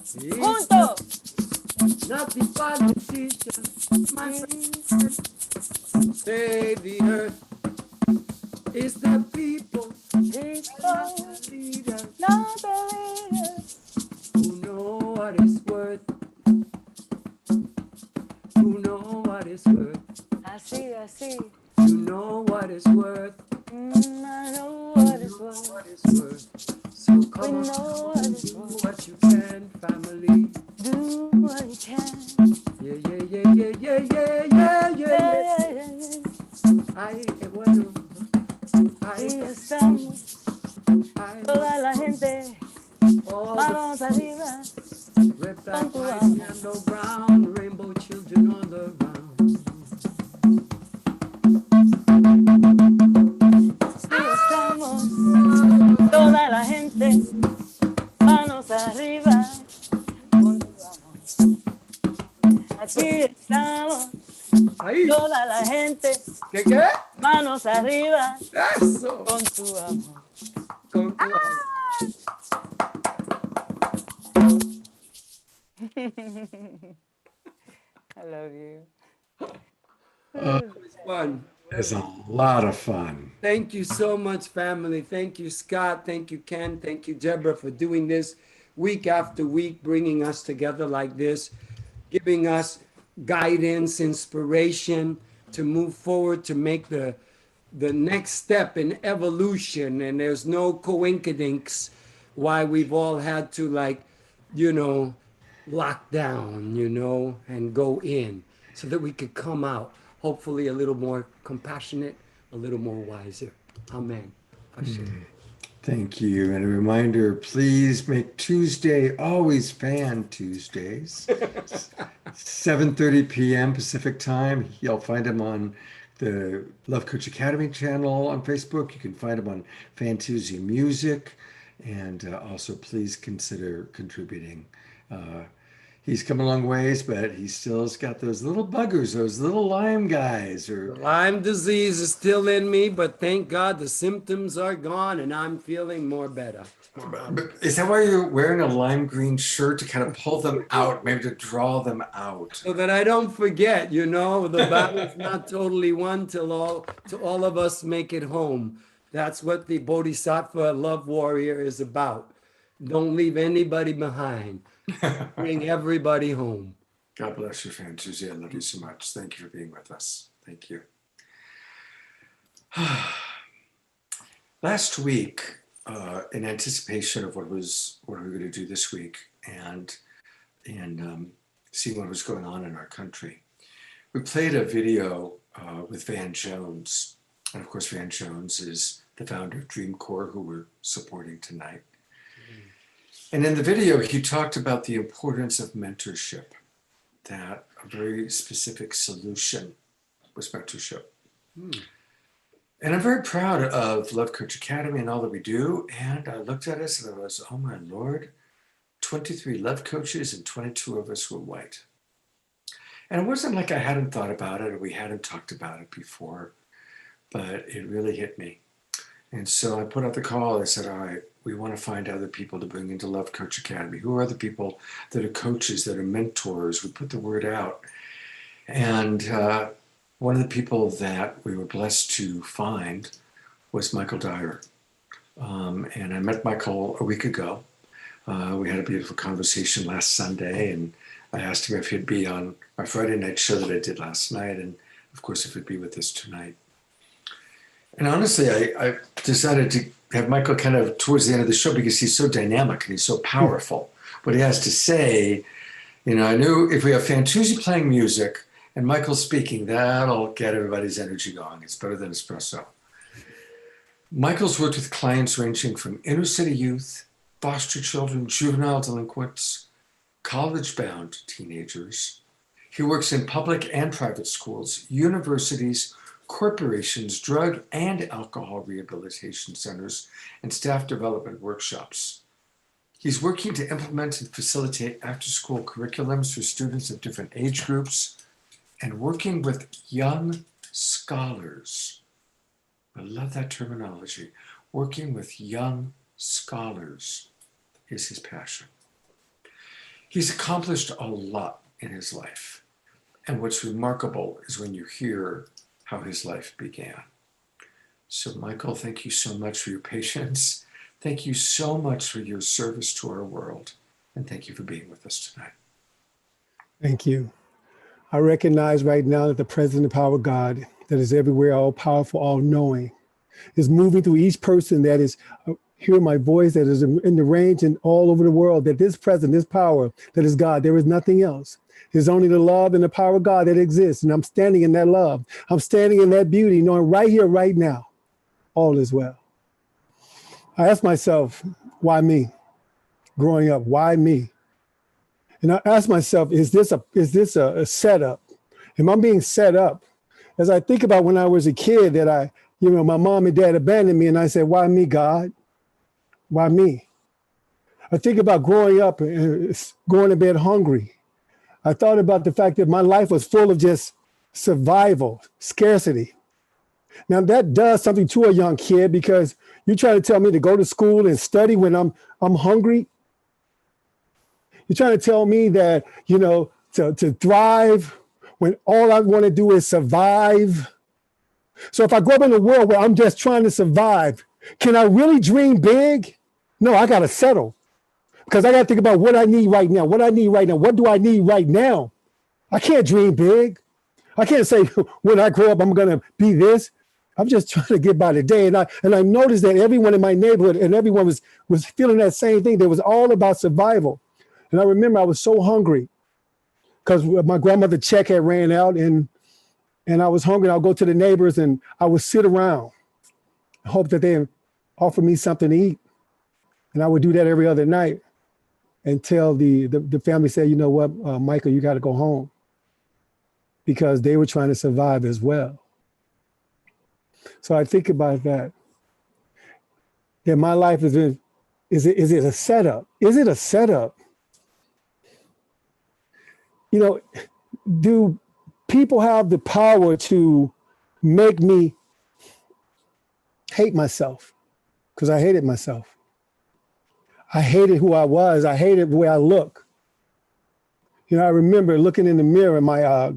Sí. Juntos. Not the politicians, my friends. Save the earth. It's the people, People, the leaders, not the leaders. who know what it's worth. Who know what it's worth. Así, así. You know what it's worth. I know what You it's know worth. what it's worth. So come We on, know what it's do worth. what you can, family. Do what you can. Yeah, yeah, yeah, yeah, yeah, yeah, yeah, yeah, yeah. Yeah. Ay, qué bueno. Ay, Y estamos, ay, toda la gente, all manos arriba. the red, black, white, yellow, brown, rainbow children all around. aquí estamos, Ahí. toda la gente, ¿Qué, qué? manos arriba, Eso. con tu amor. Con tu I love you. It's fun. It's a lot of fun. Thank you so much, family. Thank you, Scott. Thank you, Ken. Thank you, Deborah, for doing this week after week, bringing us together like this, giving us guidance, inspiration to move forward, to make the next step in evolution. And there's no coincidence why we've all had to, like, lock down, and go in so that we could come out, hopefully a little more compassionate, a little more wiser. Amen. Thank you. And a reminder, please make Tuesday always Fan Tuesdays, 7:30 p.m. Pacific time. You'll find them on the Love Coach Academy channel on Facebook. You can find them on Fan Tuesday Music. And also, please consider contributing. He's come a long ways, but he still's got those little buggers, those little Lyme guys. Lyme disease is still in me, but thank God the symptoms are gone and I'm feeling more better. Is that why you're wearing a lime green shirt, to kind of pull them out, maybe to draw them out? So that I don't forget, the battle's not totally won till all of us make it home. That's what the Bodhisattva love warrior is about. Don't leave anybody behind. Bring everybody home. God bless you, Fan Tuesday. I love you so much. Thank you for being with us. Thank you. Last week, in anticipation of what we were going to do this week, and seeing what was going on in our country, we played a video with Van Jones. And of course, Van Jones is the founder of Dream Corps, who we're supporting tonight. And in the video, he talked about the importance of mentorship, that a very specific solution was mentorship. And I'm very proud of Love Coach Academy and all that we do. And I looked at us and I was, oh my Lord, 23 love coaches and 22 of us were white. And it wasn't like I hadn't thought about it or we hadn't talked about it before, but it really hit me. And so I put out the call. I said, all right, we want to find other people to bring into Love Coach Academy. Who are the people that are coaches, that are mentors? We put the word out. And one of the people that we were blessed to find was Michael Dyer. And I met Michael a week ago. We had a beautiful conversation last Sunday, and I asked him if he'd be on my Friday night show that I did last night, and of course, if he'd be with us tonight. And honestly, I decided to have Michael kind of towards the end of the show because he's so dynamic and he's so powerful. What he has to say, I knew if we have Fan Tuesday playing music and Michael speaking, that'll get everybody's energy going. It's better than espresso. Michael's worked with clients ranging from inner city youth, foster children, juvenile delinquents, college-bound teenagers. He works in public and private schools, universities, corporations, drug and alcohol rehabilitation centers, and staff development workshops. He's working to implement and facilitate after-school curriculums for students of different age groups and working with young scholars. I love that terminology. Working with young scholars is his passion. He's accomplished a lot in his life. And what's remarkable is when you hear how his life began. So Michael, thank you so much for your patience. Thank you so much for your service to our world. And thank you for being with us tonight. Thank you. I recognize right now that the presence and power of God that is everywhere, all powerful, all knowing, is moving through each person that is hearing my voice, that is in the range and all over the world, that this presence, this power, that is God, there is nothing else. There's only the love and the power of God that exists. And I'm standing in that love. I'm standing in that beauty, knowing right here, right now, all is well. I asked myself, why me? Growing up, why me? And I asked myself, is this a setup? Am I being set up? As I think about when I was a kid that my mom and dad abandoned me, and I said, why me, God? Why me? I think about growing up and going to bed hungry. I thought about the fact that my life was full of just survival, scarcity. Now that does something to a young kid, because you try to tell me to go to school and study when I'm hungry. You're trying to tell me that, you know, to thrive when all I want to do is survive. So if I grow up in a world where I'm just trying to survive, can I really dream big? No, I got to settle, because I got to think about what I need right now. What I need right now. What do I need right now? I can't dream big. I can't say when I grow up, I'm going to be this. I'm just trying to get by the day. And I noticed that everyone in my neighborhood and everyone was feeling that same thing. It was all about survival. And I remember I was so hungry because my grandmother's check had ran out, and I was hungry. I'll go to the neighbors and I would sit around and hope that they offer me something to eat. And I would do that every other night until the family said, you know what, Michael, you got to go home, because they were trying to survive as well. So I think about that my life is it a setup? Is it a setup? You know, do people have the power to make me hate myself? Because I hated myself. I hated who I was. I hated the way I look. You know, I remember looking in the mirror, my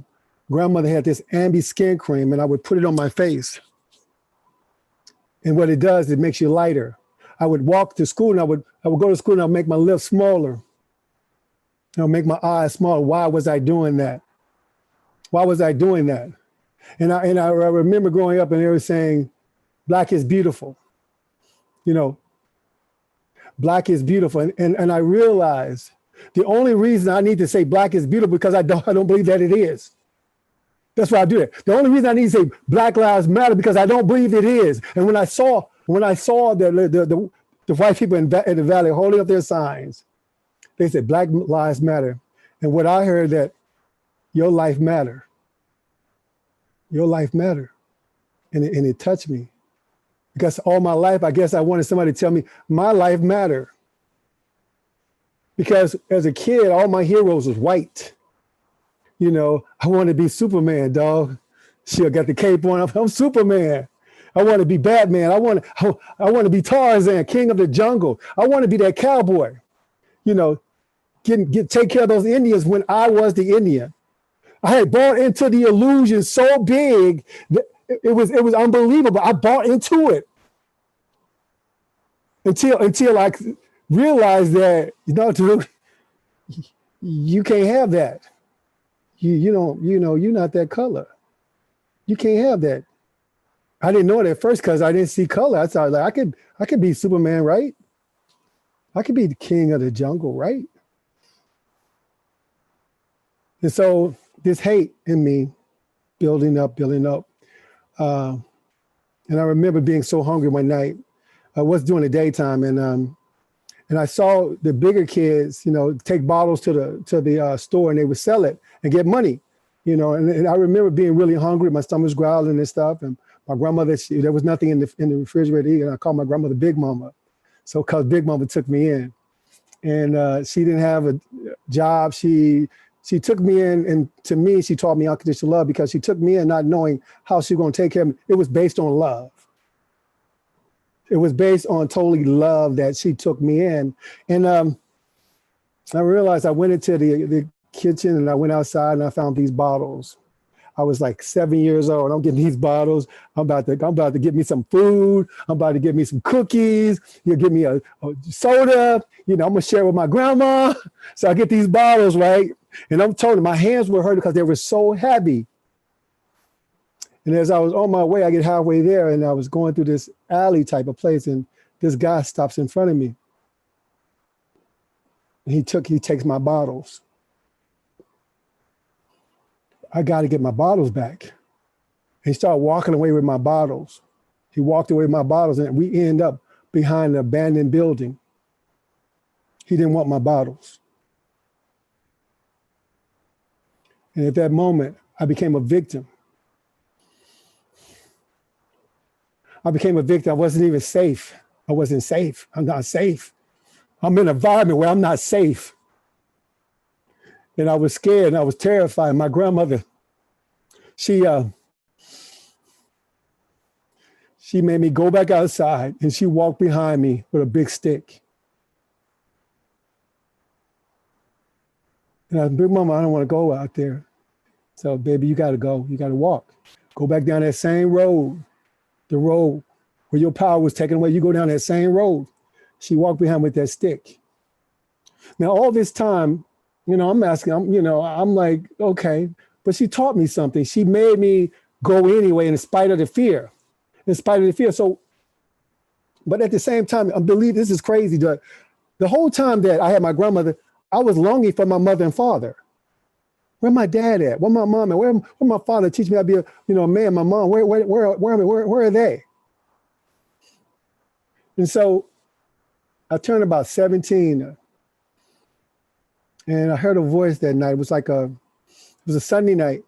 grandmother had this Ambi skin cream, and I would put it on my face. And what it does, it makes you lighter. I would walk to school, and I would go to school, and I'd make my lips smaller. I'll make my eyes smaller. Why was I doing that? Why was I doing that? And I remember growing up, and they were saying, Black is beautiful. You know, Black is beautiful. And I realized the only reason I need to say Black is beautiful because I don't believe that it is. That's why I do it. The only reason I need to say Black Lives Matter because I don't believe it is. And when I saw the white people in the valley holding up their signs, they said Black Lives Matter. And what I heard that your life matter. Your life matter. And it touched me. Because all my life, I guess I wanted somebody to tell me my life matter. Because as a kid, all my heroes was white. You know, I want to be Superman, dog. She got the cape on. I'm Superman. I want to be Batman. I want to be Tarzan, King of the Jungle. I want to be that cowboy. You know, take care of those Indians when I was the Indian. I had bought into the illusion so big that it was unbelievable. I bought into it until I realized that, you know, you can't have that. You're not that color. You can't have that. I didn't know it at first because I didn't see color. I thought like I could be Superman, right? I could be the king of the jungle, right? And so this hate in me building up. And I remember being so hungry one night. I was during the daytime, and I saw the bigger kids, you know, take bottles to the store, and they would sell it and get money, you know. And I remember being really hungry. My stomach was growling and stuff. And my grandmother, there was nothing in the refrigerator either. And I called my grandmother Big Mama. So because Big Mama took me in, and she didn't have a job. She took me in, and to me, she taught me unconditional love because she took me in not knowing how she was going to take care of me. It was based on love. It was based on totally love that she took me in. And I realized I went into the kitchen and I went outside and I found these bottles. I was like 7 years old. I'm getting these bottles. I'm about to get me some food. I'm about to get me some cookies. You'll give me a soda. You know, I'm gonna share with my grandma. So I get these bottles, right? And I'm telling you, my hands were hurting because they were so heavy. And as I was on my way, I get halfway there and I was going through this alley type of place, and this guy stops in front of me. And he takes my bottles. I got to get my bottles back. And he started walking away with my bottles. He walked away with my bottles, and we end up behind an abandoned building. He didn't want my bottles. And at that moment, I became a victim. I became a victim. I wasn't even safe. I wasn't safe. I'm not safe. I'm in an environment where I'm not safe. And I was scared and I was terrified. My grandmother, she made me go back outside and she walked behind me with a big stick. And I said, Big Mama, I don't want to go out there. So, baby, you got to go. You got to walk. Go back down that same road, the road where your power was taken away. You go down that same road. She walked behind with that stick. Now, all this time, I'm asking, I'm like, okay, but she taught me something. She made me go anyway in spite of the fear. So, but at the same time, I believe this is crazy. The whole time that I had my grandmother, I was longing for my mother and father. Where my dad at? Where my mom at? Where my father teach me how to be a man? My mom, where are they? And so I turned about 17 and I heard a voice that night. It was a Sunday night.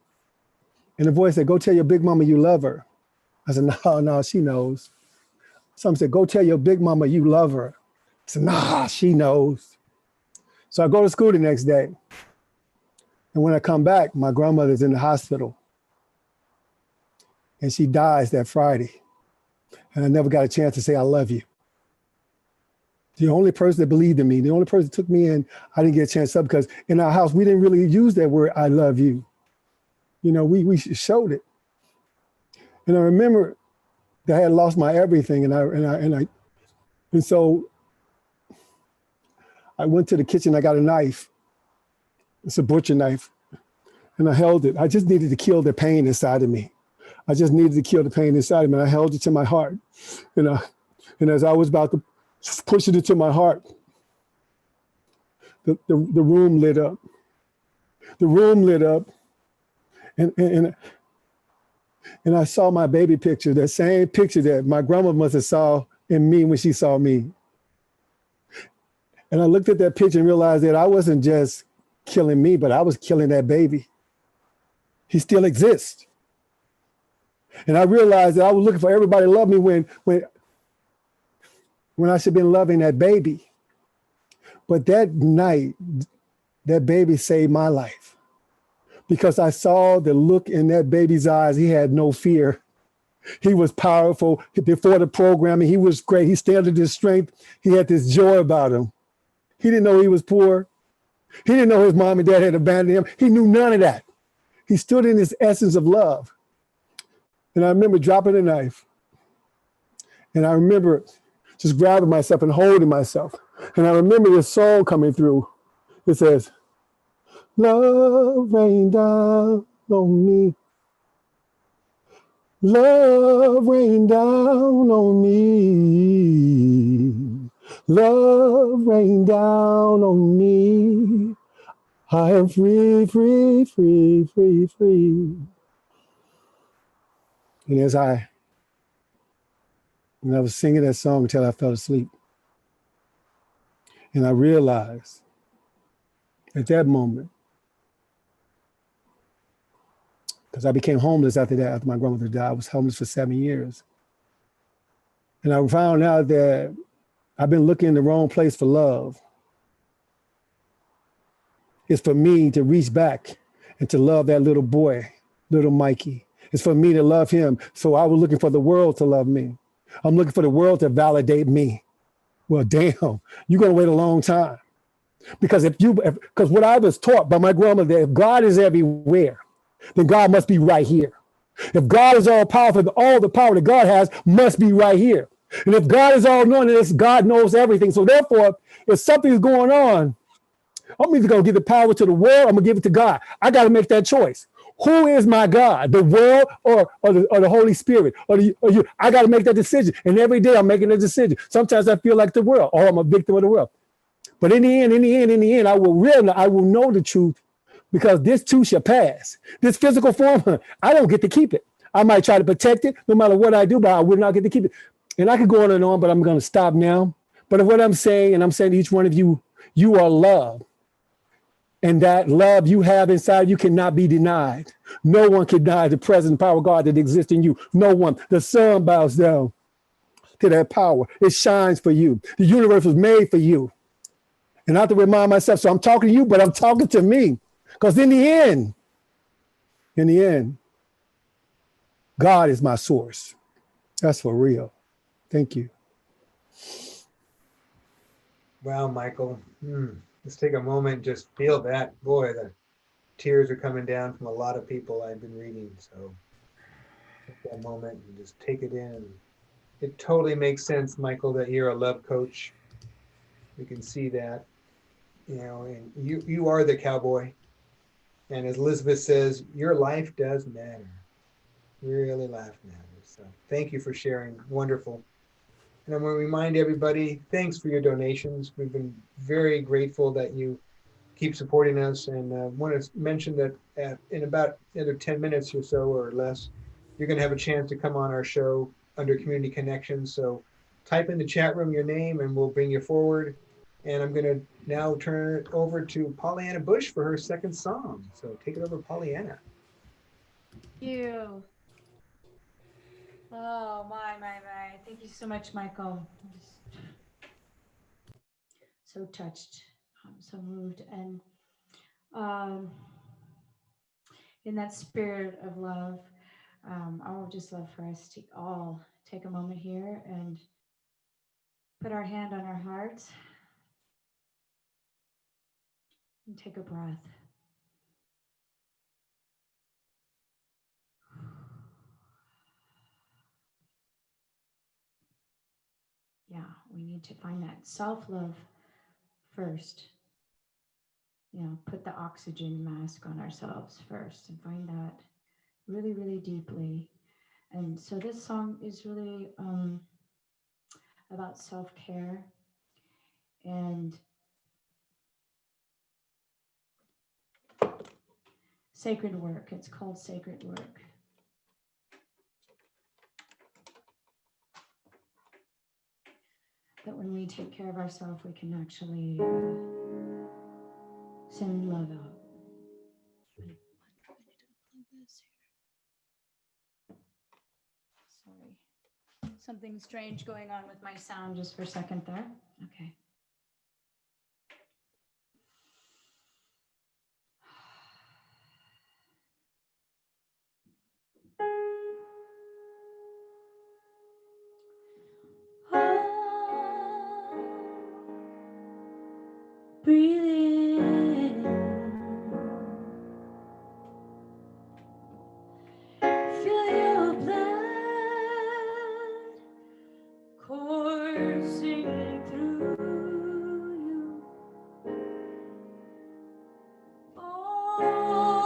And the voice said, go tell your big mama you love her. I said, no, she knows. Some said, go tell your big mama you love her. I said, nah, she knows. So I go to school the next day. And when I come back, my grandmother's in the hospital. And she dies that Friday. And I never got a chance to say, I love you. The only person that believed in me, the only person that took me in, I didn't get a chance to, because in our house, we didn't really use that word, I love you. We showed it. And I remember that I had lost my everything. And so I went to the kitchen, I got a knife. It's a butcher knife. And I held it. I just needed to kill the pain inside of me. I held it to my heart. And as I was about to push it into my heart, the room lit up. The room lit up. And I saw my baby picture, that same picture that my grandma must have saw in me when she saw me. And I looked at that picture and realized that I wasn't just killing me, but I was killing that baby. He still exists. And I realized that I was looking for everybody to love me when I should have been loving that baby. But that night, that baby saved my life. Because I saw the look in that baby's eyes. He had no fear. He was powerful. Before the programming, he was great. He stood in his strength. He had this joy about him. He didn't know he was poor. He didn't know his mom and dad had abandoned him. He knew none of that. He stood in his essence of love. And I remember dropping the knife. And I remember just grabbing myself and holding myself. And I remember this song coming through. It says, love rain down on me. Love rain down on me. Love rain down on me. I am free, free, free, free, free. And as I was singing that song until I fell asleep. And I realized at that moment, because I became homeless after that, after my grandmother died. I was homeless for 7 years. And I found out that I've been looking in the wrong place for love. It's for me to reach back and to love that little boy, little Mikey. It's for me to love him. So I was looking for the world to love me. I'm looking for the world to validate me. Well, damn, you're gonna wait a long time. Because because what I was taught by my grandmother, if God is everywhere, then God must be right here. If God is all powerful, then all the power that God has must be right here. And if God is all knowing, then God knows everything. So therefore, if something's going on, I'm either going to give the power to the world, I'm going to give it to God. I got to make that choice. Who is my God, the world or the Holy Spirit? Or you? I got to make that decision. And every day I'm making a decision. Sometimes I feel like the world, or I'm a victim of the world. But in the end, I will know the truth, because this too shall pass. This physical form, I don't get to keep it. I might try to protect it no matter what I do, but I will not get to keep it. And I could go on and on, but I'm going to stop now. But what I'm saying, and I'm saying to each one of you, you are loved. And that love you have inside you cannot be denied. No one can deny the present power of God that exists in you. No one. The sun bows down to that power. It shines for you. The universe was made for you. And I have to remind myself, so I'm talking to you, but I'm talking to me. Because in the end, God is my source. That's for real. Thank you. Wow, Michael. Let's take a moment and just feel that. Boy, the tears are coming down from a lot of people I've been reading. So take that moment and just take it in. It totally makes sense, Michael, that you're a love coach. We can see that, you know, and you are the cowboy. And as Elizabeth says, your life does matter. Really life matters. So thank you for sharing. Wonderful. And I'm going to remind everybody, thanks for your donations. We've been very grateful that you keep supporting us. And want to mention that in about another 10 minutes or so or less, you're going to have a chance to come on our show under Community Connections. So type in the chat room your name and we'll bring you forward. And I'm going to now turn it over to Pollyanna Bush for her second song. So take it over, Pollyanna. Thank you. Oh, my. Thank you so much, Michael. I'm just so touched. I'm so moved. And in that spirit of love, I would just love for us to all take a moment here and put our hand on our hearts and take a breath. Yeah, we need to find that self-love first. You know, put the oxygen mask on ourselves first and find that really, really deeply. And so this song is really about self-care and sacred work. It's called Sacred Work. That when we take care of ourselves, we can actually send love out. Sorry, something strange going on with my sound just for a second there. Okay. Breathe in. Feel your blood coursing through you. Oh,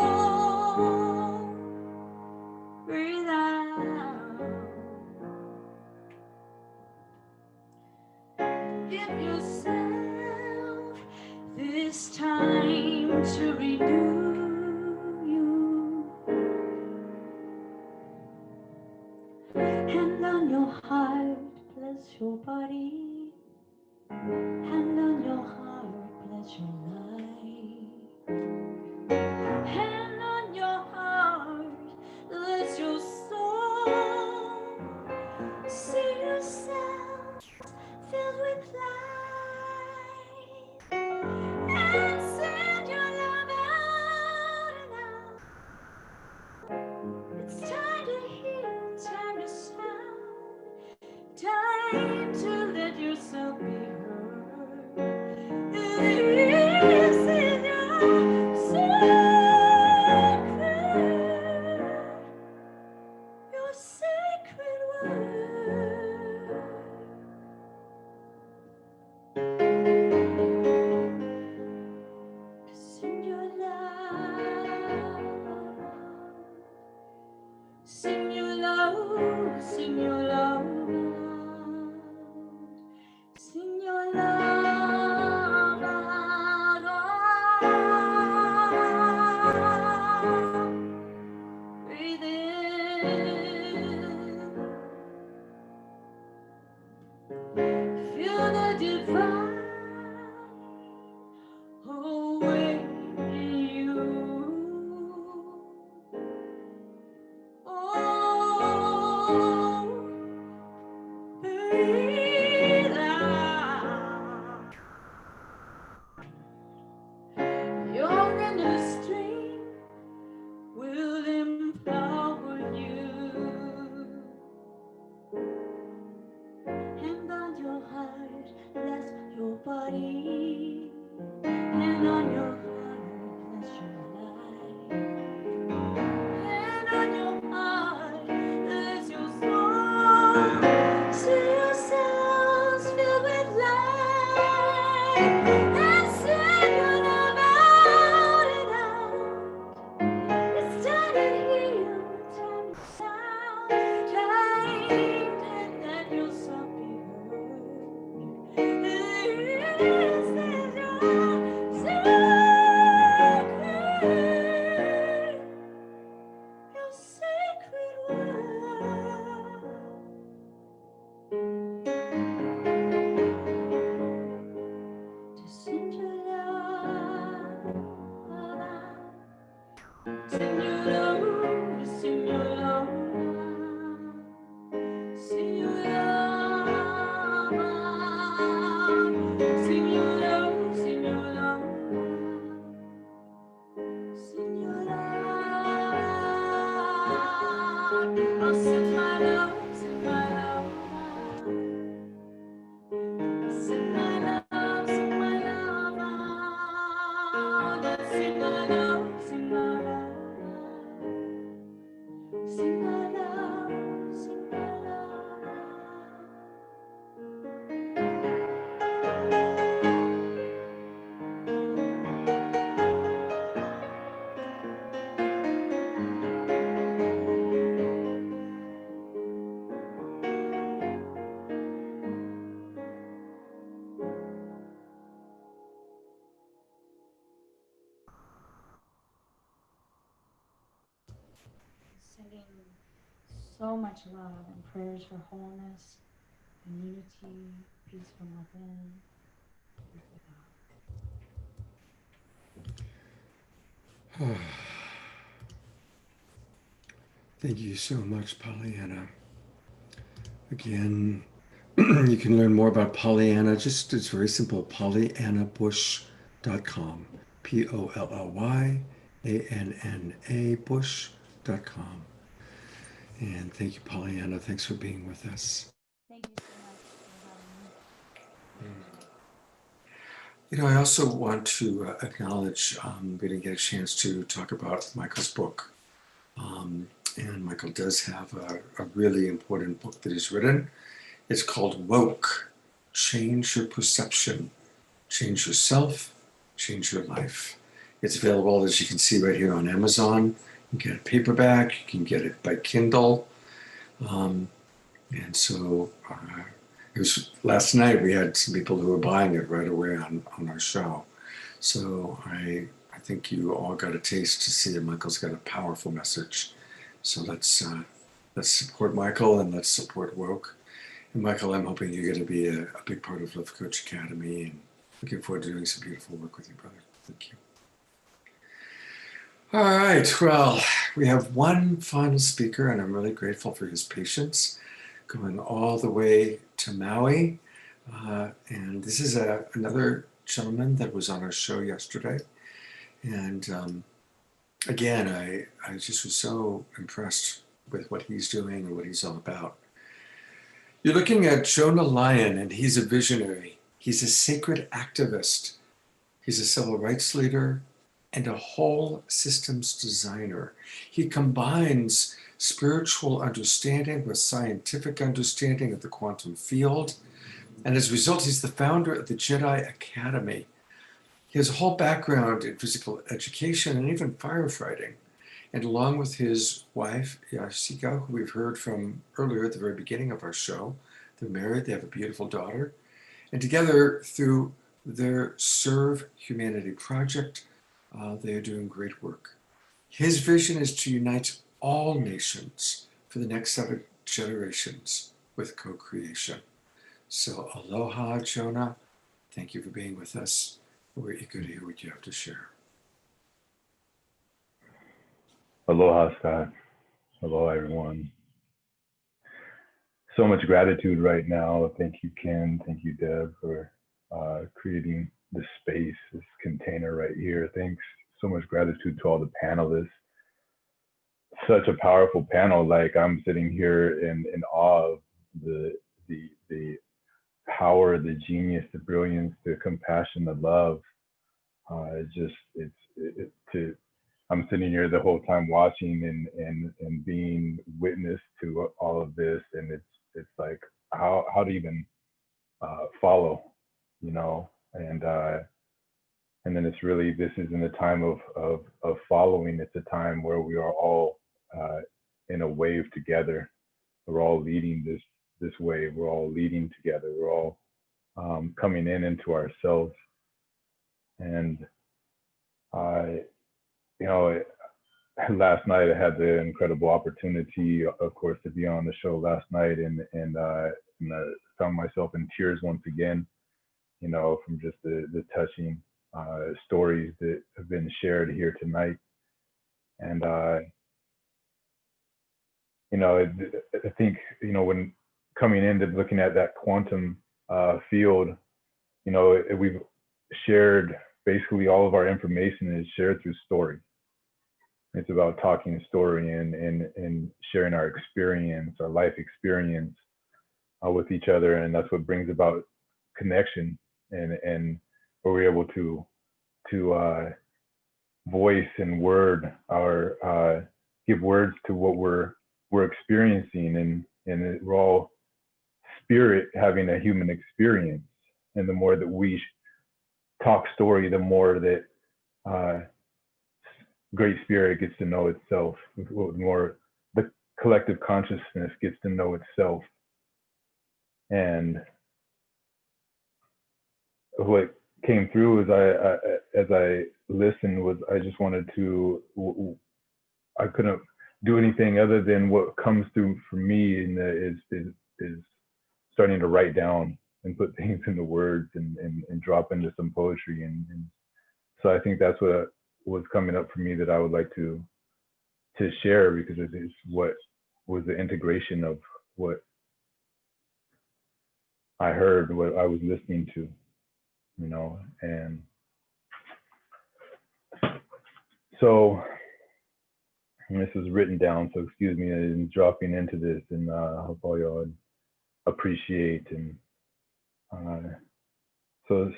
breathe out. Give yourself this time to renew you. Hand on your heart, bless your body. Hand on your heart, bless your life. Hand on your heart, bless your soul. See yourself filled with light. And send your love out and out. It's time to heal, time to sound, time to let yourself be heard. This is your sacred word. Send your love, send your love, send your love. Sending so much love and prayers for wholeness and unity, peace from within. Peace without. Thank you so much, Pollyanna. Again, you can learn more about Pollyanna. It's very simple, pollyannabush.com. POLLYANNA Bush.com. And thank you, Pollyanna. Thanks for being with us. Thank you so much for having me. You know, I also want to acknowledge we didn't get a chance to talk about Michael's book. And Michael does have a really important book that he's written. It's called Woke, Change Your Perception, Change Yourself, Change Your Life. It's available, as you can see right here on Amazon. You can get it paperback, you can get it by Kindle. And so it was last night we had some people who were buying it right away on our show. So I think you all got a taste to see that Michael's got a powerful message. So let's support Michael and let's support Woke. And Michael, I'm hoping you're going to be a big part of Love Coach Academy, and looking forward to doing some beautiful work with you, brother. Thank you. All right, well, we have one final speaker, and I'm really grateful for his patience, going all the way to Maui. And this is another gentleman that was on our show yesterday. And again, I just was so impressed with what he's doing and what he's all about. You're looking at Jonah Lyon, and he's a visionary. He's a sacred activist. He's a civil rights leader and a whole systems designer. He combines spiritual understanding with scientific understanding of the quantum field. And as a result, he's the founder of the Jedi Academy. He has a whole background in physical education and even firefighting. And along with his wife, Yashika, who we've heard from earlier at the very beginning of our show, they're married, they have a beautiful daughter. And together, through their Serve Humanity project, they are doing great work. His vision is to unite all nations for the next 7 generations with co-creation. So aloha, Jonah. Thank you for being with us. We're eager to hear what you have to share. Aloha, Scott. Aloha, everyone. So much gratitude right now. Thank you, Ken. Thank you, Deb, for creating this space, this container right here. Thanks. So much gratitude to all the panelists. Such a powerful panel. Like, I'm sitting here in awe of the power, the genius, the brilliance, the compassion, the love. I'm sitting here the whole time watching and being witness to all of this, and it's like how to even follow, you know, and then it's really, this isn't a time of following. It's a time where we are all in a wave together. We're all leading this wave. We're all leading together. We're all coming into ourselves. And you know, last night I had the incredible opportunity, of course, to be on the show last night, and I found myself in tears once again, you know, from just the touching stories that have been shared here tonight. And you know, I think, you know, when coming into looking at that quantum field, you know, we've shared basically all of our information is shared through story. It's about talking story and sharing our experience, our life experience with each other, and that's what brings about connection, and where we're able to voice and word our give words to what we're experiencing, and we're all spirit having a human experience. And the more that we talk story, the more that Great Spirit gets to know itself, the more the collective consciousness gets to know itself. And what came through as I listened was I just wanted to, I couldn't do anything other than what comes through for me, and is starting to write down and put things into words and drop into some poetry. And so I think that's what was coming up for me that I would like to share, because it's what was the integration of what I heard, what I was listening to, you know. And so, and this is written down, so excuse me in dropping into this, and I hope all y'all appreciate. And so it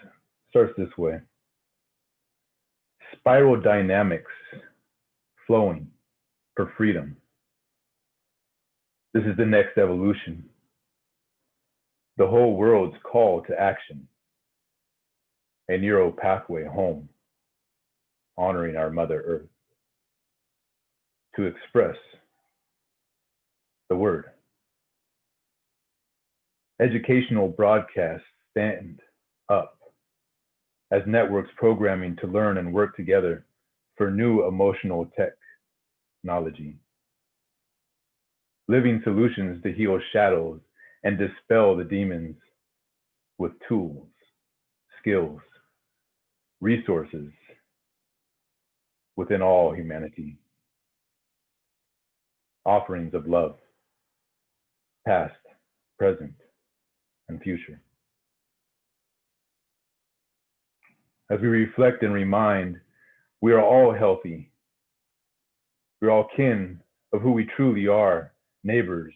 starts this way. Spiral dynamics flowing for freedom. This is the next evolution. The whole world's call to action. A neural pathway home, honoring our Mother Earth. To express the word. Educational broadcasts stand up as networks programming to learn and work together for new emotional technology. Living solutions to heal shadows and dispel the demons with tools, skills, resources within all humanity. Offerings of love, past, present, and future. As we reflect and remind, we are all healthy. We're all kin of who we truly are, neighbors.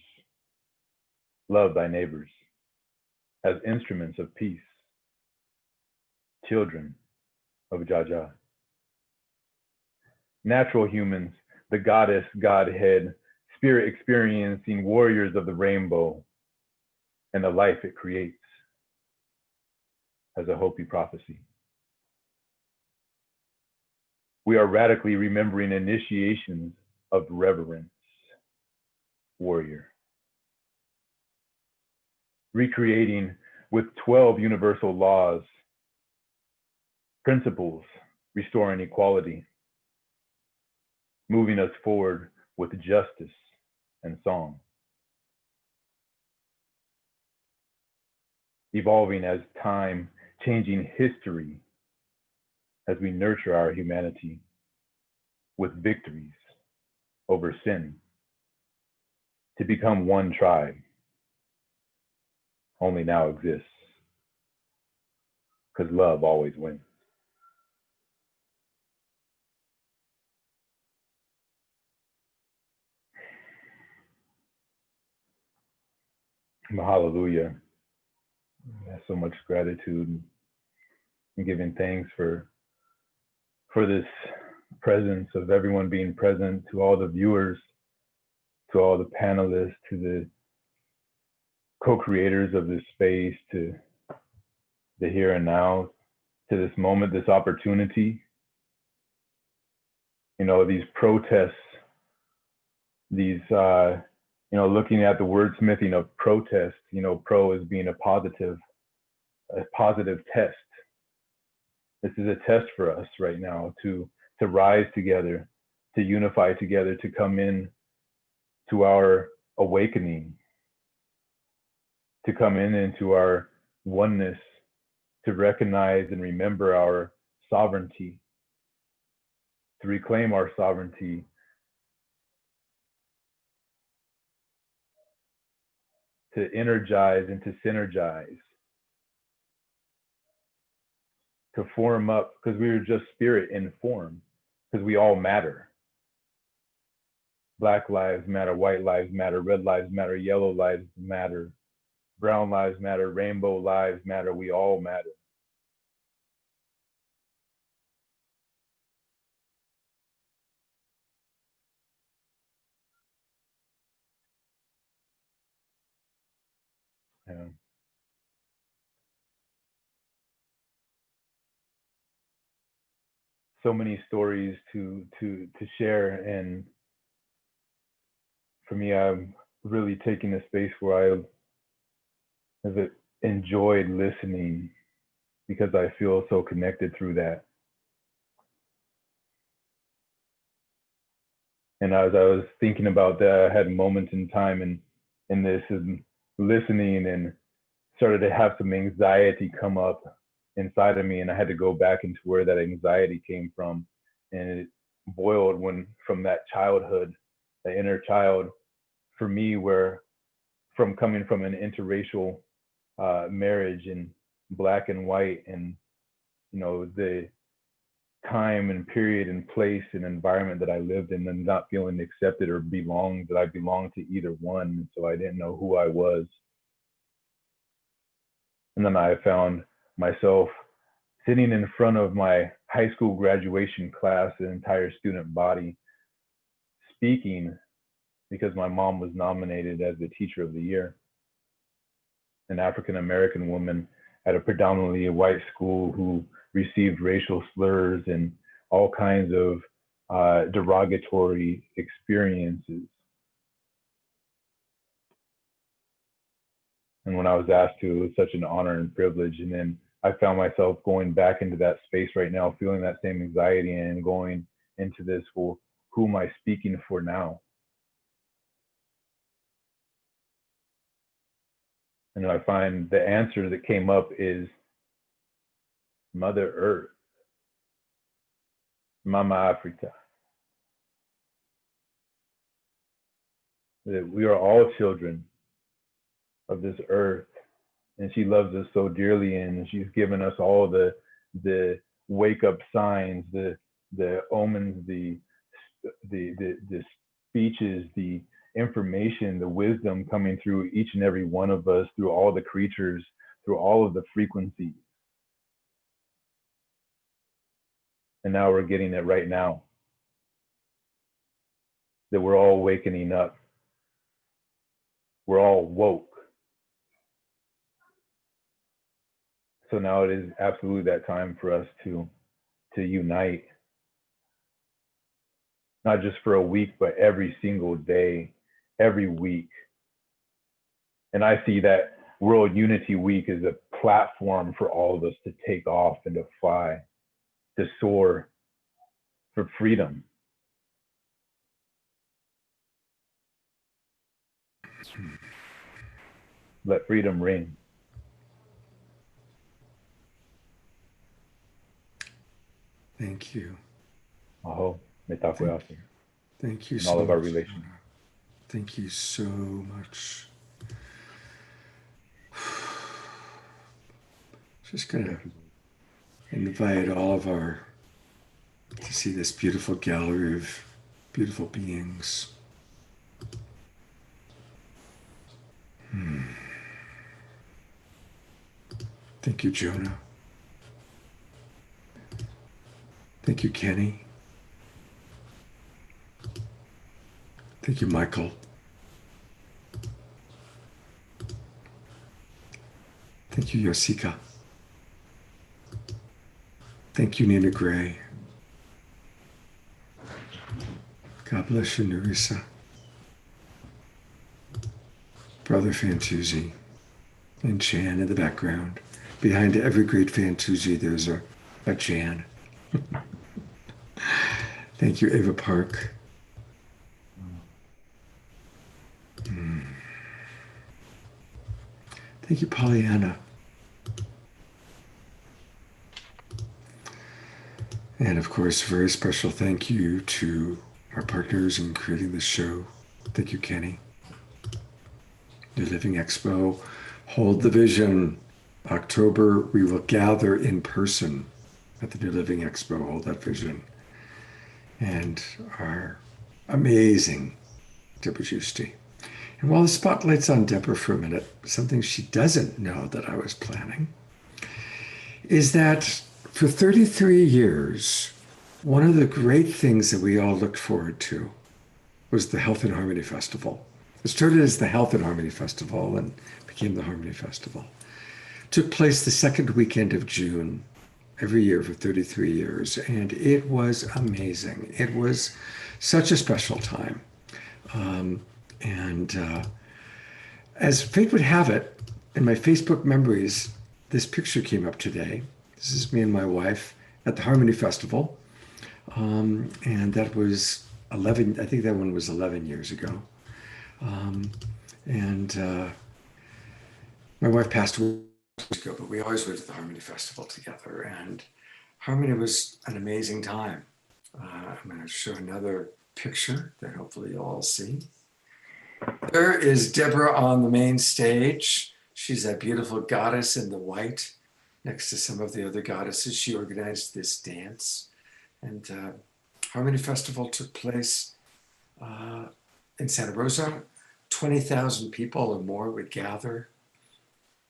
Love thy neighbors as instruments of peace, children of Jaja. Natural humans, the goddess, Godhead, spirit experiencing warriors of the rainbow and the life it creates as a Hopi prophecy. We are radically remembering initiations of reverence, warrior. Recreating with 12 universal laws, principles restoring equality, moving us forward with justice and song. Evolving as time, changing history as we nurture our humanity with victories over sin to become one tribe only now exists because love always wins. Hallelujah. There's so much gratitude and giving thanks for this presence of everyone being present, to all the viewers, to all the panelists, to the co-creators of this space, to the here and now, to this moment, this opportunity. You know, these protests, these, looking at the wordsmithing of protest, pro as being a positive test. This is a test for us right now to rise together, to unify together, to come in to our awakening, to come into our oneness, to recognize and remember our sovereignty, to reclaim our sovereignty to energize and to synergize, to form up, because we were just spirit in form, because we all matter. Black lives matter, white lives matter, red lives matter, yellow lives matter, brown lives matter, rainbow lives matter, we all matter. Yeah. So many stories to share, and for me, I'm really taking a space where I have enjoyed listening because I feel so connected through that. And as I was thinking about that, I had moments in time in this and listening, and started to have some anxiety come up inside of me, and I had to go back into where that anxiety came from, and it boiled from that childhood, the inner child, for me, where from coming from an interracial marriage and black and white, and the time and period and place and environment that I lived in, and not feeling accepted or that I belonged to either one. So I didn't know who I was. And then I found myself sitting in front of my high school graduation class, the entire student body, speaking because my mom was nominated as the teacher of the year, an African-American woman at a predominantly white school who received racial slurs and all kinds of derogatory experiences. And when I was asked to, it was such an honor and privilege. And then I found myself going back into that space right now, feeling that same anxiety, and going into this, well, who am I speaking for now? And I find the answer that came up is Mother Earth, Mama Africa. That we are all children of this earth, and she loves us so dearly, and she's given us all the wake up signs, the omens, the speeches, the information, the wisdom coming through each and every one of us, through all the creatures, through all of the frequencies. And now we're getting it right now, that we're all wakening up. We're all woke. So now it is absolutely that time for us to unite, not just for a week, but every single day, every week. And I see that World Unity Week as a platform for all of us to take off and to fly, to soar for freedom. Let freedom ring. Thank you. Aho, metakoe ase. Thank you in so all of our much. relations. Thank you so much. Just gonna invite all of to see this beautiful gallery of beautiful beings. Thank you, Jonah. Thank you, Kenny. Thank you, Michael. Thank you, Yosika. Thank you, Nina Gray. God bless you, Narisa. Brother Fantuzzi and Jan in the background. Behind every great Fantuzzi, there's a Jan. Thank you, Ava Park. Thank you, Pollyanna. And of course, very special thank you to our partners in creating this show. Thank you, Kenny. New Living Expo, Hold the Vision. October, we will gather in person at the New Living Expo, Hold that Vision. And our amazing Deborah Giusti. And while the spotlight's on Deborah for a minute, something she doesn't know that I was planning is that for 33 years, one of the great things that we all looked forward to was the Health and Harmony Festival. It started as the Health and Harmony Festival and became the Harmony Festival. It took place the second weekend of June every year for 33 years, and it was amazing. It was such a special time. As fate would have it, in my Facebook memories, this picture came up today. This is me and my wife at the Harmony Festival. And that was 11, I think that one was 11 years ago. My wife passed away years ago, but we always went to the Harmony Festival together. And Harmony was an amazing time. I'm going to show another picture that hopefully you'll all see. There is Deborah on the main stage. She's that beautiful goddess in the white next to some of the other goddesses. She organized this dance. And Harmony Festival took place in Santa Rosa. 20,000 people or more would gather.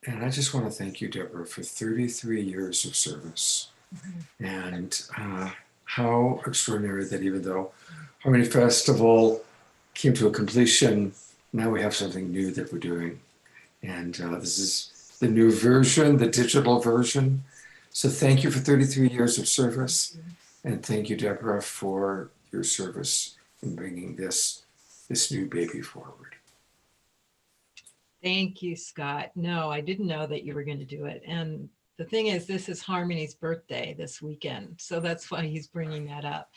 And I just want to thank you, Deborah, for 33 years of service. And how extraordinary that even though Harmony Festival came to a completion, now we have something new that we're doing. And this is the new version, the digital version. So thank you for 33 years of service. And thank you, Deborah, for your service in bringing this new baby forward. Thank you, Scott. No, I didn't know that you were going to do it. And the thing is, this is Harmony's birthday this weekend. So that's why he's bringing that up.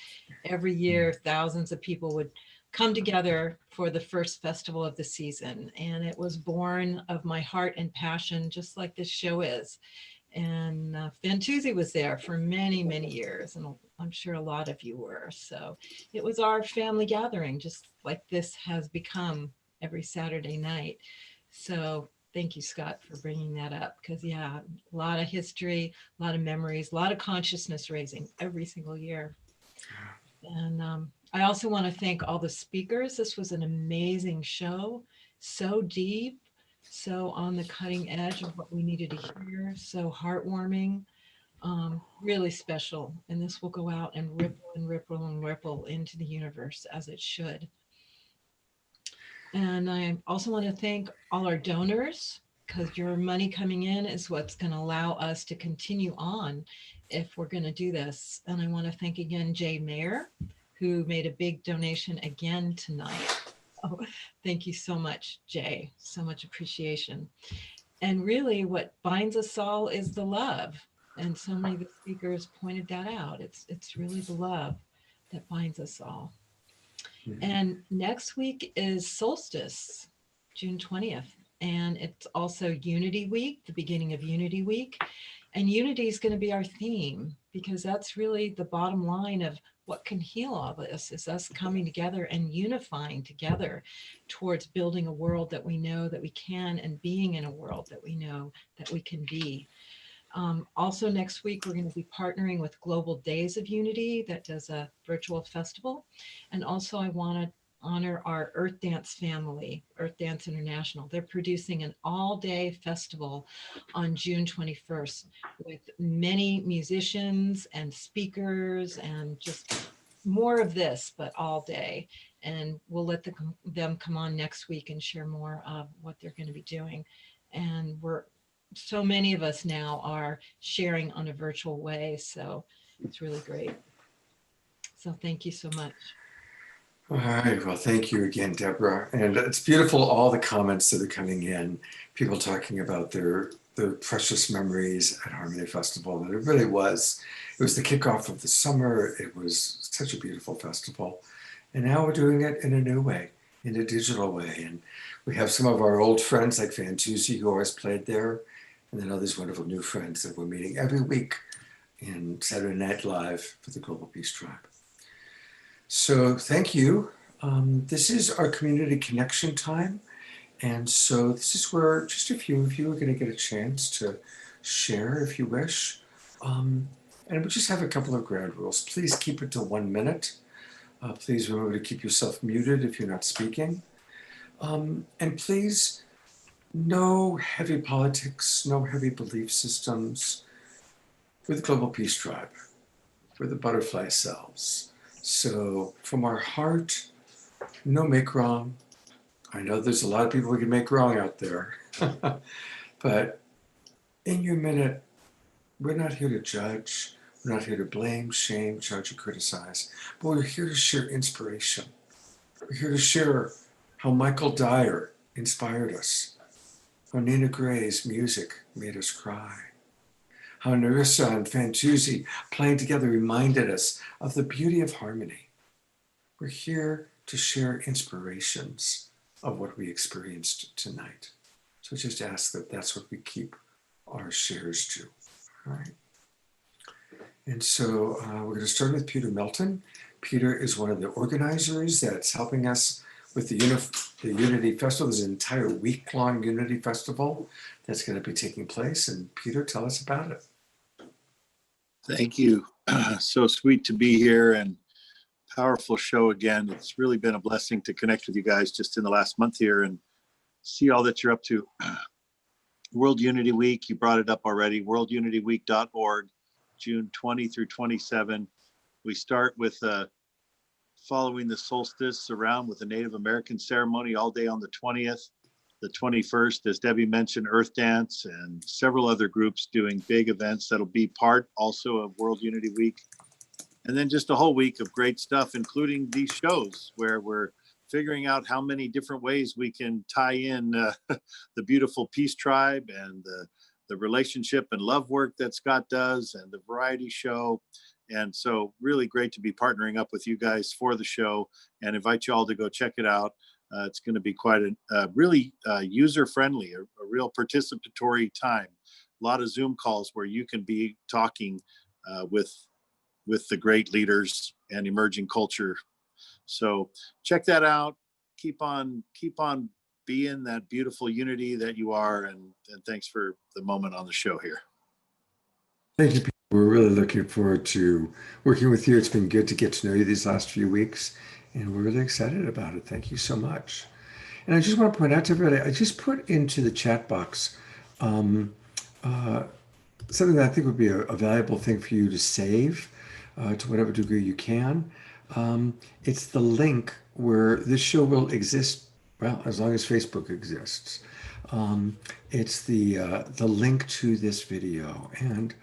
Every year, thousands of people would come together for the first festival of the season. And it was born of my heart and passion, just like this show is. And Fantuzzi was there for many, many years. And I'm sure a lot of you were. So it was our family gathering, just like this has become every Saturday night. So thank you, Scott, for bringing that up. Because yeah, a lot of history, a lot of memories, a lot of consciousness raising every single year. And I also want to thank all the speakers. This was an amazing show, so deep, so on the cutting edge of what we needed to hear, so heartwarming, really special. And this will go out and ripple and ripple and ripple into the universe as it should. And I also want to thank all our donors, because your money coming in is what's going to allow us to continue on if we're going to do this. And I want to thank again Jay Mayer, who made a big donation again tonight. Oh, thank you so much, Jay. So much appreciation. And really what binds us all is the love. And so many of the speakers pointed that out. It's really the love that binds us all. And next week is solstice, June 20th. And it's also Unity Week, the beginning of Unity Week. And unity is going to be our theme, because that's really the bottom line of what can heal all this, is us coming together and unifying together towards building a world that we know that we can, and being in a world that we know that we can be. Also next week, we're going to be partnering with Global Days of Unity that does a virtual festival. And also I want to honor our Earth Dance family, Earth Dance International. They're producing an all-day festival on June 21st with many musicians and speakers and just more of this, but all day. And we'll let them come on next week and share more of what they're going to be doing. And so many of us now are sharing on a virtual way, so it's really great. So thank you so much. All right, well, thank you again, Deborah. And it's beautiful, all the comments that are coming in, people talking about their precious memories at Harmony Festival. And it really was. It was the kickoff of the summer. It was such a beautiful festival. And now we're doing it in a new way, in a digital way. And we have some of our old friends like Fantuzzi, who always played there. And then all these wonderful new friends that we're meeting every week in Saturday Night Live for the Global Peace Tribe. So thank you. This is our community connection time. And so this is where just a few of you are going to get a chance to share if you wish. And we just have a couple of ground rules. Please keep it to 1 minute. Please remember to keep yourself muted if you're not speaking. And please, no heavy politics, no heavy belief systems. We're the Global Peace Tribe. We're the butterfly cells. So from our heart, no make wrong. I know there's a lot of people who can make wrong out there. But in your minute, we're not here to judge. We're not here to blame, shame, judge, or criticize. But we're here to share inspiration. We're here to share how Michael Dyer inspired us, how Nina Gray's music made us cry, how Narissa and Fantuzzi playing together reminded us of the beauty of harmony. We're here to share inspirations of what we experienced tonight. So just ask that that's what we keep our shares to, all right? And so we're going to start with Peter Melton. Peter is one of the organizers that's helping us with the Unity Festival. There's an entire week-long Unity Festival that's going to be taking place. And Peter, tell us about it. Thank you. So sweet to be here and powerful show again. It's really been a blessing to connect with you guys just in the last month here and see all that you're up to. World Unity Week, you brought it up already, worldunityweek.org, June 20 through 27. We start with following the solstice around with a Native American ceremony all day on the 20th. The 21st, as Debbie mentioned, Earth Dance and several other groups doing big events that'll be part also of World Unity Week. And then just a whole week of great stuff, including these shows where we're figuring out how many different ways we can tie in the beautiful Peace Tribe and the relationship and love work that Scott does and the variety show. And so really great to be partnering up with you guys for the show and invite you all to go check it out. It's going to be quite a really user-friendly, a real participatory time. A lot of Zoom calls where you can be talking with the great leaders and emerging culture. So check that out. Keep on being that beautiful unity that you are. And thanks for the moment on the show here. Thank you, Peter. We're really looking forward to working with you. It's been good to get to know you these last few weeks, and we're really excited about it. Thank you so much. And I just want to point out to everybody, I just put into the chat box something that I think would be a valuable thing for you to save to whatever degree you can. It's the link where this show will exist, well, as long as Facebook exists. It's the link to this video. And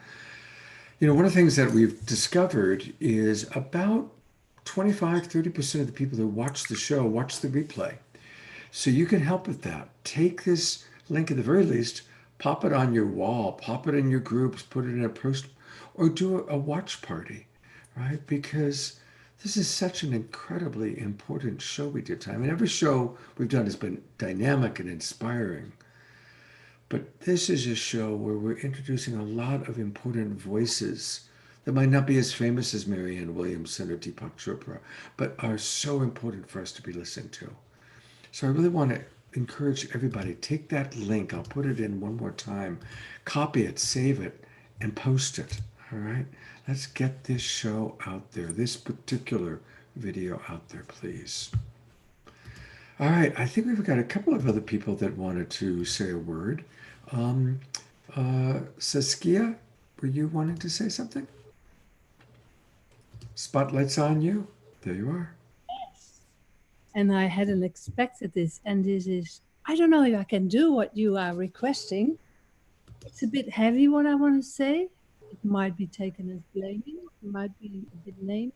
you know, one of the things that we've discovered is about 25-30% of the people who watch the show watch the replay. So you can help with that. Take this link at the very least, pop it on your wall, pop it in your groups, put it in a post, or do a watch party, right? Because this is such an incredibly important show we did tonight. I mean, every show we've done has been dynamic and inspiring. But this is a show where we're introducing a lot of important voices that might not be as famous as Marianne Williamson or Deepak Chopra, but are so important for us to be listening to. So I really want to encourage everybody, take that link. I'll put it in one more time. Copy it, save it, and post it. All right? Let's get this show out there, this particular video out there, please. All right, I think we've got a couple of other people that wanted to say a word. Saskia, were you wanting to say something? Spotlight's on you. There you are. Yes. And I hadn't expected this. And this is, I don't know if I can do what you are requesting. It's a bit heavy what I want to say. It might be taken as blaming. It might be a bit naming.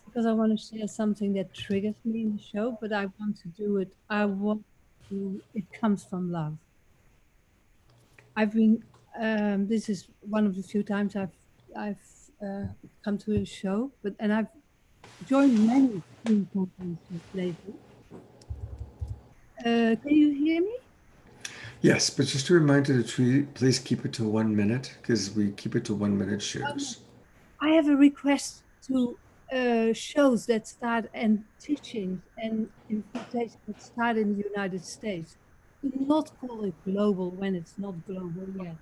Because I want to share something that triggers me in the show, but I want to do it. I want to, it comes from love. I've been, this is one of the few times I've come to a show, and I've joined many Zoom conferences lately. Can you hear me? Yes, but just a reminder to please keep it to 1 minute because we keep it to 1 minute shares. I have a request to shows that start and teachings and invitations that start in the United States. Do not call it global when it's not global yet.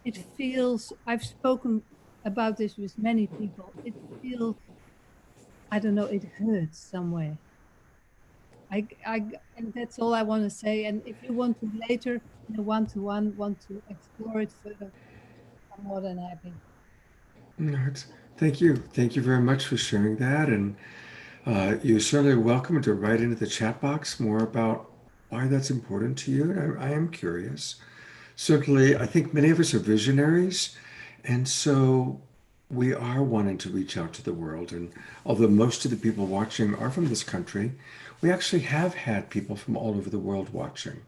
It feels, I've spoken about this with many people, it feels, I don't know, it hurts somewhere. And that's all I want to say. And if you want to later, in a one-to-one, want to explore it further, I'm more than happy. Thank you. Thank you very much for sharing that. And you're certainly welcome to write into the chat box more about why that's important to you. And I am curious. Certainly, I think many of us are visionaries. And so we are wanting to reach out to the world. And although most of the people watching are from this country, we actually have had people from all over the world watching.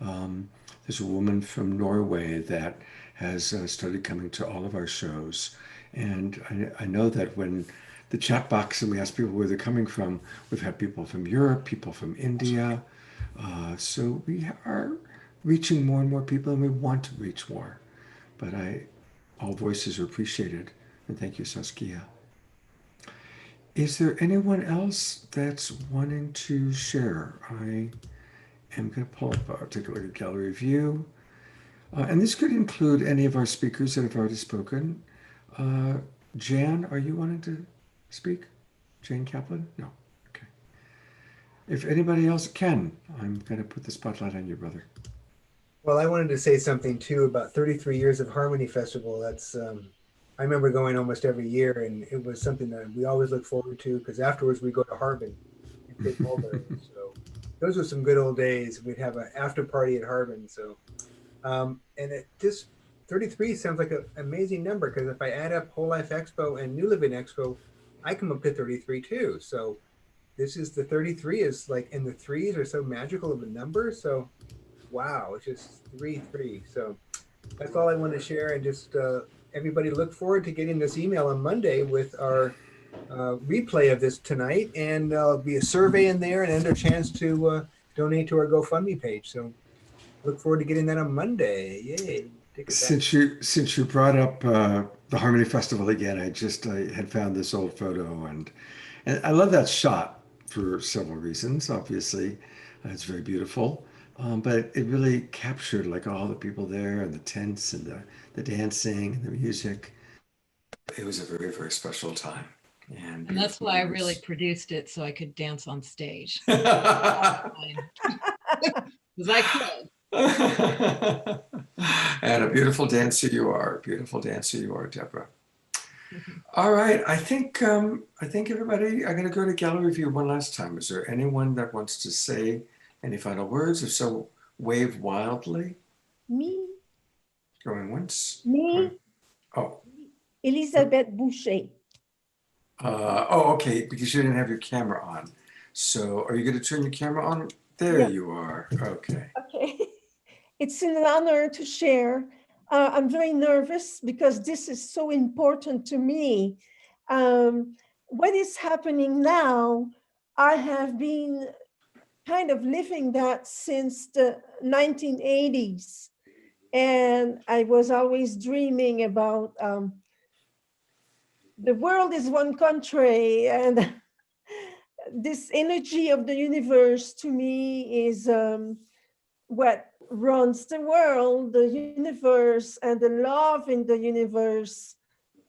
There's a woman from Norway that has started coming to all of our shows. And I know that when the chat box and we ask people where they're coming from, we've had people from Europe, people from India. So we are reaching more and more people, and we want to reach more. But all voices are appreciated. And thank you, Saskia. Is there anyone else that's wanting to share? I am going to pull up, take a look at gallery view. And this could include any of our speakers that have already spoken. Jan, are you wanting to speak? Jane Kaplan? No. Okay. If anybody else can, I'm going to put the spotlight on you, brother. Well, I wanted to say something too about 33 years of Harmony Festival. That's I remember going almost every year, and it was something that we always look forward to because afterwards we go to Harbin and take Mulberry. So those were some good old days. We'd have an after party at Harbin. So and it just 33 sounds like an amazing number because if I add up Whole Life Expo and New Living Expo, I come up to 33 too. So this is the 33 is like, and the threes are so magical of a number. So wow, it's just 3-3. So that's all I want to share, and just everybody look forward to getting this email on Monday with our replay of this tonight, and there'll be a survey in there and another chance to donate to our GoFundMe page. So look forward to getting that on Monday. Yay. Since you brought up the Harmony Festival again, I had found this old photo, and I love that shot for several reasons. Obviously, it's very beautiful, but it really captured like all the people there and the tents and the dancing and the music. It was a very, very special time. And that's why I really produced it, so I could dance on stage. Because I could. And a beautiful dancer you are. Beautiful dancer you are, Deborah. All right. I think everybody, I'm going to go to gallery view one last time. Is there anyone that wants to say any final words? If so, wave wildly. Me. Going once. Me. Oh. Elizabeth Boucher. Okay, because you didn't have your camera on. So are you going to turn your camera on? There yeah. You are. Okay. Okay. It's an honor to share. I'm very nervous because this is so important to me. What is happening now, I have been kind of living that since the 1980s. And I was always dreaming about the world is one country, and this energy of the universe to me is what runs the world, the universe, and the love in the universe.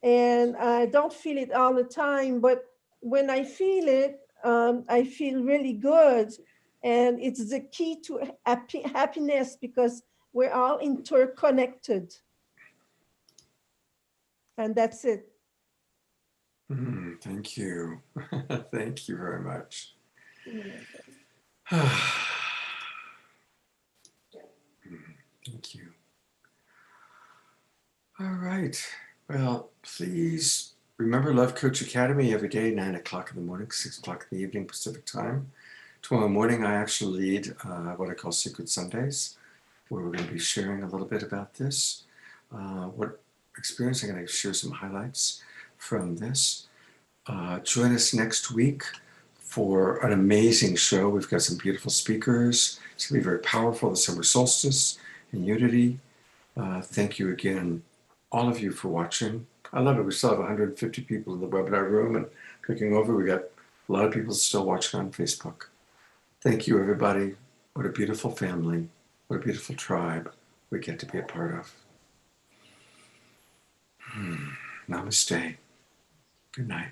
And I don't feel it all the time, but when I feel it, I feel really good. And it's the key to happiness because we're all interconnected. And that's it. Thank you. Thank you very much. Thank you. All right. Well, please remember Love Coach Academy every day, 9 o'clock in the morning, 6 o'clock in the evening Pacific time. Tomorrow morning, I actually lead what I call Secret Sundays, where we're going to be sharing a little bit about this. What experience, I'm going to share some highlights from this. Join us next week for an amazing show. We've got some beautiful speakers. It's going to be very powerful, the summer solstice and unity. Thank you again, all of you, for watching. I love it. We still have 150 people in the webinar room, and clicking over. We got a lot of people still watching on Facebook. Thank you, everybody. What a beautiful family. What a beautiful tribe we get to be a part of. Namaste. Good night.